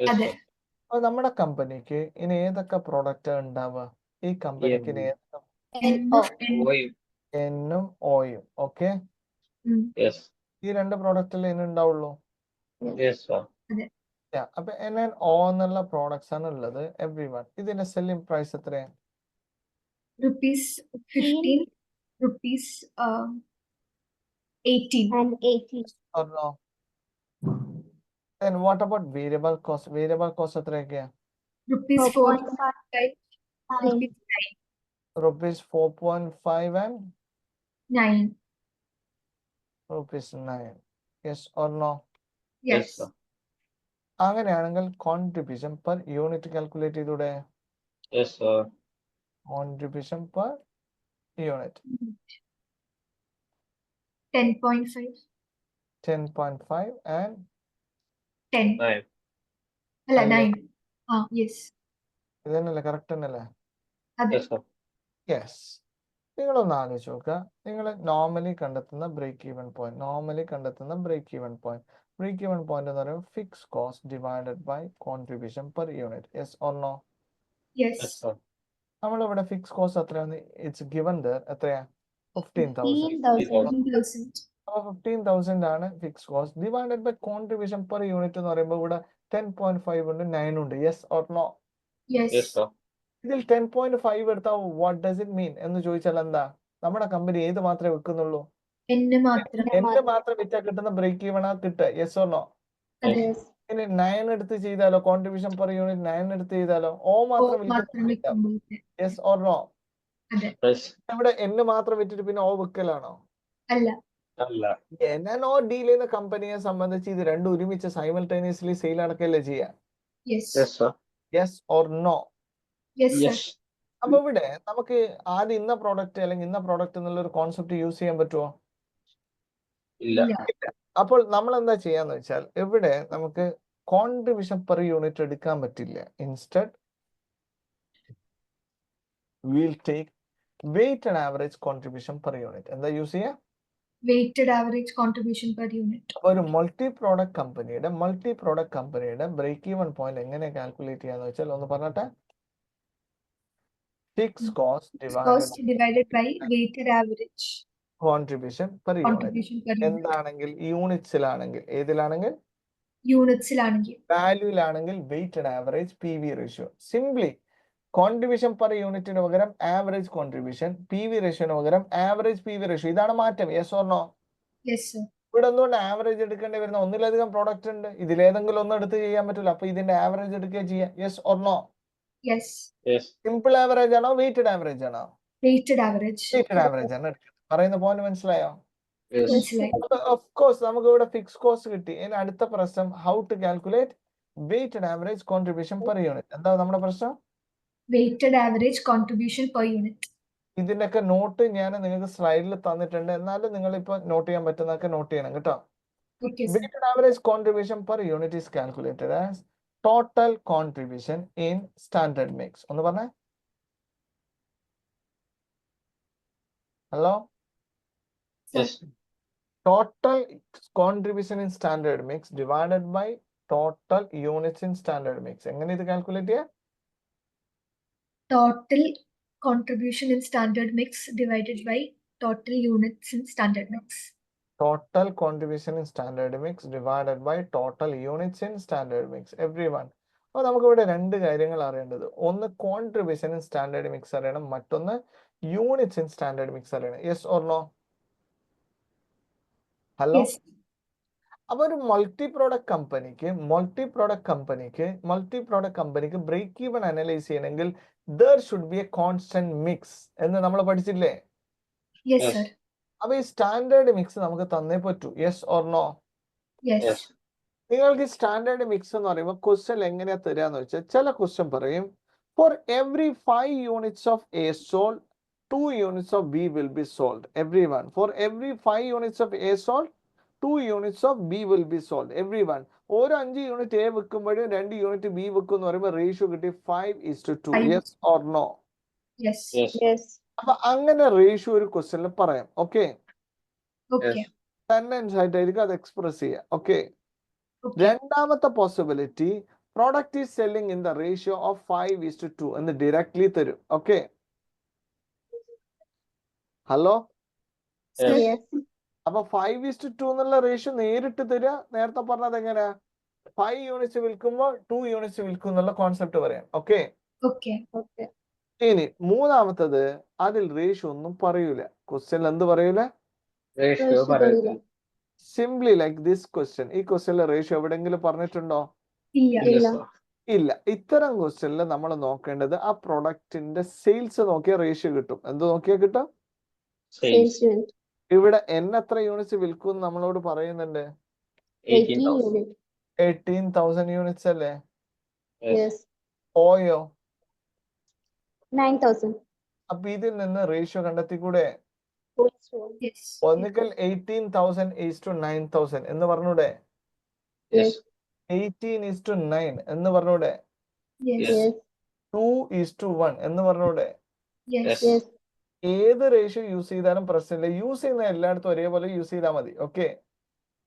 Yes, അതെ. sir. അപ്പൊ നമ്മുടെ കമ്പനിക്ക് ഇനി ഏതൊക്കെ പ്രോഡക്റ്റ് ഉണ്ടാവുക? ഈ കമ്പനിക്ക് ഇനി ഏതൊക്കെ? Oil. എന്നും ഓയും. ഓക്കെ. Yes. ഈ രണ്ട് പ്രോഡക്റ്റിൽ ഇനി ഉണ്ടാവുള്ളൂ. Yes, sir. അപ്പൊ എൻ ആൻഡ് ഓ എന്നുള്ള പ്രോഡക്ട്സ് ആണ് ഉള്ളത്. Every one. ഇതിന്റെ സെല്ലിംഗ് പ്രൈസ് എത്രയാണ്? ₹15, ₹18. പറഞ്ഞോ. Then what about variable cost? Variable cost എത്രയൊക്കെയാ? rupees 4.5, rupees Rupees 4.5 and 9. rupees 9. Yes or no? Yes. sir. അങ്ങനെയാണെങ്കിൽ കോൺട്രിബ്യൂഷൻ പെർ യൂണിറ്റ് കാൽക്കുലേറ്റ് ചെയ്തൂടെ? Yes, sir. Contribution per unit 10.5. 10.5 and 10. 9. അല്ല അല്ലേ? 9. യെസ്. ഇത് തന്നെയല്ലേ കറക്റ്റ് തന്നെയല്ലേ? അതെ. Yes, sir. യെസ്. നിങ്ങളൊന്ന് ആലോചിച്ച് നോക്കുക. നിങ്ങൾ നോർമലി കണ്ടെത്തുന്ന ബ്രേക്ക് ഈവൻ പോയിന്റ് എന്ന് പറയുമ്പോൾ fix cost divided by contribution per unit. Yes or no? Yes, yes. sir. നമ്മളിവിടെ ഫിക്സ് കോസ്റ്റ് എത്രയാണ്? It's given there. എത്രയാ? 15,000. 15,000. 15,000. അപ്പോൾ 15,000 ആണ് fix cost divided by contribution per unit എന്ന് പറയുമ്പോൾ ഇവിടെ 10.5 ഉണ്ട്, 9 ഉണ്ട്. Yes or no? Yes, yes. sir. ഇതിൽ 10.5 എടുത്താൽ വാട്ട് ഡസ് ഇറ്റ് മീൻ എന്ന് ചോദിച്ചാൽ എന്താ? നമ്മുടെ കമ്പനി ഏത് മാത്രമേ വിൽക്കുന്നുള്ളൂ? എന്നെ മാത്രം. എന്റെ മാത്രം വിറ്റാൽ കിട്ടുന്ന ബ്രേക്ക് ഈവൺ ആ കിട്ടുക. Yes or no? അതെ. Yes. ഇനി 9 എടുത്ത് ചെയ്താലോ? കോൺട്രിബ്യൂഷൻ പെർ യൂണിറ്റ് 9 എടുത്ത് ചെയ്താലോ? ഓ മാത്രം മാത്രം വിൽക്കുമ്പോൾ. Yes or no? അതെ. Yes. ഇവിടെ എന്ന് മാത്രം വിറ്റിട്ട് പിന്നെ ഓ വിൽക്കലാണോ? അല്ല. അല്ല. എന്നോ ഡീൽ ചെയ്യുന്ന കമ്പനിയെ സംബന്ധിച്ച് ഇത് രണ്ടും ഒരുമിച്ച് സൈമൾട്ടേനിയസ്ലി സെയിൽ നടക്കല്ലേ ചെയ്യാ? Yes, yes. sir. Yes or no? Yes sir. Yes. അപ്പൊ ഇവിടെ നമുക്ക് ആദ്യം ഇന്ന പ്രോഡക്റ്റ് അല്ലെങ്കിൽ ഇന്ന പ്രോഡക്റ്റ് എന്നുള്ള ഒരു കോൺസെപ്റ്റ് യൂസ് ചെയ്യാൻ പറ്റുമോ? ഇല്ല. അപ്പോൾ നമ്മൾ എന്താ ചെയ്യാന്ന് വെച്ചാൽ ഇവിടെ നമുക്ക് കോൺട്രിബ്യൂഷൻ പെർ യൂണിറ്റ് എടുക്കാൻ പറ്റില്ല. Instead will take weighted average contribution per unit. എന്താ യൂസ് ചെയ്യാ? Weighted average contribution per unit. അപ്പൊ ഒരു മൾട്ടി പ്രോഡക്റ്റ് കമ്പനിയുടെ ബ്രേക്ക് ഈവൻ പോയിന്റ് എങ്ങനെ കാൽക്കുലേറ്റ് ചെയ്യാന്ന് വെച്ചാൽ ഒന്ന് പറഞ്ഞിട്ട്. Fix cost cost divided by weighted average contribution per unit. Contribution per unit. എന്താണെങ്കിൽ യൂണിറ്റ്സിലാണെങ്കിൽ, ഏതിലാണെങ്കിൽ? യൂണിറ്റ്സിലാണെങ്കിൽ. വാല്യൂലാണെങ്കിൽ weighted average PV ratio. Simply contribution per യൂണിറ്റിന് പകരം ആവറേജ് കോൺട്രിബ്യൂഷൻ, PV റേഷ്യോന് പകരം ആവറേജ് PV റേഷ്യോ. ഇതാണ് മാറ്റം. Yes or no? Yes sir. ഇവിടെ എന്തുകൊണ്ട് ആവറേജ് എടുക്കേണ്ടി വരുന്ന? ഒന്നിലധികം പ്രോഡക്റ്റ് ഉണ്ട്, ഇതിലേതെങ്കിലും ഒന്ന് എടുത്ത് ചെയ്യാൻ പറ്റില്ല. അപ്പൊ ഇതിന്റെ ആവറേജ് എടുക്കുക ചെയ്യാം. Yes or no? Yes. Yes. Simple average ആണോ വെയ്റ്റഡ് ആവറേജ് ആണോ? Weighted average. വെയ്റ്റഡ് ആവറേജ് ആണ് എടുക്കുന്നത്. പറയുന്ന പോയിന്റ് മനസ്സിലായോ? Yes. മനസ്സിലായി. ഓഫ് കോഴ്സ് നമുക്ക് ഇവിടെ ഫിക്സ് കോസ്റ്റ് കിട്ടി. ഇനി അടുത്ത പ്രശ്നം how to calculate weighted average contribution per unit. എന്താ നമ്മുടെ പ്രശ്നം? Weighted average contribution per unit. ഇതിന്റെയൊക്കെ നോട്ട് ഞാൻ നിങ്ങൾക്ക് സ്ലൈഡിൽ തന്നിട്ടുണ്ട്. എന്നാലും നിങ്ങൾ ഇപ്പൊ നോട്ട് ചെയ്യാൻ പറ്റുന്നതൊക്കെ നോട്ട് ചെയ്യണം കേട്ടോ. Okay sir. Weighted average contribution per unit is calculated as total contribution in standard mix. ഒന്ന് പറഞ്ഞേ. Hello? Yes. Total contribution in standard mix divided by total units in standard mix. എങ്ങനെ ഇത് കാൽക്കുലേറ്റ് ചെയ്യാം? Total contribution in standard mix divided by total units in standard mix. Total contribution in standard mix divided by total units in standard mix. Everyone. അപ്പോൾ നമുക്ക് ഇവിടെ രണ്ട് കാര്യങ്ങൾ അറിയേണ്ടത്. ഒന്ന് കോൺട്രിബ്യൂഷൻ ഇൻ സ്റ്റാൻഡേർഡ് മിക്സ് അറിയണം, മറ്റൊന്ന് യൂണിറ്റ്സ് ഇൻ സ്റ്റാൻഡേർഡ് മിക്സ് അറിയണം. Yes or no? Hello? Yes. അപ്പൊ ഒരു മൾട്ടി പ്രോഡക്റ്റ് കമ്പനിക്ക് ബ്രേക്ക് ഈവൻ അനലൈസ് ചെയ്യണമെങ്കിൽ there should be a constant mix എന്ന് നമ്മൾ പഠിച്ചില്ലേ? Yes Yes. സർ. അപ്പൊ ഈ സ്റ്റാൻഡേർഡ് മിക്സ് നമുക്ക് തന്നേ പറ്റൂ. Yes or no? Yes. Yes. നിങ്ങൾക്ക് ഈ സ്റ്റാൻഡേർഡ് മിക്സ് എന്ന് പറയുമ്പോൾ ക്വസ്റ്റ്യൻ എങ്ങനെയാ തരാന്ന് വെച്ചാൽ ചില ക്വസ്റ്റ്യൻ പറയും for every 5 units of A sold 2 units of B will be sold. Everyone. For every 5 units of A sold 2 units of B will be sold. Everyone. ഓരോ 5 യൂണിറ്റ് A വെക്കുമ്പോഴും 2 യൂണിറ്റ് B വെക്കും എന്ന് പറയുമ്പോൾ റേഷ്യോ കിട്ടി 5:2. 5. Yes or no? Yes. Yes. Yes. അപ്പൊ അങ്ങനെ റേഷ്യോ ഒരു ക്വസ്റ്റ്യനിൽ പറയാം. Okay, okay. Yes. സെന്റൻസ് ആയിട്ടായിരിക്കും അത് എക്സ്പ്രസ് ചെയ്യുക. ഓക്കെ. ഓക്കെ. രണ്ടാമത്തെ possibility product is selling in the ratio of 5:2 എന്ന് ഡയറക്ട്ലി തരും. ഓക്കെ. ഹലോ? Yes. Yes. അപ്പൊ 5:2 എന്നുള്ള റേഷ്യോ നേരിട്ട് തരിക. നേരത്തെ പറഞ്ഞത് എങ്ങനെയാ? 5 യൂണിറ്റ്സ് വിൽക്കുമ്പോൾ 2 യൂണിറ്റ്സ് വിൽക്കും എന്നുള്ള കോൺസെപ്റ്റ് പറയാം. ഓക്കെ. ഓക്കെ. Okay. ഇനി മൂന്നാമത്തത് അതിൽ റേഷ്യോ ഒന്നും പറയൂല. ക്വസ്റ്റ്യൻ എന്ത് പറയൂല? Ratio Ratio പറയത്തില്ല. സിംപ്ലി ലൈക്ക് ദിസ് ക്വസ്റ്റ്യൻ, ഈ ക്വസ്റ്റ്യനിലെ റേഷ്യോ എവിടെയെങ്കിലും പറഞ്ഞിട്ടുണ്ടോ? ഇല്ല. ഇല്ല ഇല്ല. sir. ഇല്ല. ഇത്തരം ക്വസ്റ്റ്യനിൽ നമ്മൾ നോക്കേണ്ടത് ആ പ്രൊഡക്റ്റിന്റെ സെയിൽസ് നോക്കിയ റേഷ്യോ കിട്ടും. എന്ത് നോക്കിയാൽ കിട്ടും? Sales Sales unit. ഇവിടെ N എത്ര യൂണിറ്റ്സ് വിൽക്കും നമ്മളോട് പറയുന്നുണ്ട്? 80 18,000. unit. 18,000 യൂണിറ്റ്സ് അല്ലേ? Yes. Yes. ഓയോ? 9,000. അപ്പൊ ഇതിൽ നിന്ന് റേഷ്യോ കണ്ടെത്തിക്കൂടെ? Yes. ഒന്നുകിൽ 18,000 is to 9,000 എന്ന് പറഞ്ഞൂടെ? Yes. 18:9 എന്ന് പറഞ്ഞൂടെ? Yes. Yes. 2:1 എന്ന് പറഞ്ഞൂടെ? Yes. Yes. Yes. ഏത് റേഷ്യോ യൂസ് ചെയ്താലും പ്രശ്നമില്ല. യൂസ് ചെയ്യുന്ന എല്ലായിടത്തും ഒരേപോലെ യൂസ് ചെയ്താൽ മതി. Okay,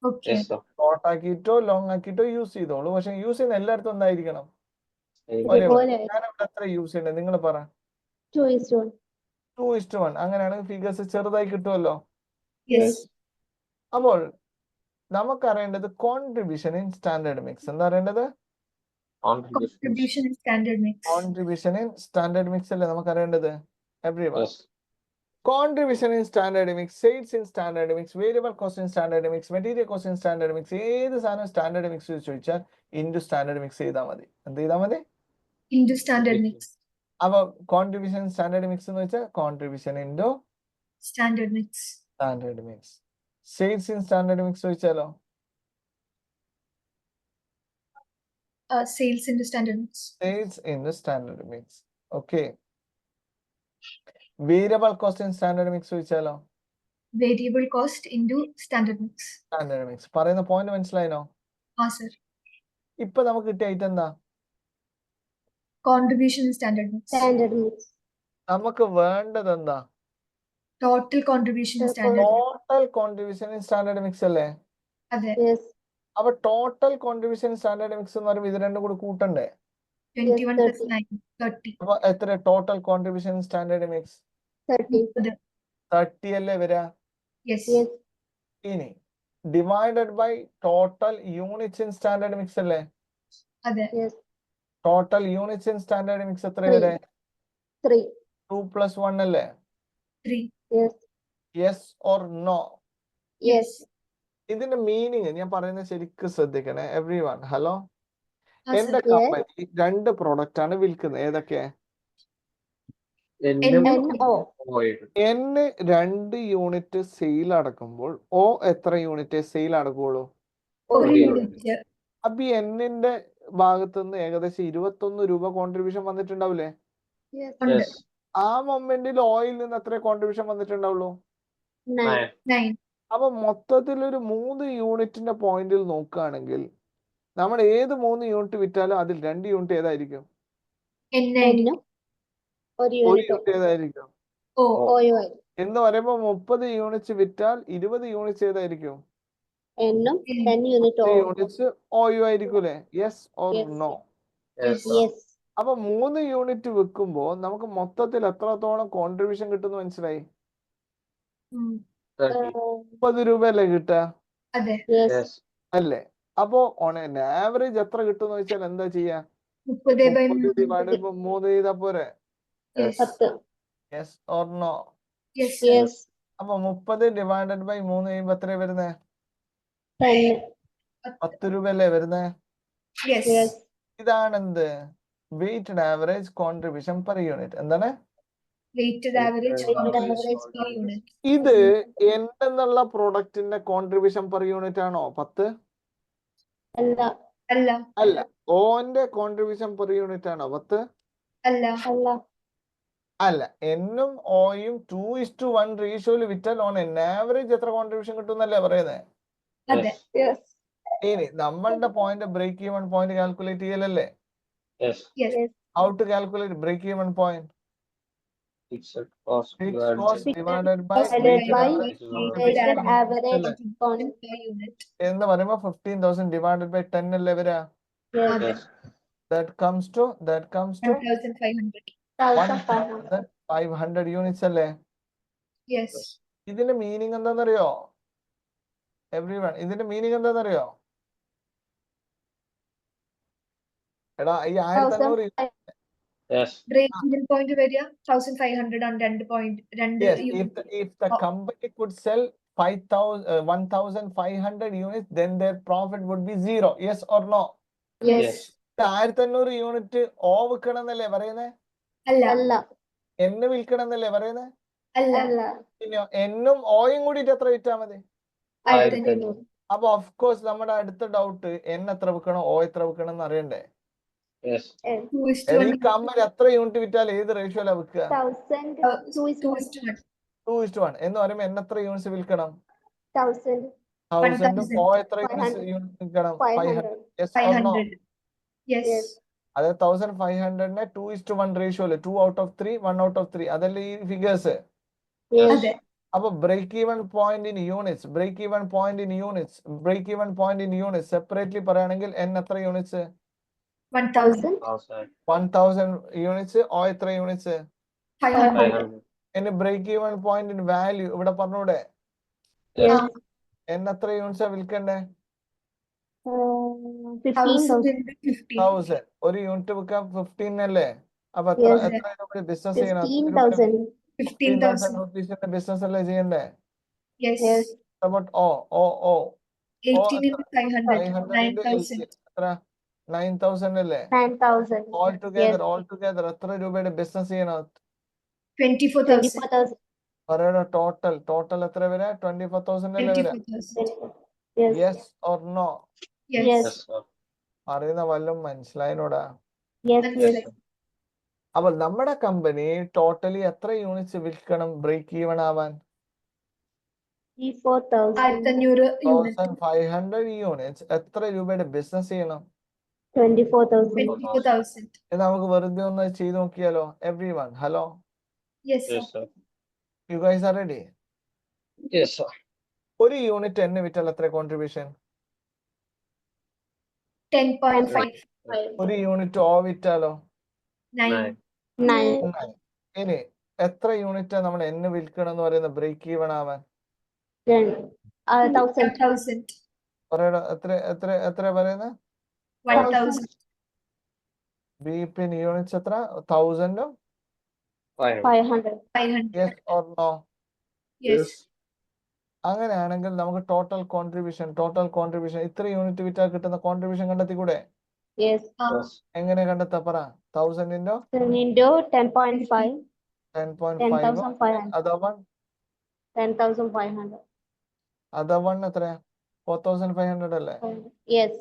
Okay. Yes sir. Short ആക്കിയിട്ടോ ലോങ് ആക്കിയിട്ടോ യൂസ് ചെയ്തോളൂ. പക്ഷെ യൂസ് ചെയ്യുന്ന എല്ലായിടത്തും എന്തായിരിക്കണം? Same. ഒരേപോലെ. ഒരേപോലെ. ഞാനിവിടെ എത്ര യൂസ് ചെയ്യണ്ടേ? നിങ്ങൾ പറ. 2:1. 2:1. അങ്ങനെയാണെങ്കിൽ ഫിഗേഴ്സ് ചെറുതായി കിട്ടുമല്ലോ. Yes. അപ്പോൾ നമുക്കറിയേണ്ടത് കോൺട്രിബ്യൂഷൻ ഇൻ സ്റ്റാൻഡേർഡ് മിക്സ്. എന്താ അറിയേണ്ടത്? Contributions. Contribution in standard mix. Contribution in standard mix അല്ലേ നമുക്കറിയേണ്ടത്? Everyone. Yes. Contribution in standard mix, sales in standard mix, variable cost in standard mix, material cost in standard mix, ഏത് സാധനം സ്റ്റാൻഡേർഡ് മിക്സ് ചോദിച്ചാൽ ഇൻറ്റു സ്റ്റാൻഡേർഡ് മിക്സ് ചെയ്താൽ മതി. എന്ത് ചെയ്താൽ മതി? Into standard mix. അപ്പൊ കോൺട്രിബ്യൂഷൻ ഇൻ സ്റ്റാൻഡേർഡ് മിക്സ് എന്ന് വെച്ചാൽ contribution into Standard mix. Standard mix. Sales in standard mix ചോദിച്ചാലോ? Sales into standard mix. Sales in the standard mix. Okay. Variable cost in standard mix ചോദിച്ചാലോ? Variable cost into standard mix. Standard mix. പറയുന്ന പോയിന്റ് മനസ്സിലായിനോ? Sir. ഇപ്പൊ നമുക്ക് കിട്ടിയ ഐറ്റം എന്താ? Contribution in standard mix. Standard mix. നമുക്ക് വേണ്ടത് എന്താ? Total contribution in standard mix. Total contribution in standard mix അല്ലേ? അതെ. Yes. അപ്പൊ ടോട്ടൽ കോൺട്രിബ്യൂഷൻ സ്റ്റാൻഡേർഡ് മിക്സ് എന്ന് പറയുമ്പോൾ ഇത് രണ്ടും കൂടി കൂട്ടണ്ടേ? 21 plus 30. 9, 30. അപ്പൊ എത്ര ടോട്ടൽ കോൺട്രിബ്യൂഷൻ സ്റ്റാൻഡേർഡ് മിക്സ്? 30. 30 അല്ലേ വരാ? Yes. Yes. ഇനി divided by total units in standard mix അല്ലേ? അതെ. Yes. Total units in standard mix എത്ര 3. വരെ? 3. 2 + 1 അല്ലേ? 3. Yes. Yes or no? Yes. ഇതിന്റെ മീനിങ് ഞാൻ പറയുന്നത് ശരിക്കും ശ്രദ്ധിക്കണേ എവ്രി വൺ. ഹലോ, എന്റെ Yes. കമ്പനി 2 പ്രോഡക്റ്റ് ആണ് വിൽക്കുന്നത്. ഏതൊക്കെ? N NO. N 2 unit sale അടക്കുമ്പോൾ O എത്ര യൂണിറ്റ് സെയിൽ അടക്കുള്ളൂ? ഒരു Okay. യൂണിറ്റ്. അപ്പൊ ഈ Nന്റെ ഭാഗത്തുനിന്ന് ഏകദേശം 21 രൂപ കോൺട്രിബ്യൂഷൻ വന്നിട്ടുണ്ടാവില്ലേ? Yes. ഉണ്ട്. Yes. ആ മൊമെന്റിൽ ഓയിൽ നിന്ന് എത്ര കോൺട്രിബ്യൂഷൻ വന്നിട്ടുണ്ടാവുള്ളൂ? 9. 9. അപ്പൊ മൊത്തത്തിൽ ഒരു 3 യൂണിറ്റിന്റെ പോയിന്റിൽ നോക്കുകയാണെങ്കിൽ നമ്മൾ ഏത് 3 യൂണിറ്റ് വിറ്റാലും അതിൽ 2 യൂണിറ്റ് ഏതായിരിക്കും? N. ഒരു ഒരു യൂണിറ്റ് യൂണിറ്റ് ഏതായിരിക്കും? O. OI. എന്ന് പറയുമ്പോൾ 30 യൂണിറ്റ്സ് വിറ്റാൽ 20 യൂണിറ്റ്സ് ഏതായിരിക്കും? N. 10 unit 10 O. Units OU ആയിരിക്കൂലേ? Yes or Yes. No? Yes. Yes. അപ്പൊ 3 യൂണിറ്റ് വെക്കുമ്പോൾ നമുക്ക് മൊത്തത്തിൽ എത്രത്തോളം കോൺട്രിബ്യൂഷൻ കിട്ടുന്നു മനസ്സിലായി? ഉം. 30. 30 രൂപയല്ലേ കിട്ടുക? അതെ. Yes. Yes. അല്ലേ? അപ്പോ ഓൺ ആൻ ആവറേജ് എത്ര കിട്ടുമെന്ന് വെച്ചാൽ എന്താ ചെയ്യാ? 30/3. ഡിവൈഡഡ് ബൈ 3 ചെയ്താ പോരെ? Yes. 10. Yes or no? Yes. Yes. അപ്പൊ 30 ഡിവൈഡഡ് ബൈ 3 ചെയ്യുമ്പോ എത്ര വരുന്നേ? 10. 10 രൂപയല്ലേ വരുന്നേ? Yes. Yes. ഇതാണ് എന്ത്? Weighted average contribution per unit. എന്താണ്? Weighted average Weighted contribution average per unit. ഇത് N എന്നുള്ള പ്രോഡക്റ്റിന്റെ കോൺട്രിബ്യൂഷൻ പെർ യൂണിറ്റ് ആണോ 10? അല്ല. അല്ല. അല്ല. ഓന്റെ കോൺട്രിബ്യൂഷൻ പെർ യൂണിറ്റ് ആണോ 10? അല്ല. അല്ല. അല്ല. N-ഉം O-യും 2:1 റേഷ്യോയിൽ വിറ്റാൽ ഓൺ എൻ ആവറേജ് എത്ര കോൺട്രിബ്യൂഷൻ കിട്ടുന്നല്ലേ പറയുന്നത്? അതെ. Yes. ഇനി നമ്മളുടെ point break even point calculate ചെയ്യലല്ലേ? Yes. Yes. Yes. How to calculate break even point? Fixed cost. Fixed cost divided by Divided by weighted average അല്ലേ? con. per unit. എന്ന് പറയുമ്പോൾ 15,000 ഡിവൈഡഡ് ബൈ 10 അല്ലേ വരാ? Yes. Yes. That comes to 1,500. 1,500. 1,500 units അല്ലേ? Yes. ഇതിന്റെ മീനിങ് എന്താണെന്നറിയോ എവ്രി വൺ? ഇതിന്റെ മീനിങ് എന്താണെന്നറിയോ? എടാ ഈ 1500 Yes. Break-even point വരിക 1,500 ആണ് 2 point 2 yes unit. if the company could sell 1,500 units, then their profit would be 0. Yes or no? Yes. 1500 unit ഓ വിൽക്കണം എന്നല്ലേ പറയുന്നത്? അല്ല അല്ല. എന്ന് വിൽക്കണം എന്നല്ലേ പറയുന്നത്? അല്ല അല്ല. പിന്നെ എന്നും ഓയും കൂടിയിട്ട് എത്ര വിറ്റാ മതി? 1500. അപ്പൊ ഓഫ് കോഴ്സ് നമ്മുടെ അടുത്ത ഡൗട്ട് എൻ എത്ര വിൽക്കണം ഓ എത്ര വിൽക്കണം എന്ന് അറിയണ്ടേ? Yes. ഈ കമ്പനി എത്ര യൂണിറ്റ് വിറ്റാൽ ഏത് റേഷ്യോയിലാ വിൽക്കുക? 1000. 2:1. 2:1 എന്ന് പറയുമ്പോൾ എൻ എത്ര യൂണിറ്റ്സ് വിൽക്കണം? 1000. 1000 ഓ എത്ര 500. Unit വിൽക്കണം? 500. 500. Yes or no? 500. Yes. Yes. അതായത് 1500 2:1 റേഷ്യോയില് 2 out of 3 1 out of 3 അതല്ലേ ഈ ഫിഗേഴ്സ്? Yes. അതെ. അപ്പൊ break even point in units, break even point in units, break even point in units separately പറയുകയാണെങ്കിൽ എൻ എത്ര യൂണിറ്റ്സ്? 1000. 1000 യൂണിറ്റ്സ് ഓ എത്ര യൂണിറ്റ്സ്? 500. 500. ഇനി break even point in value ഇവിടെ പറഞ്ഞൂടെ? Yes. എൻ എത്ര യൂണിറ്റ്സാ വിൽക്കണ്ടേ? 15,000. 1000. ഒരു യൂണിറ്റ് വിൽക്കാൻ 15 അല്ലേ? അപ്പൊ എത്ര Yes. എത്ര രൂപ ബിസിനസ് ചെയ്യണം? 15,000. 15,000 റുപ്പീസിന്റെ ബിസിനസ് അല്ലേ ചെയ്യണ്ടേ? Yes. Yes. But oh 18 into 500. 500 into 9,000. എത്ര? 9,000 അല്ലേ? 9,000. All together Yes. എത്ര രൂപയുടെ ബിസിനസ് ചെയ്യണം? 24,000. 24,000. പറയണോ ടോട്ടൽ എത്ര വരെ? 24,000 അല്ലേ വരെ? 24,000. Yes. Yes or no? Yes. Yes. Yes, sir. അറിയുന്ന വല്ലതും മനസ്സിലായനോടാ? Yes. Yes. മനസ്സിലായി. അപ്പൊ നമ്മുടെ കമ്പനി ടോട്ടലി എത്ര യൂണിറ്റ്സ് വിൽക്കണം ബ്രേക്ക് ഈവൺ ആവാൻ? 4,000. 1500 unit. 1500 യൂണിറ്റ്സ് എത്ര രൂപയുടെ ബിസിനസ് ചെയ്യണം? 24,000. 24,000. ഇത് നമുക്ക് വെറുതെ ഒന്ന് ചെയ്ത് നോക്കിയാലോ? Every one hello, Yes, sir. Yes, sir. U guys are ready? Yes, sir. ഒരു യൂണിറ്റ് എന്ന് വിറ്റാൽ എത്ര കോൺട്രിബ്യൂഷൻ? 10.5. ഒരു യൂണിറ്റ് ഓ വിറ്റാലോ? 9. 9. 9. ഇനി എത്ര യൂണിറ്റാ നമ്മൾ എന്ന് വിൽക്കണം എന്ന് പറയുന്ന ബ്രേക്ക് ഈവൺ ആവാൻ? 1,000. 1,000. പറയടാ, എത്ര പറയുന്നത്? 1,000. ബിപി യൂണിറ്റ്സ് എത്ര? 1000. 500. 500. Yes or no? Yes. അങ്ങനെയാണെങ്കിൽ നമുക്ക് ടോട്ടൽ കോൺട്രിബ്യൂഷൻ ഇത്ര യൂണിറ്റ് വിറ്റാൽ കിട്ടുന്ന കോൺട്രിബ്യൂഷൻ കണ്ടെത്തിക്കൂടെ? Yes. Yes. എങ്ങനെ കണ്ടെത്താ പറ? 1000 into 10 into 10.5. 10.5. 10,500. അതർ 10,500. എത്രയാ? 4,500 അല്ലേ? Yes.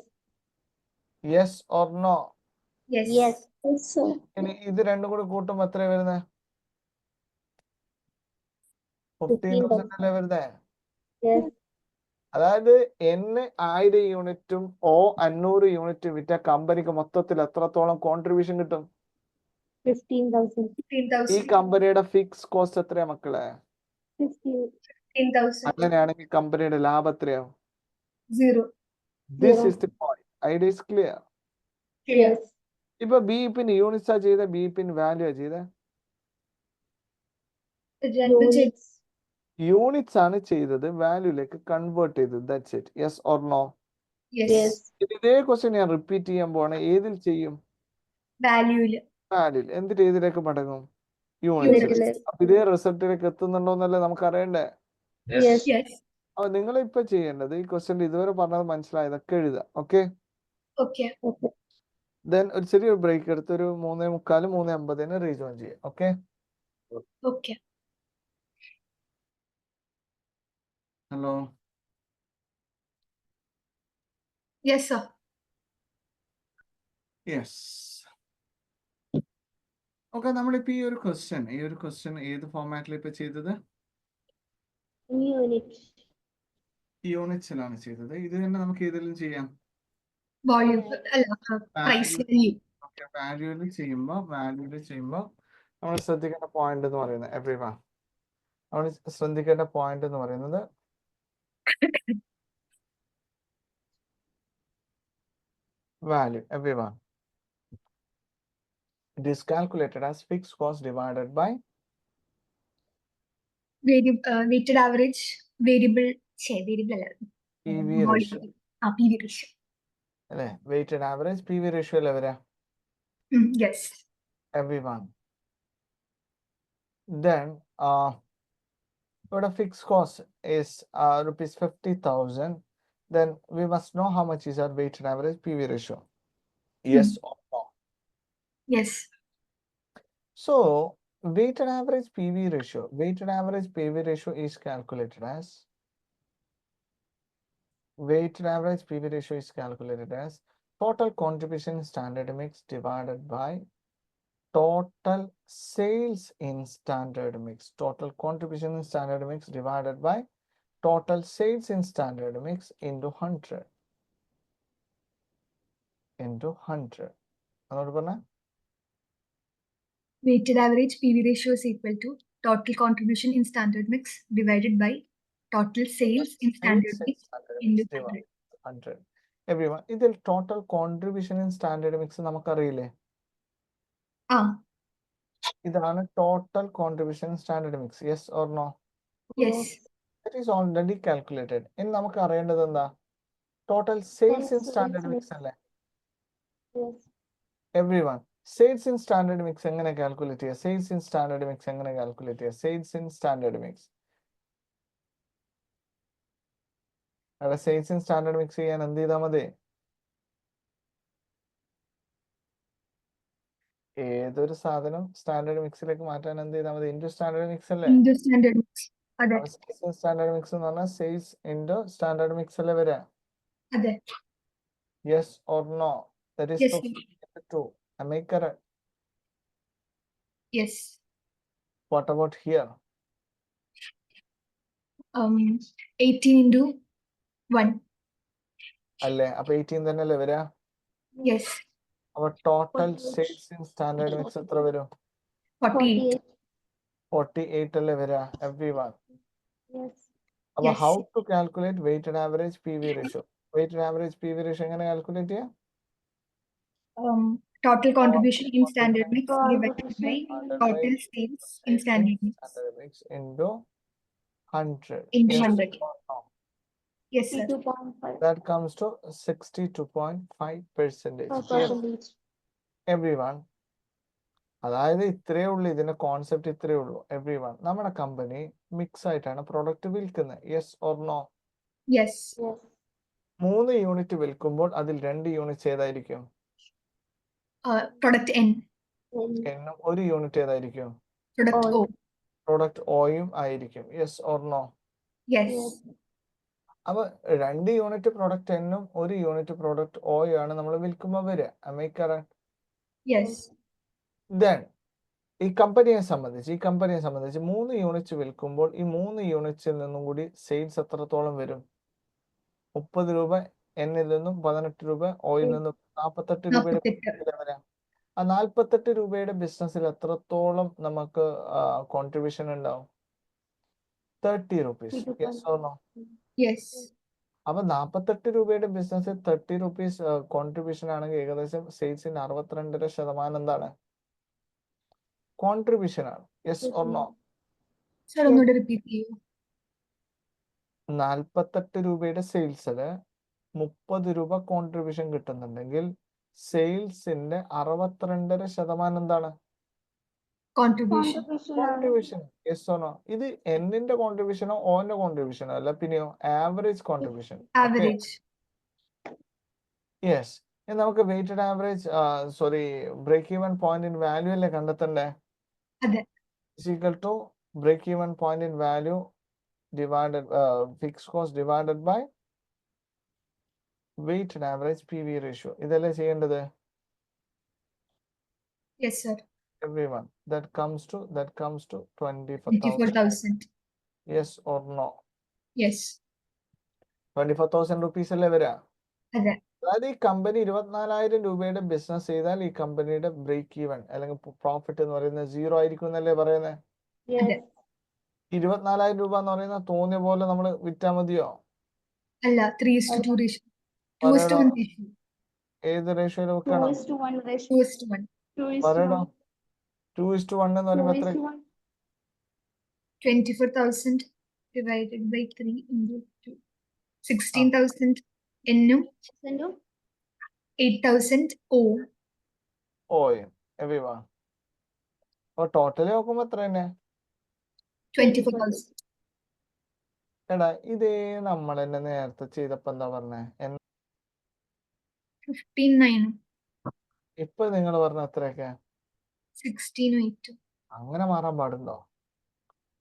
Yes or no? Yes. Yes. Yes, sir. ഇനി ഇത് രണ്ടും കൂടി കൂട്ടുമ്പോ എത്രയാ വരുന്നത്? 15,000 അല്ലേ വരുന്നേ? Yes. അതായത് എന്ന് 1000 യൂണിറ്റും ഓ 500 യൂണിറ്റ് വിറ്റ കമ്പനിക്ക് മൊത്തത്തിൽ എത്രത്തോളം കോൺട്രിബ്യൂഷൻ കിട്ടും? 15,000. ഈ 15,000. കമ്പനിയുടെ ഫിക്സ് കോസ്റ്റ് എത്രയാ മക്കളെ? 15,000. അങ്ങനെയാണെങ്കിൽ കമ്പനിയുടെ ലാഭം എത്രയാവും? 0. This is the point. Idea is clear? Clear. Yes. ഇപ്പൊ ബിപിന് യൂണിറ്റ്സാ ചെയ്ത, ബിപിന് വാല്യൂ ആ ചെയ്ത? Units. യൂണിറ്റ്സ് ആണ് ചെയ്തത്, വാല്യൂലേക്ക് കൺവേർട്ട് ചെയ്തത്. That's it. Yes or no? Yes. Yes. ഇതേ ക്വസ്റ്റ്യൻ ഞാൻ റിപ്പീറ്റ് ചെയ്യാൻ പോവാണ്. ഏതിൽ ചെയ്യും? Value. വാല്യൂ. എന്നിട്ട് ഏതിലേക്ക് മടങ്ങും? യൂണിറ്റ്സ്. Units. അപ്പൊ ഇതേ റിസൾട്ടിലേക്ക് എത്തുന്നുണ്ടോ എന്നല്ലേ നമുക്ക് അറിയണ്ടേ? Yes. Yes. അപ്പൊ നിങ്ങൾ ഇപ്പൊ ചെയ്യേണ്ടത് ഈ ക്വസ്റ്റ്യൻ ഇതുവരെ പറഞ്ഞത് മനസ്സിലായതൊക്കെ എഴുതുക. ഓക്കെ? Okay. Okay. ദെൻ ഒരു ചെറിയൊരു ബ്രേക്ക് എടുത്ത് ഒരു 3:45 3:50 റീജോയിൻ ചെയ്യാം. Okay? Okay. Hello. Yes, sir. Yes. Okay, നമ്മളിപ്പോ ഈ ഒരു ക്വസ്റ്റ്യൻ ഏത് ഫോർമാറ്റിൽ ഇപ്പൊ ചെയ്തത്? Unit. യൂണിറ്റ്സിലാണ് ചെയ്തത്. ഇത് തന്നെ നമുക്ക് ഏതെങ്കിലും ചെയ്യാം. Volume. Price value. ഓക്കെ, വാല്യൂല് ചെയ്യുമ്പോ നമ്മൾ ശ്രദ്ധിക്കേണ്ട പോയിന്റ് എന്ന് പറയുന്നത് value, everyone. It is calculated as fixed cost divided by Weighted average variable. Variable. PV ratio. PV ratio. അല്ലേ? weighted average PV ratio അല്ലേ വരാ? Yes. Everyone. Then Our fixed cost is rupees 50,000. Then we must know how much is our weighted average PV ratio. Yes or no? Yes. So weighted average PV ratio is calculated as total contribution in standard mix divided by total sales in standard mix. Total contribution in standard mix divided by total sales in standard mix into 100. അതോട് പറഞ്ഞ Weighted average PV ratio is equal to total contribution in standard mix divided by total sales in standard mix into 100. 100. Everyone, ഇതിൽ total contribution in standard mix നമുക്കറിയില്ലേ? ഇതാണ് total contribution in standard mix. Yes or no? Yes. That is already calculated. ഇനി നമുക്ക് അറിയേണ്ടത് എന്താ? Total sales in standard mix അല്ലേ? Yes. Everyone, sales in standard mix എങ്ങനെ കാൽക്കുലേറ്റ് ചെയ്യുക? Sales in standard mix അവിടെ sales in standard mix ചെയ്യാൻ എന്ത് ചെയ്താൽ മതി? ഏതൊരു സാധനം സ്റ്റാൻഡേർഡ് മിക്സിലേക്ക് മാറ്റാൻ എന്ത് ചെയ്താൽ മതി? ഇൻറ്റു സ്റ്റാൻഡേർഡ് മിക്സ് അല്ലേ? Into standard mix. അതെ. Sales in standard mix എന്ന് പറഞ്ഞാൽ സെയിൽസ് ഇൻറ്റു സ്റ്റാൻഡേർഡ് മിക്സ് അല്ലേ വരിക? അതെ. Yes or no? That is Yes. 52. Am I correct? Yes. What about here? 18 into 1. അല്ലേ? അപ്പൊ 18 തന്നെ അല്ലേ വരിക? Yes. അപ്പൊ total 48. Sales in standard mix എത്ര വരും? 48. 48 അല്ലേ വരിക? Everyone. Yes. അപ്പൊ Yes. how to calculate weighted average PV ratio? Weighted average PV ratio എങ്ങനെ കാൽക്കുലേറ്റ് ചെയ്യാം? Total contribution in standard mix divided by Contribution total sales in standard mix into 100. into Yes 100. or no? Yes, sir. 62.5 That comes to 62.5%. Yes, percentage. everyone. അതായത് ഇത്രയേ ഉള്ളൂ, ഇതിന്റെ കോൺസെപ്റ്റ് ഇത്രയേ ഉള്ളൂ. എവ്രിവൺ, നമ്മുടെ കമ്പനി മിക്സ് ആയിട്ടാണ് പ്രൊഡക്റ്റ് വിൽക്കുന്നത്. Yes or no? Yes. Yes. 3 unit വിൽക്കുമ്പോൾ അതിൽ 2 യൂണിറ്റ്സ് ഏതായിരിക്കും? Product N. എന്നും 1 യൂണിറ്റ് ഏതായിരിക്കും? Product O. പ്രൊഡക്റ്റ് ഓയും ആയിരിക്കും. Yes or no? Yes. Yes. അപ്പൊ 2 യൂണിറ്റ് പ്രൊഡക്റ്റ് എന്നും 1 യൂണിറ്റ് പ്രൊഡക്റ്റ് ഓയും ആണ് നമ്മൾ വിൽക്കുമ്പോൾ വരിക. Am I correct? Yes. Then ഈ കമ്പനിയെ സംബന്ധിച്ച് 3 യൂണിറ്റ്സ് വിൽക്കുമ്പോൾ ഈ 3 യൂണിറ്റ്സിൽ നിന്നും കൂടി സെയിൽസ് എത്രത്തോളം വരും? 30 രൂപ എന്നിൽ നിന്നും 18 രൂപ ഓയിൽ നിന്നും 48 രൂപയുടെ 48. ആ 48 രൂപയുടെ ബിസിനസ്സിൽ എത്രത്തോളം നമുക്ക് കോൺട്രിബ്യൂഷൻ ഉണ്ടാവും? 30 rupees. Yes or no? Yes. അപ്പൊ 48 രൂപയുടെ ബിസിനസ്സിൽ 30 rupees കോൺട്രിബ്യൂഷൻ ആണെങ്കിൽ ഏകദേശം സെയിൽസിന്റെ 62% എന്താണ്? കോൺട്രിബ്യൂഷൻ ആണ്. Yes or no? Sir, ഒന്നുകൂടെ റിപ്പീറ്റ് ചെയ്യൂ. 48 രൂപയുടെ സെയിൽസില് 30 രൂപ കോൺട്രിബ്യൂഷൻ കിട്ടുന്നുണ്ടെങ്കിൽ സെയിൽസിന്റെ 62% എന്താണ്? Contribution. Contribution. Yes or no? ഇത് എന്നിന്റെ കോൺട്രിബ്യൂഷനോ ഓന്റെ കോൺട്രിബ്യൂഷനോ അല്ല, പിന്നെയോ ആവറേജ് കോൺട്രിബ്യൂഷൻ. Average. യെസ്. നമുക്ക് weighted average break even point in value അല്ലേ കണ്ടെത്തണ്ടേ? അതെ. Equal to break even point in value divided fixed cost divided by weighted average PV ratio. ഇതല്ലേ ചെയ്യേണ്ടത്? Yes, sir. Everyone, that comes to 24,000. 24,000. Yes or no? Yes. 24,000 rupees അല്ലേ വരിക? അതെ. അതായത് ഈ കമ്പനി 24,000 രൂപയുടെ ബിസിനസ് ചെയ്താൽ ഈ കമ്പനിയുടെ ബ്രേക്ക് ഈവൻ അല്ലെങ്കിൽ പ്രോഫിറ്റ് എന്ന് പറയുന്നത് 0 ആയിരിക്കും എന്നല്ലേ പറയുന്നത്? Yes. 24,000 രൂപ എന്ന് പറയുന്നത് തോന്നിയ പോലെ നമ്മൾ വിറ്റാ മതിയോ? അല്ല, 3:2 ratio. 2:1 ratio. ഏത് റേഷ്യോയിൽ 2 വെക്കണം? 2:1 ratio. 2:1. 2:1. പറയണോ? 2:1 എന്ന് പറയുമ്പോൾ എത്ര? 2:1. 24,000 divided by 3 into 2. 16,000 എന്നും 8,000 O. ഓയ് എവിവാ. അപ്പൊ ടോട്ടലി നോക്കുമ്പോ എത്ര തന്നെ? 24,000. എടാ ഇതേ നമ്മൾ തന്നെ നേരത്തെ ചെയ്തപ്പോ എന്താ പറഞ്ഞേ? 15.9 ഇപ്പൊ നിങ്ങൾ പറഞ്ഞ എത്രയൊക്കെ? 16.8 അങ്ങനെ മാറാൻ പാടുണ്ടോ?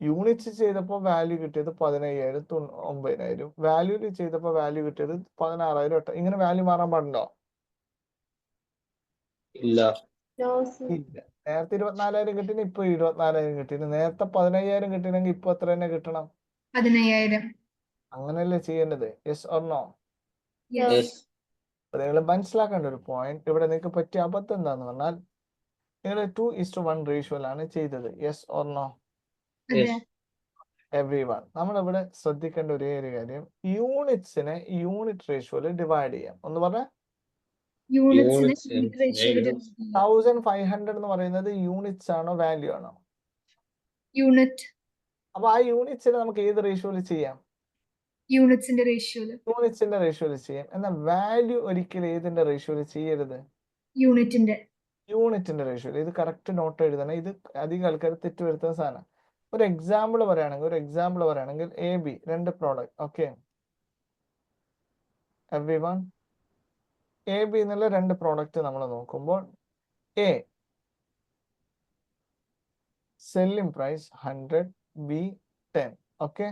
യൂണിറ്റ്സ് ചെയ്തപ്പോ വാല്യൂ കിട്ടിയത് 15,000 9,000, വാല്യൂല് ചെയ്തപ്പോ വാല്യൂ കിട്ടിയത് 16,000. ഇങ്ങനെ വാല്യൂ മാറാൻ പാടുണ്ടോ? ഇല്ല. No, sir. ഇല്ല. നേരത്തെ 24,000 കിട്ടിന്, ഇപ്പൊ 24,000 കിട്ടിന്. നേരത്തെ 15,000 കിട്ടിനെങ്കിൽ ഇപ്പൊ എത്ര തന്നെ കിട്ടണം? 15,000. അങ്ങനെയല്ലേ ചെയ്യേണ്ടത്? Yes or no? Yes. Yes. അപ്പൊ നിങ്ങൾ മനസ്സിലാക്കേണ്ട ഒരു പോയിന്റ് ഇവിടെ നിങ്ങൾക്ക് പറ്റിയ അബദ്ധം എന്താന്ന് പറഞ്ഞാൽ നിങ്ങൾ 2:1 റേഷ്യോയിലാണ് ചെയ്തത്. Yes or no? അതെ. Yes. Everyone. നമ്മളിവിടെ ശ്രദ്ധിക്കേണ്ട ഒരേ ഒരു കാര്യം, യൂണിറ്റ്സിനെ യൂണിറ്റ് റേഷ്യോയിൽ ഡിവൈഡ് ചെയ്യാം. ഒന്ന് പറഞ്ഞ യൂണിറ്റ്സിനെ Units യൂണിറ്റ് and റേഷ്യോയിൽ values. 1500 എന്ന് പറയുന്നത് യൂണിറ്റ്സ് ആണോ വാല്യൂ ആണോ? യൂണിറ്റ് അപ്പൊ ആ യൂണിറ്റ്സിനെ നമുക്ക് ഏത് റേഷ്യോയിൽ ചെയ്യാം? യൂണിറ്റ്സിന്റെ റേഷ്യോയിൽ. യൂണിറ്റ്സിന്റെ റേഷ്യോയിൽ ചെയ്യാം. എന്നാൽ വാല്യൂ ഒരിക്കലും ഏതിന്റെ റേഷ്യോയിൽ ചെയ്യരുത്? യൂണിറ്റിന്റെ. യൂണിറ്റിന്റെ റേഷ്യോയിൽ. ഇത് കറക്റ്റ് നോട്ട് എഴുതണം. ഇത് അധികം ആൾക്കാർ തെറ്റുവരുത്തുന്ന സാധനം. ഒരു എക്സാമ്പിൾ പറയുകയാണെങ്കിൽ AB രണ്ട് പ്രോഡക്റ്റ്. ഓക്കെ എവ്രിവൺ, AB എന്നുള്ള രണ്ട് പ്രോഡക്റ്റ് നമ്മൾ നോക്കുമ്പോൾ A selling price 100, B 10. Okay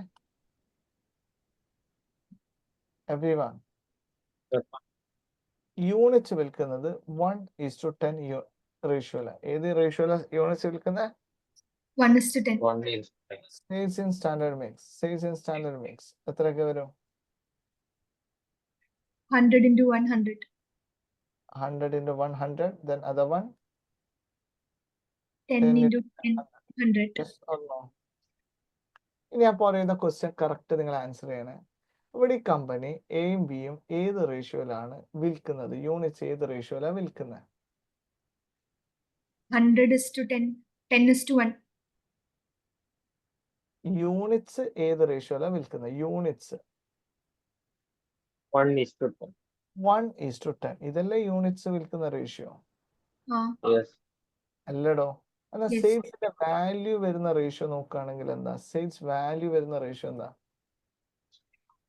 everyone, units വിൽക്കുന്നത് 1:10 റേഷ്യോയില. ഏത് റേഷ്യോയില യൂണിറ്റ്സ് വിൽക്കുന്നത്? 1:10. 1 is sales in standard mix എത്രയൊക്കെ വരും? 100 into 100. 100 into 100. Then other one 10 into 10. 100. yes or no? ഇനി ഞാൻ പറയുന്ന ക്വസ്റ്റ്യൻ കറക്റ്റ് നിങ്ങൾ ആൻസർ ചെയ്യണേ. ഇവിടെ ഈ കമ്പനി എയും ബിയും ഏത് റേഷ്യോയിലാണ് വിൽക്കുന്നത്? യൂണിറ്റ്സ് ഏത് റേഷ്യോയിലാണ് വിൽക്കുന്നത്? 100:10. 10:1. യൂണിറ്റ്സ് ഏത് റേഷ്യോയിലാണ് വിൽക്കുന്നത്? യൂണിറ്റ്സ് 1:10. 1:10. ഇതല്ലേ യൂണിറ്റ്സ് വിൽക്കുന്ന റേഷ്യോ? ആ. Yes. അല്ലടോ. എന്നാൽ Yes. സെയിൽസിന്റെ വാല്യൂ വരുന്ന റേഷ്യോ നോക്കുകയാണെങ്കിൽ എന്താ? സെയിൽസ് വാല്യൂ വരുന്ന റേഷ്യോ എന്താ?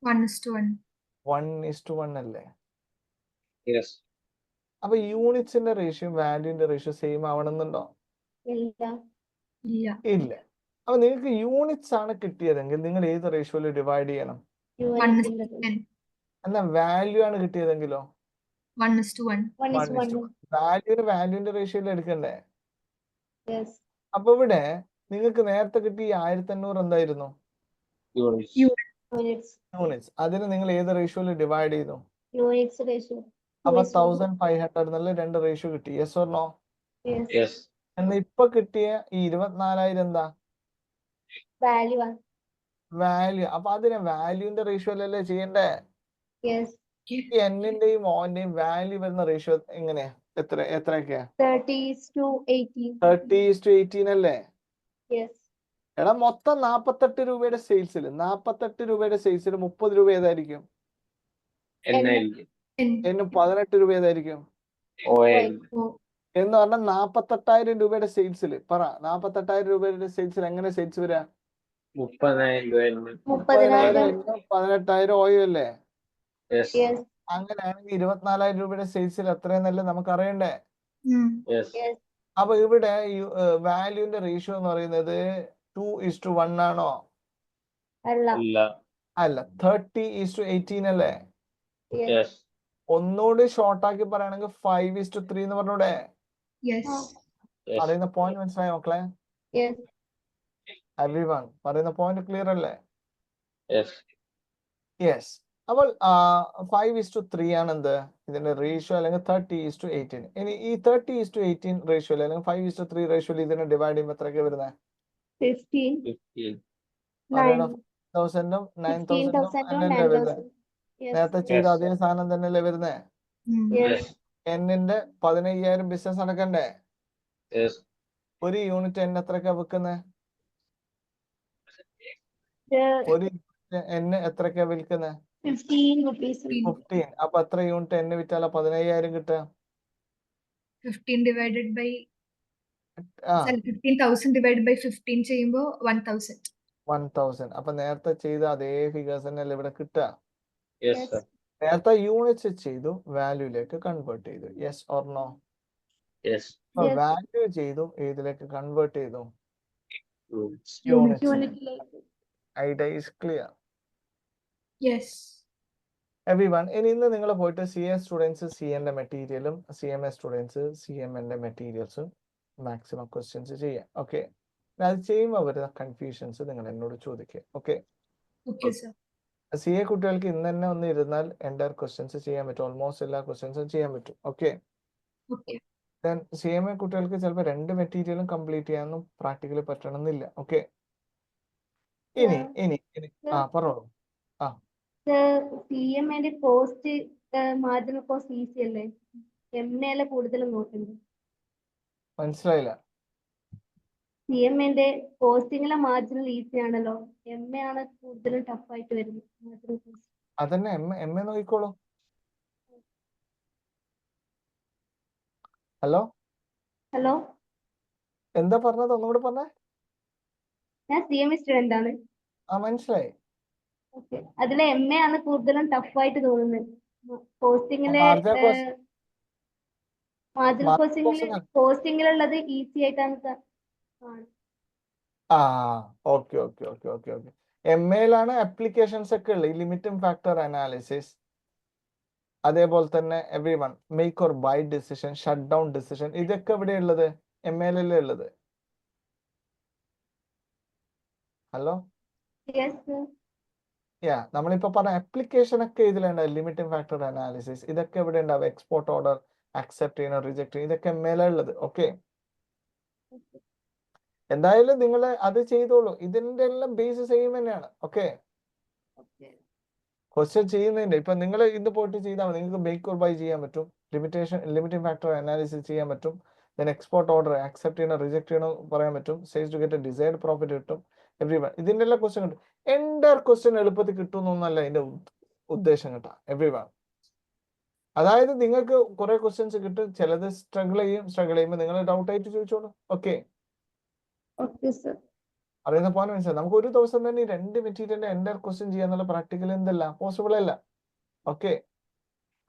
1:1. 1:1 അല്ലേ? Yes. അപ്പൊ യൂണിറ്റ്സിന്റെ റേഷ്യോ വാല്യൂന്റെ റേഷ്യോ സെയിം ആവണമെന്നുണ്ടോ? ഇല്ല. ഇല്ല. ഇല്ല. അപ്പൊ നിങ്ങൾക്ക് യൂണിറ്റ്സ് ആണ് കിട്ടിയതെങ്കിൽ നിങ്ങൾ ഏത് റേഷ്യോയിൽ ഡിവൈഡ് ചെയ്യണം? 1:10. എന്നാൽ വാല്യൂ ആണ് കിട്ടിയതെങ്കിലോ? 1:1. 1:1. വാല്യൂന്റെ റേഷ്യോയിൽ എടുക്കണ്ടേ? Yes. അപ്പൊ ഇവിടെ നിങ്ങൾക്ക് നേരത്തെ കിട്ടിയ 1500 എന്തായിരുന്നു? Units. Units. യൂണിറ്റ്സ്. അതിന് നിങ്ങൾ ഏത് റേഷ്യോയിൽ ഡിവൈഡ് ചെയ്തു? Units ratio. അപ്പൊ 2:1. 1500 എന്നുള്ള രണ്ട് റേഷ്യോ കിട്ടി. Yes or no? Yes. Yes. എന്നാ ഇപ്പൊ കിട്ടിയ ഈ 24,000 എന്താ? Value 1. വാല്യൂ. അപ്പൊ അതിനെ വാല്യൂന്റെ റേഷ്യോയിലല്ലേ ചെയ്യണ്ടേ? Yes. ഈ എന്നിന്റെയും ഓന്റെയും വാല്യൂ വരുന്ന റേഷ്യോ എങ്ങനെയാ? എത്രയൊക്കെയാ? 30:18. 30:18 അല്ലേ? Yes. എടാ മൊത്തം 48 രൂപയുടെ സെയിൽസിൽ 30 രൂപ ഏതായിരിക്കും? NIL. എന്ന് 18 രൂപ ഏതായിരിക്കും? OIL. എന്ന് പറഞ്ഞാൽ 48,000 രൂപയുടെ സെയിൽസിൽ പറ, 48,000 രൂപയുടെ സെയിൽസിൽ എങ്ങനെ സെയിൽസ് വരാ? 30,000. 30,000. 18,000 ഓയോ അല്ലേ? Yes. Yes. അങ്ങനെയാണെങ്കിൽ 24,000 രൂപയുടെ സെയിൽസിൽ എത്രയെന്നല്ലേ നമുക്ക് അറിയണ്ടേ? Yes. Yes. അപ്പൊ ഇവിടെ വാല്യൂന്റെ റേഷ്യോ എന്ന് പറയുന്നത് 2:1 ആണോ? അല്ല. ഇല്ല. അല്ല, 30:18 അല്ലേ? Yes. Yes. ഒന്നുകൂടി ഷോർട്ട് ആക്കി പറയുകയാണെങ്കിൽ 5:3 എന്ന് പറഞ്ഞൂടെ? Yes. Yes. പറയുന്ന പോയിന്റ് മനസ്സിലായോ മക്കളെ? Yes. എവ്രിവൺ, പറയുന്ന പോയിന്റ് ക്ലിയർ അല്ലേ? Yes. യെസ്. അപ്പോൾ 5:3 ആണ് എന്ത് ഇതിന്റെ റേഷ്യോ, അല്ലെങ്കിൽ 30:18. ഇനി ഈ 30:18 റേഷ്യോയിൽ അല്ലെങ്കിൽ 5:3 റേഷ്യോയിൽ ഇതിനെ ഡിവൈഡ് ചെയ്യുമ്പോൾ എത്രയൊക്കെ വരുന്നത്? 15. 15. 9. 1,000ഉം 9,000ഉം 15,000 or അല്ലല്ലേ വരുന്നത്? 9,000. Yes. നേരത്തെ ചെയ്ത Yes. അതേ സാധനം തന്നെയല്ലേ വരുന്നത്? Yes. എന്നിന്റെ 15,000 ബിസിനസ് നടക്കണ്ടേ? Yes. ഒരു യൂണിറ്റ് എണ്ണ എത്രയൊക്കെ വിൽക്കുന്നത്? ഒരു യൂണിറ്റ് എണ്ണ എത്രയൊക്കെ വിൽക്കുന്നത്? 15 rupees. 15. അപ്പൊ എത്ര യൂണിറ്റ് എണ്ണ വിറ്റാലാ 15,000 കിട്ടുക? 15 divided by ആ 15,000 divided by 15 ചെയ്യുമ്പോൾ 1,000. 1000. അപ്പൊ നേരത്തെ ചെയ്ത അതേ ഫിഗേഴ്സ് തന്നെയല്ലേ ഇവിടെ കിട്ടുക. Yes, Yes. sir. നേരത്തെ യൂണിറ്റ്സ് ചെയ്തു, വാല്യൂലേക്ക് കൺവേർട്ട് ചെയ്തു. Yes or no? Yes. അപ്പൊ Yes. വാല്യൂ ചെയ്തു, ഏതിലേക്ക് കൺവേർട്ട് ചെയ്തു? Units. യൂണിറ്റ്സ്. യൂണിറ്റിലേക്ക്. Idea is clear. Yes. എവ്രിവൺ. ഇനി ഇന്ന് നിങ്ങൾ പോയിട്ട് CA സ്റ്റുഡൻസ് CNന്റെ മെറ്റീരിയലും CMA സ്റ്റുഡൻസ് CMന്റെ മെറ്റീരിയൽസും മാക്സിമം ക്വസ്റ്റ്യൻസ് ചെയ്യാം. ഓക്കെ, അത് ചെയ്യുമ്പോൾ വരുന്ന കൺഫ്യൂഷൻസ് നിങ്ങൾ എന്നോട് ചോദിക്കുക. Okay, Okay, sir. CA കുട്ടികൾക്ക് ഇന്ന് തന്നെ ഒന്ന് ഇരുന്നാൽ എൻ്റെ ക്വസ്റ്റ്യൻസ് ചെയ്യാൻ പറ്റും. ഓൾമോസ്റ്റ് എല്ലാ ക്വസ്റ്റ്യൻസും ചെയ്യാൻ പറ്റും. Okay, Okay. ദെൻ CMA കുട്ടികൾക്ക് ചിലപ്പോൾ 2 മെറ്റീരിയലും കംപ്ലീറ്റ് ചെയ്യാനൊന്നും പ്രാക്ടിക്കലി പറ്റണമെന്നില്ല. ഓക്കെ, ഇനി Yeah. ഇനി ഇനി പറഞ്ഞോളൂ. CMA cost marginal cost easy അല്ലേ? MA കൂടുതലും നോക്കുന്നത്. മനസ്സിലായില്ല? CMA കോസ്റ്റിങ്ങിലെ മാർജിനൽ ഈസി ആണല്ലോ. MA ആണ് കൂടുതലും ടഫ് ആയിട്ട് വരുന്നത് മാർജിനൽ കോസ്റ്റ്. അതന്നെ MA നോക്കിക്കോളൂ. ഹലോ, ഹലോ, എന്താ പറഞ്ഞത്? ഒന്നുകൂടെ പറഞ്ഞേ. ഞാൻ CMA സ്റ്റുഡന്റ് ആണ്. മനസ്സിലായി. ഓക്കെ, അതിലെ MA ആണ് കൂടുതലും ടഫ് ആയിട്ട് തോന്നുന്നത്. കോസ്റ്റിങ്ങിലെ Marginal cost- marginal marginal കോസ്റ്റിങ്ങില് cost- കോസ്റ്റിങ്ങിലുള്ളത് easy ആയിട്ടാണ് കാണുന്നത്. Okay okay okay okay okay. MAയിലാണ് applications ഒക്കെ ഉള്ളത്. ഈ ലിമിറ്റിംഗ് ഫാക്ടർ അനാലിസിസ്, അതേപോലെ തന്നെ everyone make or by decision, shut down decision, ഇതൊക്കെ എവിടെ ഉള്ളത്? MAയിലല്ലേ ഉള്ളത്. Hello, yes. നമ്മളിപ്പോ പറഞ്ഞ അപ്ലിക്കേഷൻ ഒക്കെ ഇതിലുണ്ടാവും. ലിമിറ്റിംഗ് ഫാക്ടർ അനാലിസിസ്, ഇതൊക്കെ എവിടെ ഉണ്ടാവും? എക്സ്പോർട്ട് ഓർഡർ, അക്സെപ്റ്റ് ചെയ്യണം, റിജക്ട് ചെയ്യണം, ഇതൊക്കെ MAയിലാണ് ഉള്ളത്. ഓക്കെ, എന്തായാലും നിങ്ങൾ അത് ചെയ്തോളൂ. ഇതിന്റെ എല്ലാം ബേസ് സെയിം തന്നെയാണ്. ഓക്കെ, ക്വസ്റ്റ്യൻ ചെയ്യുന്നതിന്റെ ഇപ്പൊ നിങ്ങൾ ഇന്ന് പോയിട്ട് ചെയ്താൽ മതി. നിങ്ങൾക്ക് മേക്ക് ഓർ ബൈ ചെയ്യാൻ പറ്റും, ലിമിറ്റിംഗ് ഫാക്ടർ അനാലിസിസ് ചെയ്യാൻ പറ്റും, ദെൻ എക്സ്പോർട്ട് ഓർഡർ ആക്സെപ്റ്റ് ചെയ്യണം, റിജക്ട് ചെയ്യണം പറയാൻ പറ്റും, sales to get desired profit കിട്ടും. എവ്രിവൺ ഇതിന്റെ എല്ലാം ക്വസ്റ്റ്യൻ കിട്ടും. എൻ്റെ ക്വസ്റ്റ്യൻ എളുപ്പത്തിൽ കിട്ടുന്നൊന്നല്ല അതിന്റെ ഉദ്ദേശം കേട്ടോ. എവ്രിവൺ, അതായത് നിങ്ങൾക്ക് കുറെ ക്വസ്റ്റ്യൻസ് കിട്ടും, ചിലത് സ്ട്രഗിൾ ചെയ്യുമ്പോൾ നിങ്ങൾ ഡൗട്ട് ആയിട്ട് ചോദിച്ചോളൂ. Okay, okay sir. അറിയുന്ന പോയിന്റ് മനസ്സിലായി. നമുക്ക് ഒരു ദിവസം തന്നെ ഈ 2 മെറ്റീരിയലിന്റെ എൻ്റെ ക്വസ്റ്റ്യൻ ചെയ്യാന്നുള്ള പ്രാക്ടിക്കൽ എന്തല്ല പോസിബിൾ അല്ല. ഓക്കെ,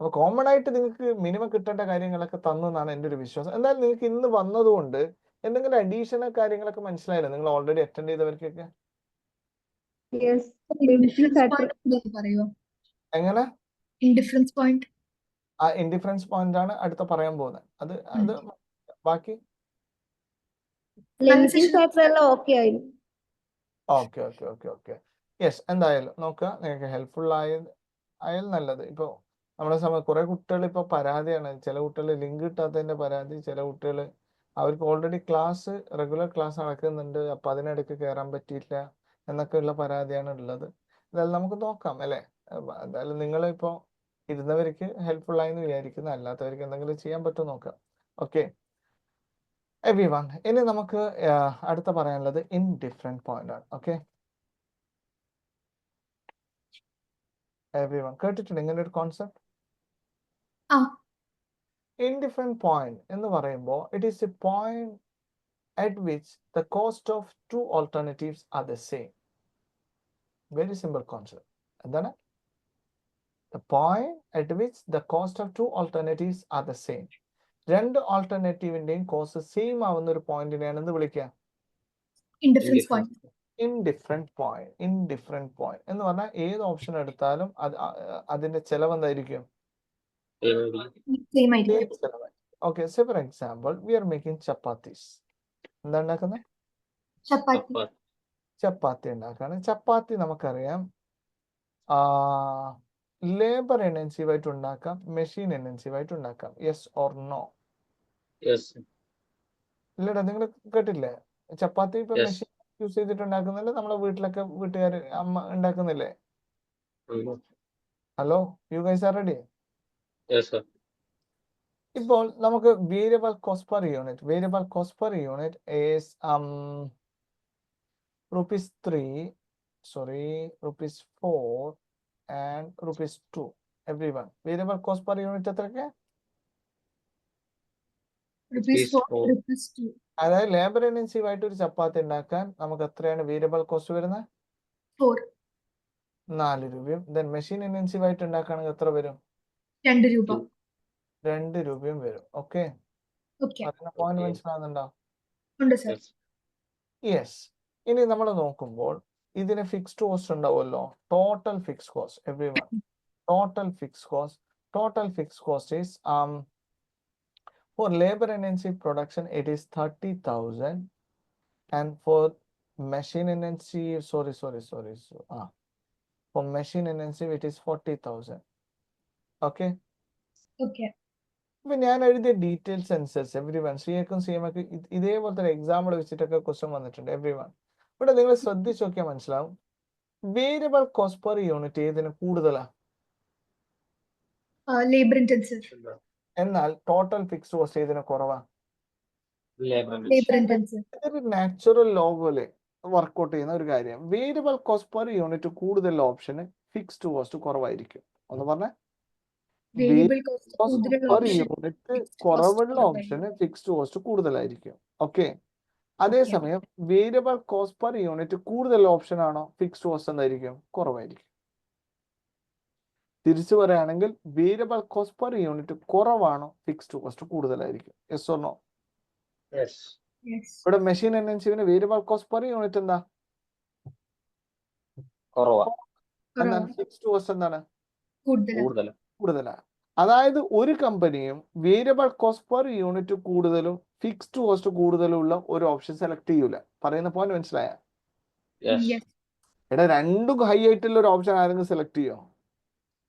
അപ്പൊ കോമൺ ആയിട്ട് നിങ്ങൾക്ക് മിനിമം കിട്ടേണ്ട കാര്യങ്ങളൊക്കെ തന്നെന്നാണ് എൻ്റെ ഒരു വിശ്വാസം. എന്തായാലും നിങ്ങൾക്ക് ഇന്ന് വന്നതുകൊണ്ട് എന്തെങ്കിലും അഡീഷണൽ കാര്യങ്ങളൊക്കെ മനസ്സിലായില്ല നിങ്ങൾ ഓൾറെഡി അറ്റൻഡ് ചെയ്തവർക്കൊക്കെ? യെസ്. Indifference point ഒന്ന് പറയോ? എങ്ങനെ? Indifference point. ഇൻഡിഫറൻസ് പോയിന്റ് ആണ് അടുത്ത പറയാൻ പോകുന്നത്. അത് ബാക്കി ലിമിറ്റിംഗ് ഫാക്ടർ എല്ലാം ഓക്കെ ആയിരുന്നു. Okay okay okay okay yes. എന്തായാലും നോക്കുക, നിങ്ങൾക്ക് ഹെൽപ്ഫുൾ ആയാൽ നല്ലത്. ഇപ്പോൾ നമ്മുടെ സമയം കുറെ കുട്ടികൾ ഇപ്പോൾ പരാതിയാണ്. ചില കുട്ടികൾ ലിങ്ക് കിട്ടാത്തതിന്റെ പരാതി, ചില കുട്ടികൾ അവർക്ക് ഓൾറെഡി റെഗുലർ ക്ലാസ് നടക്കുന്നുണ്ട്, അപ്പൊ അതിനിടയ്ക്ക് കയറാൻ പറ്റിയില്ല എന്നൊക്കെയുള്ള പരാതിയാണ് ഉള്ളത്. എന്തായാലും നമുക്ക് നോക്കാം അല്ലേ. എന്തായാലും നിങ്ങൾ ഇപ്പോൾ ഇരുന്നവർക്ക് ഹെൽപ്ഫുൾ ആയെന്ന് വിചാരിക്കുന്നു. അല്ലാത്തവർക്ക് എന്തെങ്കിലും ചെയ്യാൻ പറ്റുമോ നോക്കാം. ഓക്കെ എവ്രിവൺ, ഇനി നമുക്ക് അടുത്ത പറയാനുള്ളത് ഇൻഡിഫറൻറ്റ് പോയിന്റ് ആണ്. ഓക്കെ, എവ്രിവൺ കേട്ടിട്ടുണ്ട് ഇങ്ങനെ ഒരു കോൺസെപ്റ്റ്? ഇൻഡിഫറൻറ്റ് പോയിന്റ് എന്ന് പറയുമ്പോൾ it is A point at which the cost of two alternatives are the same. Very simple concept. എന്താണ്? The point at which the cost of two alternatives are the same. രണ്ട് ഓൾട്ടർനേറ്റീവിന്റെയും കോസ്റ്റ് സെയിം ആവുന്ന ഒരു പോയിന്റിനെയാണ് എന്ത് വിളിക്കുക? Indifference point. ഇൻഡിഫറൻറ്റ് പോയിന്റ് എന്ന് പറഞ്ഞാൽ ഏത് ഓപ്ഷൻ എടുത്താലും അതിന്റെ ചെലവ് എന്തായിരിക്കും? Same idea. Okay, say for example V are making chapatis. എന്താ ഉണ്ടാക്കുന്നത്? ചപ്പാത്തി ഉണ്ടാക്കാണ്. ചപ്പാത്തി നമുക്കറിയാം ലേബർ ഇന്റൻസീവ് ആയിട്ട് ഉണ്ടാക്കാം, മെഷീൻ ഇന്റൻസീവ് ആയിട്ട് ഉണ്ടാക്കാം. Yes or no? ഇല്ലടാ, നിങ്ങൾ കേട്ടില്ലേ? ചപ്പാത്തി ഇപ്പൊ മെഷീൻ യൂസ് ചെയ്തിട്ട് ഉണ്ടാക്കുന്നില്ല, നമ്മളെ വീട്ടിലൊക്കെ വീട്ടുകാർ അമ്മ ഉണ്ടാക്കുന്നില്ലേ? Hello, you guys are ready? ഇപ്പോൾ നമുക്ക് variable cost per unit is rupees 4 and rupees 2. Everyone, variable cost per unit എത്രയ്ക്ക്? rupees Rupees 4, four. rupees 2. അതായത് ലേബർ ഇന്റൻസീവ് ആയിട്ട് ഒരു ചപ്പാത്തി ഉണ്ടാക്കാൻ നമുക്ക് എത്രയാണ് വേരിയബിൾ കോസ്റ്റ് വരുന്നത്? 4. 4 രൂപയും. ദെൻ മെഷീൻ ഇന്റൻസീവ് ആയിട്ട് ഉണ്ടാക്കുകയാണെങ്കിൽ എത്ര വരും? 2 രൂപ. 2 രൂപയും വരും. Okay, Okay. പറയുന്ന പോയിന്റ് Okay. മനസ്സിലാവുന്നുണ്ടോ? ഉണ്ട് സർ. Yes. യെസ്. ഇനി നമ്മൾ നോക്കുമ്പോൾ ഇതിന് ഫിക്സ്ഡ് കോസ്റ്റ് ഉണ്ടാവുമല്ലോ. Total fix cost every one. Total fix cost is for labor intensive production it is 30,000 and for machine intensive for machine intensive it is 40,000. Okay. Okay. അപ്പൊ ഞാൻ എഴുതിയ ഡീറ്റെയിൽസ് അനുസരിച്ച് എവ്രി വൺ സിഎക്കും സിഎമ്മൊക്കെ ഇതേപോലത്തെ ഒരു എക്സാമ്പിൾ വെച്ചിട്ടൊക്കെ ക്വസ്റ്റ്യൻ വന്നിട്ടുണ്ട് എവ്രി വൺ. ഇവിടെ നിങ്ങൾ ശ്രദ്ധിച്ച് നോക്കിയാൽ മനസ്സിലാവും വേരിയബിൾ കോസ്റ്റ് പെർ യൂണിറ്റ് ഏതിന് കൂടുതലാ, Labor intensive. എന്നാൽ ടോട്ടൽ ഫിക്സ്ഡ് കോസ്റ്റ് ഏതിന് കുറവാ. Labor Labor intensive. ഇതൊരു നാച്ചുറൽ ലോ പോലെ വർക്ക്ഔട്ട് ചെയ്യുന്ന ഒരു കാര്യം. വേരിയബിൾ കോസ്റ്റ് പെർ യൂണിറ്റ് കൂടുതൽ ഓപ്ഷന് ഫിക്സ്ഡ് കോസ്റ്റ് കുറവായിരിക്കും. ഒന്ന് പറഞ്ഞ Variable cost കൂടുതലുള്ള പെർ option. യൂണിറ്റ് fixed cost കുറവുള്ള കുറവായിരിക്കും. ഓപ്ഷന് ഫിക്സ്ഡ് കോസ്റ്റ് കൂടുതലായിരിക്കും. ഓക്കെ, അതേസമയം വേരിയബിൾ കോസ്റ്റ് പെർ യൂണിറ്റ് കൂടുതൽ ഓപ്ഷൻ ആണോ, ഫിക്സ്ഡ് കോസ്റ്റ് എന്തായിരിക്കും, കുറവായിരിക്കും. തിരിച്ചു പറയുകയാണെങ്കിൽ വേരിയബിൾ കോസ്റ്റ് പെർ യൂണിറ്റ് കുറവാണോ, ഫിക്സ്ഡ് കോസ്റ്റ് കൂടുതലായിരിക്കും. Yes or no? Yes. Yes. ഇവിടെ മെഷീൻ ഇന്റൻസീവിന് വേരിയബിൾ കോസ്റ്റ് പെർ യൂണിറ്റ് എന്താ, കുറവാ. എന്നാൽ കുറവാ. ഫിക്സ്ഡ് കോസ്റ്റ് എന്താണ്, കൂടുതലാ. കൂടുതലാ. കൂടുതലാണ്. അതായത് ഒരു കമ്പനിയും വേരിയബിൾ കോസ്റ്റ് പെർ യൂണിറ്റ് കൂടുതലും ഫിക്സ്ഡ് കോസ്റ്റ് കൂടുതലും ഉള്ള ഒരു ഓപ്ഷൻ സെലക്ട് ചെയ്യൂല. പറയുന്ന പോയിന്റ് മനസ്സിലായ? Yes. Yes. എടാ രണ്ടും ഹൈ ആയിട്ടുള്ള ഒരു ഓപ്ഷൻ ആരെങ്കിലും സെലക്ട് ചെയ്യോ?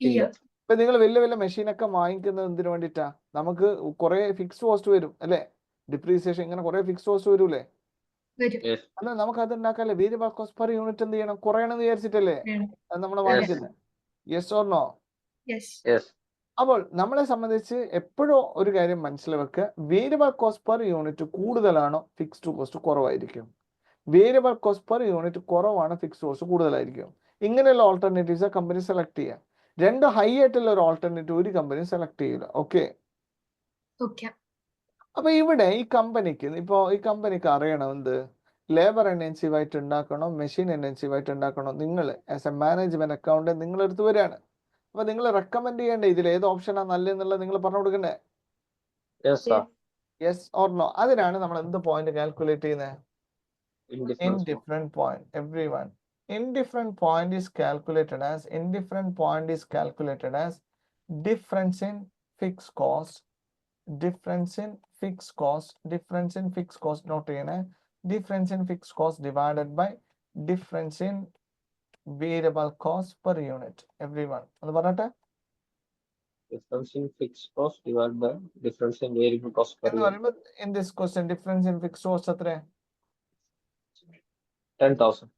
ഇല്ല. ഇല്ല. ഇപ്പൊ നിങ്ങൾ വലിയ വലിയ മെഷീനൊക്കെ വാങ്ങിക്കുന്നത് എന്തിനു വേണ്ടിയിട്ടാ? നമുക്ക് കുറെ ഫിക്സ്ഡ് കോസ്റ്റ് വരും അല്ലെ, ഡിപ്രീസിയേഷൻ, ഇങ്ങനെ കുറെ ഫിക്സ്ഡ് കോസ്റ്റ് വരൂലേ? വരും. Yes. അല്ല നമുക്ക് അത് ഉണ്ടാക്കാല്ലേ, വേരിയബിൾ കോസ്റ്റ് പെർ യൂണിറ്റ് എന്ത് ചെയ്യണം, കുറയണമെന്ന് വിചാരിച്ചിട്ടല്ലേ വേണം. അത് നമ്മൾ Yes. വാങ്ങിക്കുന്നത്. Yes or no? Yes. Yes. അപ്പോൾ നമ്മളെ സംബന്ധിച്ച് എപ്പോഴും ഒരു കാര്യം മനസ്സിലാക്കുക, വേരിയബിൾ കോസ്റ്റ് പെർ യൂണിറ്റ് കൂടുതലാണോ, ഫിക്സ്ഡ് കോസ്റ്റ് കുറവായിരിക്കും. വേരിയബിൾ കോസ്റ്റ് പെർ യൂണിറ്റ് കുറവാണ്, ഫിക്സ്ഡ് കോസ്റ്റ് കൂടുതലായിരിക്കും. ഇങ്ങനെയുള്ള ഓൾട്ടർനേറ്റീവ്സ് കമ്പനി സെലക്ട് ചെയ്യാം. രണ്ട് ഹൈ ആയിട്ടുള്ള ഒരു ഓൾട്ടർനേറ്റീവ് ഒരു കമ്പനി സെലക്ട് ചെയ്യില്ല. ഓക്കെ. Okay. അപ്പൊ ഇവിടെ ഈ കമ്പനിക്ക് അറിയണം എന്ത്, ലേബർ ഇന്റൻസീവ് ആയിട്ട് ഉണ്ടാക്കണോ, മെഷീൻ ഇന്റൻസീവ് ആയിട്ട് ഉണ്ടാക്കണോ. നിങ്ങൾ ആസ് എ മാനേജ്മെന്റ് അക്കൗണ്ട് നിങ്ങളെടുത്ത് വരികയാണ്. അപ്പൊ നിങ്ങൾ റെക്കമെൻഡ് ചെയ്യേണ്ടേ ഇതിൽ ഏത് ഓപ്ഷനാണ് നല്ലതെന്നുള്ളത് നിങ്ങൾ പറഞ്ഞു കൊടുക്കണ്ടേ? Yes, sir. Yes or no? അതിനാണ് നമ്മൾ എന്ത് പോയിന്റ് കാൽക്കുലേറ്റ് ചെയ്യുന്നത്? Indifference. Indifferent point, everyone. Indifferent point is calculated as difference in fixed cost, difference in fixed cost, not in a difference in fixed cost divided by difference in variable cost per unit. Everyone, ഒന്ന് പറഞ്ഞിട്ട്. Difference in fixed cost divided by difference in variable cost per എന്ന് unit. പറയുമ്പോൾ in this question difference in fixed cost എത്രയാ? 10,000.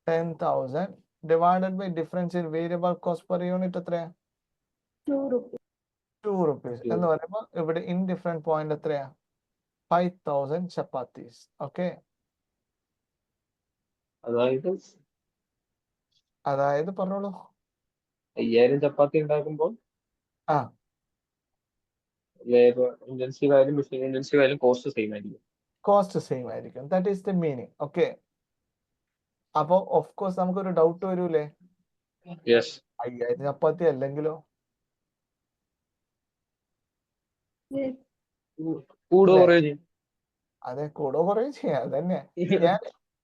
10,000 divided by difference in variable cost per unit എത്രയാ? 2 rupees. 2 rupees. എന്ന് പറയുമ്പോൾ ഇവിടെ ഇൻഡിഫറെന്റ് പോയിന്റ് എത്രയാ? 5,000 ചപ്പാത്തീസ്. ഓക്കെ, അതായത് പറഞ്ഞോളൂ. 5000 ചപ്പാത്തി ഉണ്ടാക്കുമ്പോൾ ആ, ലേബർ ഇന്റൻസീവ് ആയാലും മെഷീൻ ഇന്റൻസീവ് ആയാലും കോസ്റ്റ് സെയിം ആയിരിക്കും. കോസ്റ്റ് സെയിം ആയിരിക്കും. That is the meaning. Okay, അപ്പൊ ഓഫ് കോഴ്സ് നമുക്കൊരു ഡൗട്ട് വരൂലേ, Yes. 5000 ചപ്പാത്തി അല്ലെങ്കിലോ? Yes. കൂടുക അല്ലേ? കുറയോ ചെയ്യും. അതെ, കൂടെ കുറയും ചെയ്യാം. അതന്നെ ഞാൻ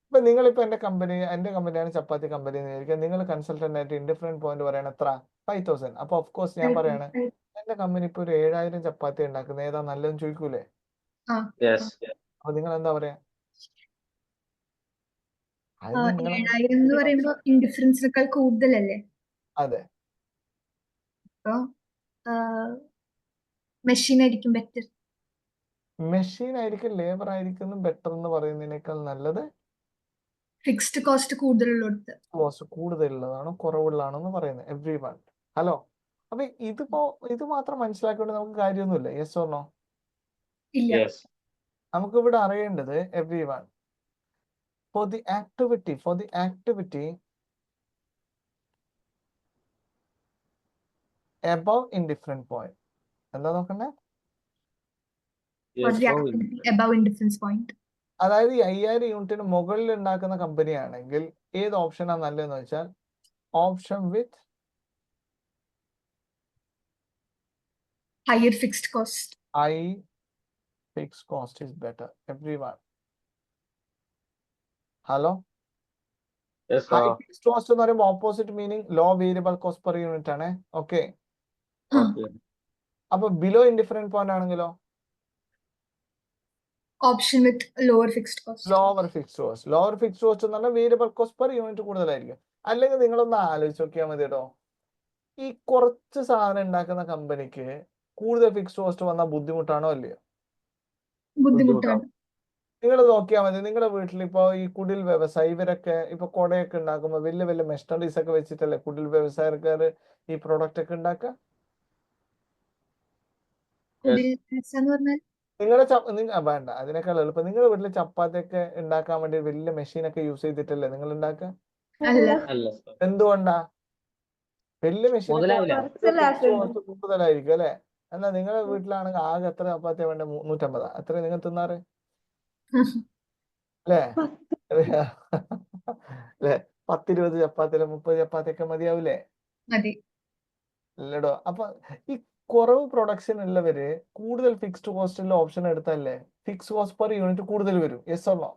ഇപ്പൊ നിങ്ങളിപ്പോ എന്റെ കമ്പനിയാണ് ചപ്പാത്തി കമ്പനി എന്ന് വിചാരിക്കുക. നിങ്ങൾ കൺസൾട്ടന്റ് ആയിട്ട് ഇൻഡിഫറെന്റ് പോയിന്റ് പറയണ എത്ര? 5,000. അപ്പൊ ഓഫ് കോഴ്സ് ഞാൻ പറയാണ് എന്റെ കമ്പനി ഇപ്പൊ ഒരു 7,000 ചപ്പാത്തി ഉണ്ടാക്കുന്നത് ഏതാ നല്ലതെന്ന് ചോദിക്കൂലേ? Yes. അപ്പൊ നിങ്ങൾ എന്താ പറയാ? അത് നിങ്ങളെ 7,000 എന്ന് പറയുമ്പോ ഇൻഡിഫറൻസിനേക്കാൾ കൂടുതലല്ലേ? അതെ, അപ്പൊ മെഷീൻ ആയിരിക്കും ബെറ്റർ. മെഷീൻ ആയിരിക്കും ലേബർ ആയിരിക്കും ബെറ്റർ എന്ന് പറയുന്നതിനേക്കാൾ നല്ലത് ഫിക്സ്ഡ് കോസ്റ്റ് കൂടുതലുള്ളത്. കോസ്റ്റ് കൂടുതലുള്ളതാണോ കുറവുള്ളതാണോ എന്ന് പറയുന്നത്. Every one. ഹലോ, അപ്പൊ ഇത് മാത്രം മനസ്സിലാക്കിക്കൊണ്ട് നമുക്ക് കാര്യമൊന്നുമില്ല. Yes or no? ഇല്ല. Yes. നമുക്ക് ഇവിടെ അറിയേണ്ടത് every one for the activity above indifferent point എന്താ നോക്കണ്ടേ? for Yes, the above activity above indifference point. അതായത് ഈ 5000 യൂണിറ്റിന് മുകളിൽ ഉണ്ടാക്കുന്ന കമ്പനി ആണെങ്കിൽ ഏത് ഓപ്ഷനാണ് നല്ലതെന്ന് വെച്ചാൽ option with Higher fixed cost. High fix cost is better every one. Hello, Yes, high fixed cost എന്ന് പറയുമ്പോൾ opposite meaning low variable cost per unit ആണ്. Okay, okay. അപ്പൊ ബിലോ ഇൻഡിഫറൻറ്റ് പോയിന്റ് ആണെങ്കിലോ Option with lower fixed cost. Lower fixed cost. Lower fixed cost എന്ന് പറഞ്ഞാൽ വേരിയബിൾ കോസ്റ്റ് പെർ യൂണിറ്റ് കൂടുതലായിരിക്കും. അല്ലെങ്കിൽ നിങ്ങളൊന്ന് ആലോചിച്ച് നോക്കിയാൽ മതി കേട്ടോ, ഈ കുറച്ച് സാധനം ഉണ്ടാക്കുന്ന കമ്പനിക്ക് കൂടുതൽ ഫിക്സ്ഡ് കോസ്റ്റ് വന്നാൽ ബുദ്ധിമുട്ടാണോ അല്ലയോ? ബുദ്ധിമുട്ടാണ്. നിങ്ങൾ നോക്കിയാൽ മതി, നിങ്ങളുടെ വീട്ടിൽ ഇപ്പൊ ഈ കുടിൽ വ്യവസായം ഇവരൊക്കെ ഇപ്പൊ കൊടയൊക്കെ ഉണ്ടാക്കുമ്പോൾ വലിയ വലിയ മെഷീനറീസ് ഒക്കെ വെച്ചിട്ടല്ലേ കുടിൽ വ്യവസായക്കാർ ഈ പ്രൊഡക്റ്റ് ഒക്കെ ഉണ്ടാക്കുക? കുടിൽ വ്യവസായം എന്ന് പറഞ്ഞാൽ നിങ്ങളുടെ വേണ്ട, അതിനേക്കാൾ എളുപ്പം നിങ്ങളുടെ വീട്ടിൽ ചപ്പാത്തി ഒക്കെ ഉണ്ടാക്കാൻ വേണ്ടി വലിയ മെഷീനൊക്കെ യൂസ് ചെയ്തിട്ടല്ലേ നിങ്ങൾ ഉണ്ടാക്കുക? അല്ല. അല്ല sir. എന്തുകൊണ്ടാ? വലിയ മെഷീൻ മുതലാവില്ല. കൂടുതലായിരിക്കും അല്ലെ? എന്നാ നിങ്ങളുടെ വീട്ടിലാണെങ്കിൽ ആകെ എത്ര ചപ്പാത്തിയാ വേണ്ട? 150. എത്ര നിങ്ങൾ തിന്നാറ് അല്ലേ? അല്ലെ, 10-20 ചപ്പാത്തി 30 ചപ്പാത്തി ഒക്കെ മതിയാവൂലേ? അതെ. ഇല്ലടോ. അപ്പൊ ഈ കുറവ് പ്രൊഡക്ഷൻ ഉള്ളവര് കൂടുതൽ ഫിക്സ്ഡ് കോസ്റ്റുള്ള ഓപ്ഷൻ എടുത്തല്ലേ ഫിക്സ് കോസ്റ്റ് പെർ യൂണിറ്റ് കൂടുതൽ വരും. Yes or no?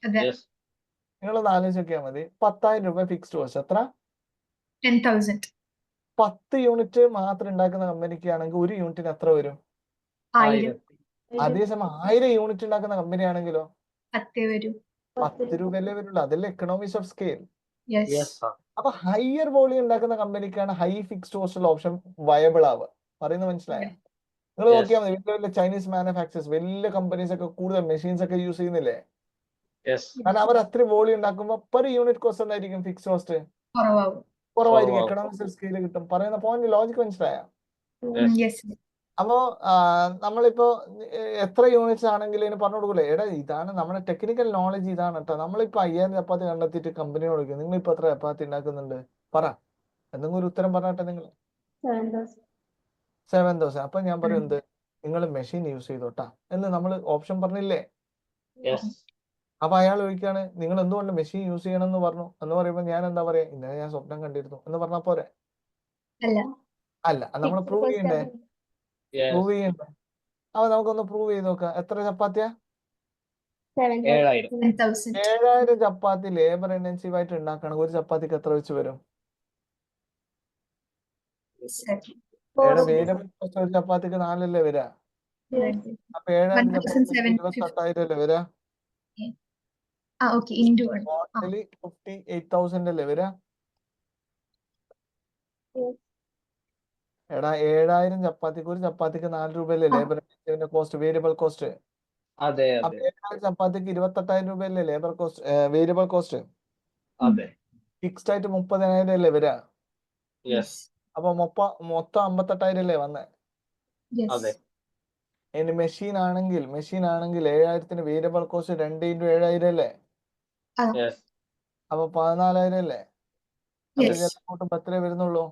അതെ. Yes. നിങ്ങളൊന്ന് ആലോചിച്ച് നോക്കിയാൽ മതി, 10,000 രൂപ ഫിക്സ്ഡ് കോസ്റ്റ് എത്ര? 10,000. 10 യൂണിറ്റ് മാത്രം ഉണ്ടാക്കുന്ന കമ്പനിക്ക് ആണെങ്കിൽ ഒരു യൂണിറ്റിന് എത്ര വരും? 1000. അതേസമയം 1000 യൂണിറ്റ് ഉണ്ടാക്കുന്ന കമ്പനി ആണെങ്കിലോ 10 വരും. 10 രൂപയല്ലേ വരുള്ളൂ. അതല്ലേ economics of scale. Yes. Yes, sir. അപ്പൊ ഹയർ വോളിയം ഉണ്ടാക്കുന്ന കമ്പനിക്കാണ് ഹൈ ഫിക്സ്ഡ് കോസ്റ്റ് ഉള്ള ഓപ്ഷൻ വയബിൾ ആവുക. പറയുന്നത് മനസ്സിലായോ? നിങ്ങൾ Yes. നോക്കിയാൽ മതി, വലിയ വലിയ ചൈനീസ് മാനുഫാക്ചേഴ്സ് വലിയ കമ്പനീസ് ഒക്കെ കൂടുതൽ മെഷീൻസ് ഒക്കെ യൂസ് ചെയ്യുന്നില്ലേ? Yes. കാരണം അവർ അത്രയും വോളിയം ഉണ്ടാക്കുമ്പോൾ പെർ യൂണിറ്റ് കോസ്റ്റ് എന്തായിരിക്കും? ഫിക്സ് കോസ്റ്റ് കുറവാകും. കുറവായിരിക്കും. കുറവാകും. എക്കണോമിക്സ് സ്കെയിൽ കിട്ടും. പറയുന്ന പോയിന്റ് ലോജിക് മനസ്സിലായോ? Yes. Yes. അപ്പോ നമ്മളിപ്പോ എത്ര യൂണിറ്റ്സ് ആണെങ്കിലും ഇതിന് പറഞ്ഞു കൊടുക്കൂലേ, എടാ ഇതാണ് നമ്മുടെ ടെക്നിക്കൽ നോളജ്, ഇതാണ് കേട്ടോ. നമ്മളിപ്പോ 5000 ചപ്പാത്തി കണ്ടെത്തിയിട്ട് കമ്പനിയോട് ചോദിക്കും, നിങ്ങൾ ഇപ്പൊ എത്ര ചപ്പാത്തി ഉണ്ടാക്കുന്നുണ്ട് പറ, എന്തെങ്കിലും ഒരു ഉത്തരം പറഞ്ഞാട്ടെ നിങ്ങൾ. 7,000. അപ്പൊ ഞാൻ പറയും എന്ത്, നിങ്ങൾ മെഷീൻ യൂസ് ചെയ്തോട്ടാ എന്ന് നമ്മൾ ഓപ്ഷൻ പറഞ്ഞില്ലേ? Yes. അപ്പൊ അയാൾ ചോദിക്കാണ് നിങ്ങൾ എന്തുകൊണ്ട് മെഷീൻ യൂസ് ചെയ്യണം എന്ന് പറഞ്ഞു എന്ന് പറയുമ്പോൾ ഞാൻ എന്താ പറയാ, ഇന്നലെ ഞാൻ സ്വപ്നം കണ്ടിരുന്നു എന്ന് പറഞ്ഞാൽ പോരെ? അല്ല. അല്ല, നമ്മൾ പ്രൂവ് ചെയ്യണ്ടേ? Yes. പ്രൂവ് ചെയ്യണ്ടേ? അപ്പൊ നമുക്കൊന്ന് പ്രൂവ് ചെയ്ത് നോക്കാം. എത്ര ചപ്പാത്തിയാ? 7,000. 7,000. 7,000 ചപ്പാത്തി ലേബർ ഇന്റൻസീവ് ആയിട്ട് ഉണ്ടാക്കുകയാണെങ്കിൽ ഒരു ചപ്പാത്തിക്ക് എത്ര വെച്ച് വരും? എവിടെ വേരിയബിൾ കോസ്റ്റ് ഒരു ചപ്പാത്തിക്ക് 4 അല്ലേ വരിക? അപ്പൊ 7,000 ചപ്പാത്തി 28,000 അല്ലേ വരിക? Okay. Into one. ടോട്ടലി 58,000 അല്ലേ വരിക? എടാ 7,000 ചപ്പാത്തിക്ക് ഒരു ചപ്പാത്തിക്ക് 4 രൂപയല്ലേ ലേബർ ഇന്റൻസീവിന്റെ കോസ്റ്റ്, വേരിയബിൾ കോസ്റ്റ്? അതെ, അപ്പൊ അതെ, 7,000 ചപ്പാത്തിക്ക് 28,000 രൂപയല്ലേ ലേബർ കോസ്റ്റ്, വേരിയബിൾ കോസ്റ്റ്? അതെ. ഫിക്സ്ഡ് ആയിട്ട് 30,000 അല്ലേ വരിക? Yes. അപ്പൊ മൊത്തം 58,000 അല്ലേ വന്നേ? Yes. അതെ. ഇനി മെഷീൻ ആണെങ്കിൽ 7,000 വേരിയബിൾ കോസ്റ്റ് 2 × 7,000 അല്ലേ? Yes. അപ്പൊ 14,000 അല്ലേ? അപ്പൊ Yes. ഇതെല്ലാം കൂട്ടുമ്പോ എത്രേ വരുന്നുള്ളൂ?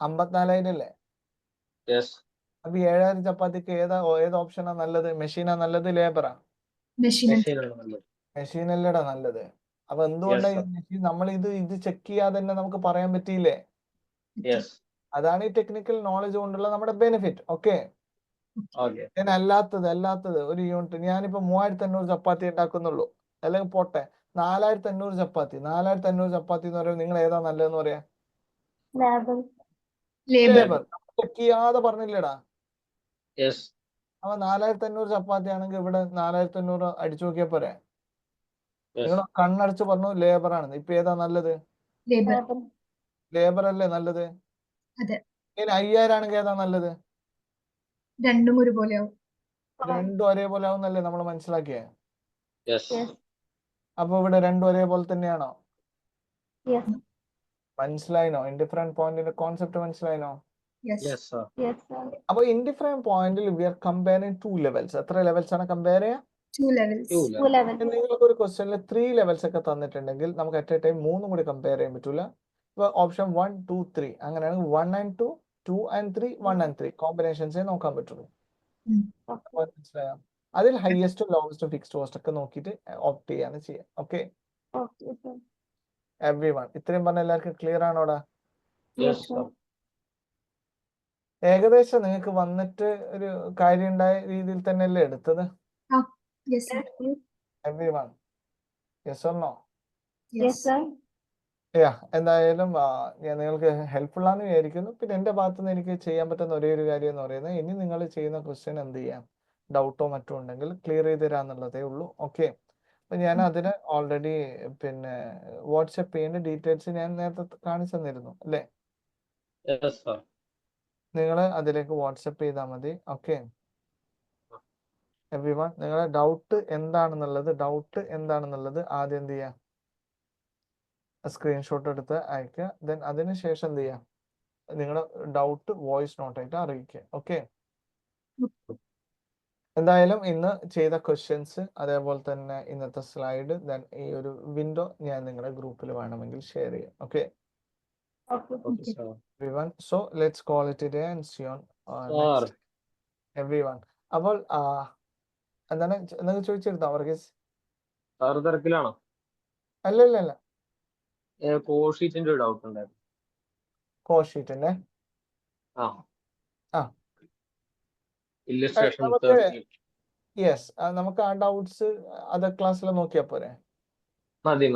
54,000 അല്ലേ? Yes. അപ്പൊ 7,000 ചപ്പാത്തിക്ക് ഏത് ഓപ്ഷനാ നല്ലത്? മെഷീനാ നല്ലത്, ലേബറാ? Machine. Machine ആണ് നല്ലത്. മെഷീൻ അല്ലേടാ നല്ലത്. അപ്പൊ എന്തുകൊണ്ടാണ് Yes, ഈ മെഷീൻ നമ്മൾ ഇത് ചെക്ക് ചെയ്യാതെ തന്നെ നമുക്ക് പറയാൻ പറ്റിയില്ലേ? Yes. അതാണ് ഈ ടെക്നിക്കൽ നോളജ് കൊണ്ടുള്ള നമ്മുടെ ബെനിഫിറ്റ്. Okay, Okay. അല്ലാത്തത് ഒരു യൂണിറ്റ് ഞാനിപ്പോ 3,500 ചപ്പാത്തി ഉണ്ടാക്കുന്നുള്ളൂ, അല്ലെങ്കിൽ പോട്ടെ 4,500 ചപ്പാത്തി എന്ന് പറയുമ്പോൾ നിങ്ങൾ ഏതാ നല്ലതെന്ന് പറയാ? Labor. ലേബർ. ചെക്ക് ചെയ്യാതെ പറഞ്ഞില്ലേടാ? Yes. അപ്പൊ 4,500 ചപ്പാത്തി ആണെങ്കിൽ ഇവിടെ 4,500 അടിച്ചു നോക്കിയാ പോരെ? Yes. നിങ്ങൾ കണ്ണടച്ച് പറഞ്ഞു ലേബർ ആണെന്ന്. ഇപ്പൊ ഏതാ നല്ലത്? Labor. ലേബർ അല്ലേ നല്ലത്? അതെ. ഇനി 5,000 ആണെങ്കിൽ ഏതാ നല്ലത്? രണ്ടും ഒരുപോലെയാവും. രണ്ടും ഒരേപോലെ ആവുന്നല്ലേ നമ്മൾ മനസ്സിലാക്കിയേ? Yes. അപ്പൊ ഇവിടെ രണ്ടും ഒരേപോലെ തന്നെയാണോ? Yes. മനസ്സിലായിനോ? ഇൻഡിഫറൻറ്റ് പോയിന്റിന്റെ കോൺസെപ്റ്റ് മനസ്സിലായിനോ? Yes. Yes, sir. Yes, sir. അപ്പൊ ഇൻഡിഫറൻറ്റ് പോയിന്റിൽ വി ആർ കമ്പയറിംഗ് 2 ലെവൽസ്. എത്ര ലെവൽസ് ആണ് കമ്പയർ ചെയ്യാ? 2 levels. 2 Two level. level. നിങ്ങൾക്ക് ഒരു ക്വസ്റ്റ്യനിൽ 3 ലെവൽസ് ഒക്കെ തന്നിട്ടുണ്ടെങ്കിൽ നമുക്ക് അറ്റ് എ ടൈം 3 കൂടി കമ്പയർ ചെയ്യാൻ പറ്റൂല. ഇപ്പൊ ഓപ്ഷൻ 1, 2, 3 അങ്ങനെയാണെങ്കിൽ 1 and 2, 2 and 3, 1 and 3 കോമ്പിനേഷൻസേ നോക്കാൻ പറ്റുള്ളൂ. ഓക്കെ അപ്പോൾ മനസ്സിലായോ? അതിൽ ഹയസ്റ്റ് ലോവസ്റ്റ് ഫിക്സ്ഡ് കോസ്റ്റ് ഒക്കെ നോക്കിയിട്ട് ഓപ്റ്റ് ചെയ്യാണ് ചെയ്യുക. Okay okay sir every one, ഇത്രയും പറഞ്ഞ എല്ലാവർക്കും ക്ലിയർ ആണോടാ? Yes sir. ഏകദേശം നിങ്ങൾക്ക് വന്നിട്ട് ഒരു കാര്യം ഉണ്ടായ രീതിയിൽ തന്നെയല്ലേ എടുത്തത്? Yes, sir. Everyone, yes or no? Yes. Yes sir എന്തായാലും ഞാൻ നിങ്ങൾക്ക് ഹെൽപ്ഫുൾ ആണെന്ന് വിചാരിക്കുന്നു. പിന്നെ എൻ്റെ ഭാഗത്ത് നിന്ന് എനിക്ക് ചെയ്യാൻ പറ്റുന്ന ഒരേ ഒരു കാര്യം എന്ന് പറയുന്നത്, ഇനി നിങ്ങൾ ചെയ്യുന്ന ക്വസ്റ്റ്യൻ എന്ത് ചെയ്യാം, ഡൗട്ടോ മറ്റോ ഉണ്ടെങ്കിൽ ക്ലിയർ ചെയ്ത് തരാന്നുള്ളതേ ഉള്ളൂ. ഓക്കെ, അപ്പൊ ഞാൻ അതിന് ഓൾറെഡി പിന്നെ വാട്സപ്പ് ചെയ്യുന്ന ഡീറ്റെയിൽസ് ഞാൻ നേരത്തെ കാണിച്ചു തന്നിരുന്നു അല്ലേ? Yes sir. നിങ്ങൾ അതിലേക്ക് വാട്സപ്പ് ചെയ്താൽ മതി. ഓക്കെ എവ്രി വൺ, നിങ്ങളുടെ ഡൗട്ട് എന്താണെന്നുള്ളത് ആദ്യം എന്ത് ചെയ്യാം, സ്ക്രീൻഷോട്ട് എടുത്ത് അയക്കുക. ദെൻ അതിനുശേഷം എന്ത് ചെയ്യാം, നിങ്ങളുടെ ഡൗട്ട് വോയിസ് നോട്ടായിട്ട് അറിയിക്കുക. ഓക്കെ, എന്തായാലും ഇന്ന് ചെയ്ത ക്വസ്റ്റ്യൻസ് അതേപോലെ തന്നെ ഇന്നത്തെ സ്ലൈഡ്, ദെൻ ഈ ഒരു വിൻഡോ ഞാൻ നിങ്ങളുടെ ഗ്രൂപ്പിൽ വേണമെങ്കിൽ ഷെയർ ചെയ്യാം. Okay okay okay sir. everyone, so let's call it a day and see on Sir. next everyone. അപ്പോൾ എന്താണ് എന്തെങ്കിലും ചോദിച്ചെടുത്തോ വർഗീസ്? സാർ തിരക്കിലാണോ? അല്ല കോഷീറ്റിന്റെ ഒരു ഡൗട്ട് ഉണ്ടായിരുന്നു. കോഷീറ്റിന്റെ ആ ആ. ഇല്ലസ്ട്രേഷൻ നമുക്ക് യെസ്, നമുക്ക് ആ ഡൗട്ട്സ് അതർ ക്ലാസ്സിൽ നോക്കിയാൽ പോരെ? മതി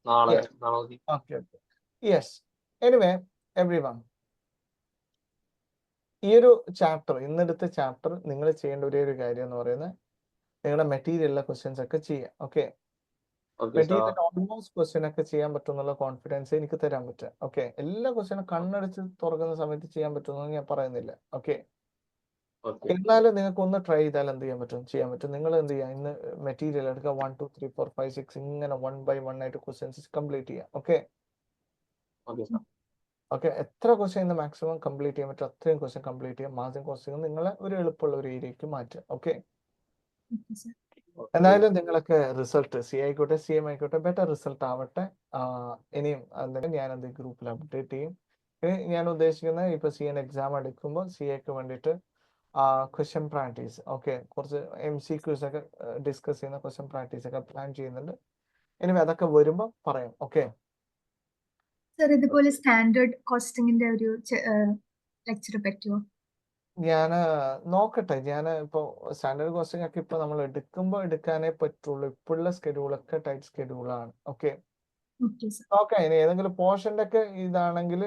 നാളെ Yes. മതി. Okay yes, anyway every one, ഈ ഒരു ചാപ്റ്റർ, ഇന്നെടുത്ത ചാപ്റ്റർ നിങ്ങൾ ചെയ്യേണ്ട ഒരേ ഒരു കാര്യം എന്ന് പറയുന്നത്, നിങ്ങളുടെ മെറ്റീരിയലിലെ ക്വസ്റ്റ്യൻസ് ഒക്കെ ചെയ്യുക. Okay, okay sir. Material almost question ഒക്കെ ചെയ്യാൻ പറ്റുമെന്നുള്ള കോൺഫിഡൻസ് എനിക്ക് തരാൻ പറ്റുക. ഓക്കെ, എല്ലാ ക്വസ്റ്റ്യനും കണ്ണടച്ച് തുറക്കുന്ന സമയത്ത് ചെയ്യാൻ പറ്റുമെന്ന് ഞാൻ പറയുന്നില്ല. ഓക്കെ, ഓക്കെ എന്നാലും നിങ്ങൾക്ക് ഒന്ന് ട്രൈ ചെയ്താൽ എന്ത് ചെയ്യാൻ പറ്റും. നിങ്ങൾ എന്ത് ചെയ്യുക, ഇന്ന് മെറ്റീരിയൽ എടുക്കുക, 1 2 3 4 5 6 ഇങ്ങനെ 1 by 1 ആയിട്ട് ക്വസ്റ്റ്യൻസ് കംപ്ലീറ്റ് ചെയ്യുക. Okay okay sir. ഓക്കെ, എത്ര ക്വസ്റ്റ്യൻ ഇന്ന് മാക്സിമം കംപ്ലീറ്റ് ചെയ്യാൻ പറ്റും അത്രയും ക്വസ്റ്റ്യൻ കംപ്ലീറ്റ് ചെയ്യുക. മാർജിൻ ക്വസ്റ്റ്യൻ നിങ്ങളെ ഒരു എളുപ്പമുള്ള ഒരു ഏരിയക്ക് മാറ്റുക. Okay, Okay, sir. എന്തായാലും നിങ്ങളൊക്കെ റിസൾട്ട് സി ആയിക്കോട്ടെ സി എം ആയിക്കോട്ടെ ബെറ്റർ റിസൾട്ട് ആവട്ടെ. ഇനിയും എന്തെങ്കിലും ഞാൻ എന്ത് ഗ്രൂപ്പിൽ അപ്ഡേറ്റ് ചെയ്യും. ഇനി ഞാൻ ഉദ്ദേശിക്കുന്നത് ഇപ്പോൾ സി എൻ എക്സാം എടുക്കുമ്പോൾ സി എക്ക് വേണ്ടിയിട്ട് ക്വസ്റ്റ്യൻ പ്രാക്ടീസ്, ഓക്കെ, കുറച്ച് MCQs ഒക്കെ ഡിസ്കസ് ചെയ്യുന്ന ക്വസ്റ്റ്യൻ പ്രാക്ടീസ് ഒക്കെ പ്ലാൻ ചെയ്യുന്നുണ്ട്. ഇനി അതൊക്കെ വരുമ്പോൾ പറയാം. ഓക്കെ, Sir, ഇതുപോലെ സ്റ്റാൻഡേർഡ് കോസ്റ്റിംഗിന്റെ ഒരു ലെക്ചർ പറ്റുമോ? ഞാൻ നോക്കട്ടെ. ഞാൻ ഇപ്പോൾ സ്റ്റാൻഡേർഡ് കോസ്റ്റിംഗ് ഒക്കെ ഇപ്പോൾ നമ്മൾ എടുക്കാനേ പറ്റുള്ളൂ. ഇപ്പോഴുള്ള സ്കെഡ്യൂളൊക്കെ ടൈറ്റ് സ്കെഡ്യൂളാണ്. Okay Okay, sir. ഓക്കെ, ഇനി ഏതെങ്കിലും പോർഷൻ്റെ ഒക്കെ ഇതാണെങ്കിൽ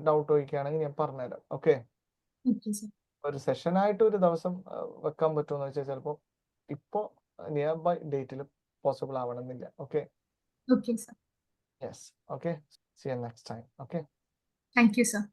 ഡൗട്ട് ചോദിക്കുകയാണെങ്കിൽ ഞാൻ പറഞ്ഞുതരാം. Okay, Okay, sir. ഒരു സെഷനായിട്ട് ഒരു ദിവസം വെക്കാൻ പറ്റുമെന്ന് വെച്ചാൽ ചിലപ്പോൾ ഇപ്പോൾ നിയർ ബൈ ഡേറ്റിൽ പോസിബിൾ ആവണമെന്നില്ല. Okay Okay, sir. Yes, okay, C you next time. Okay Thank you, sir.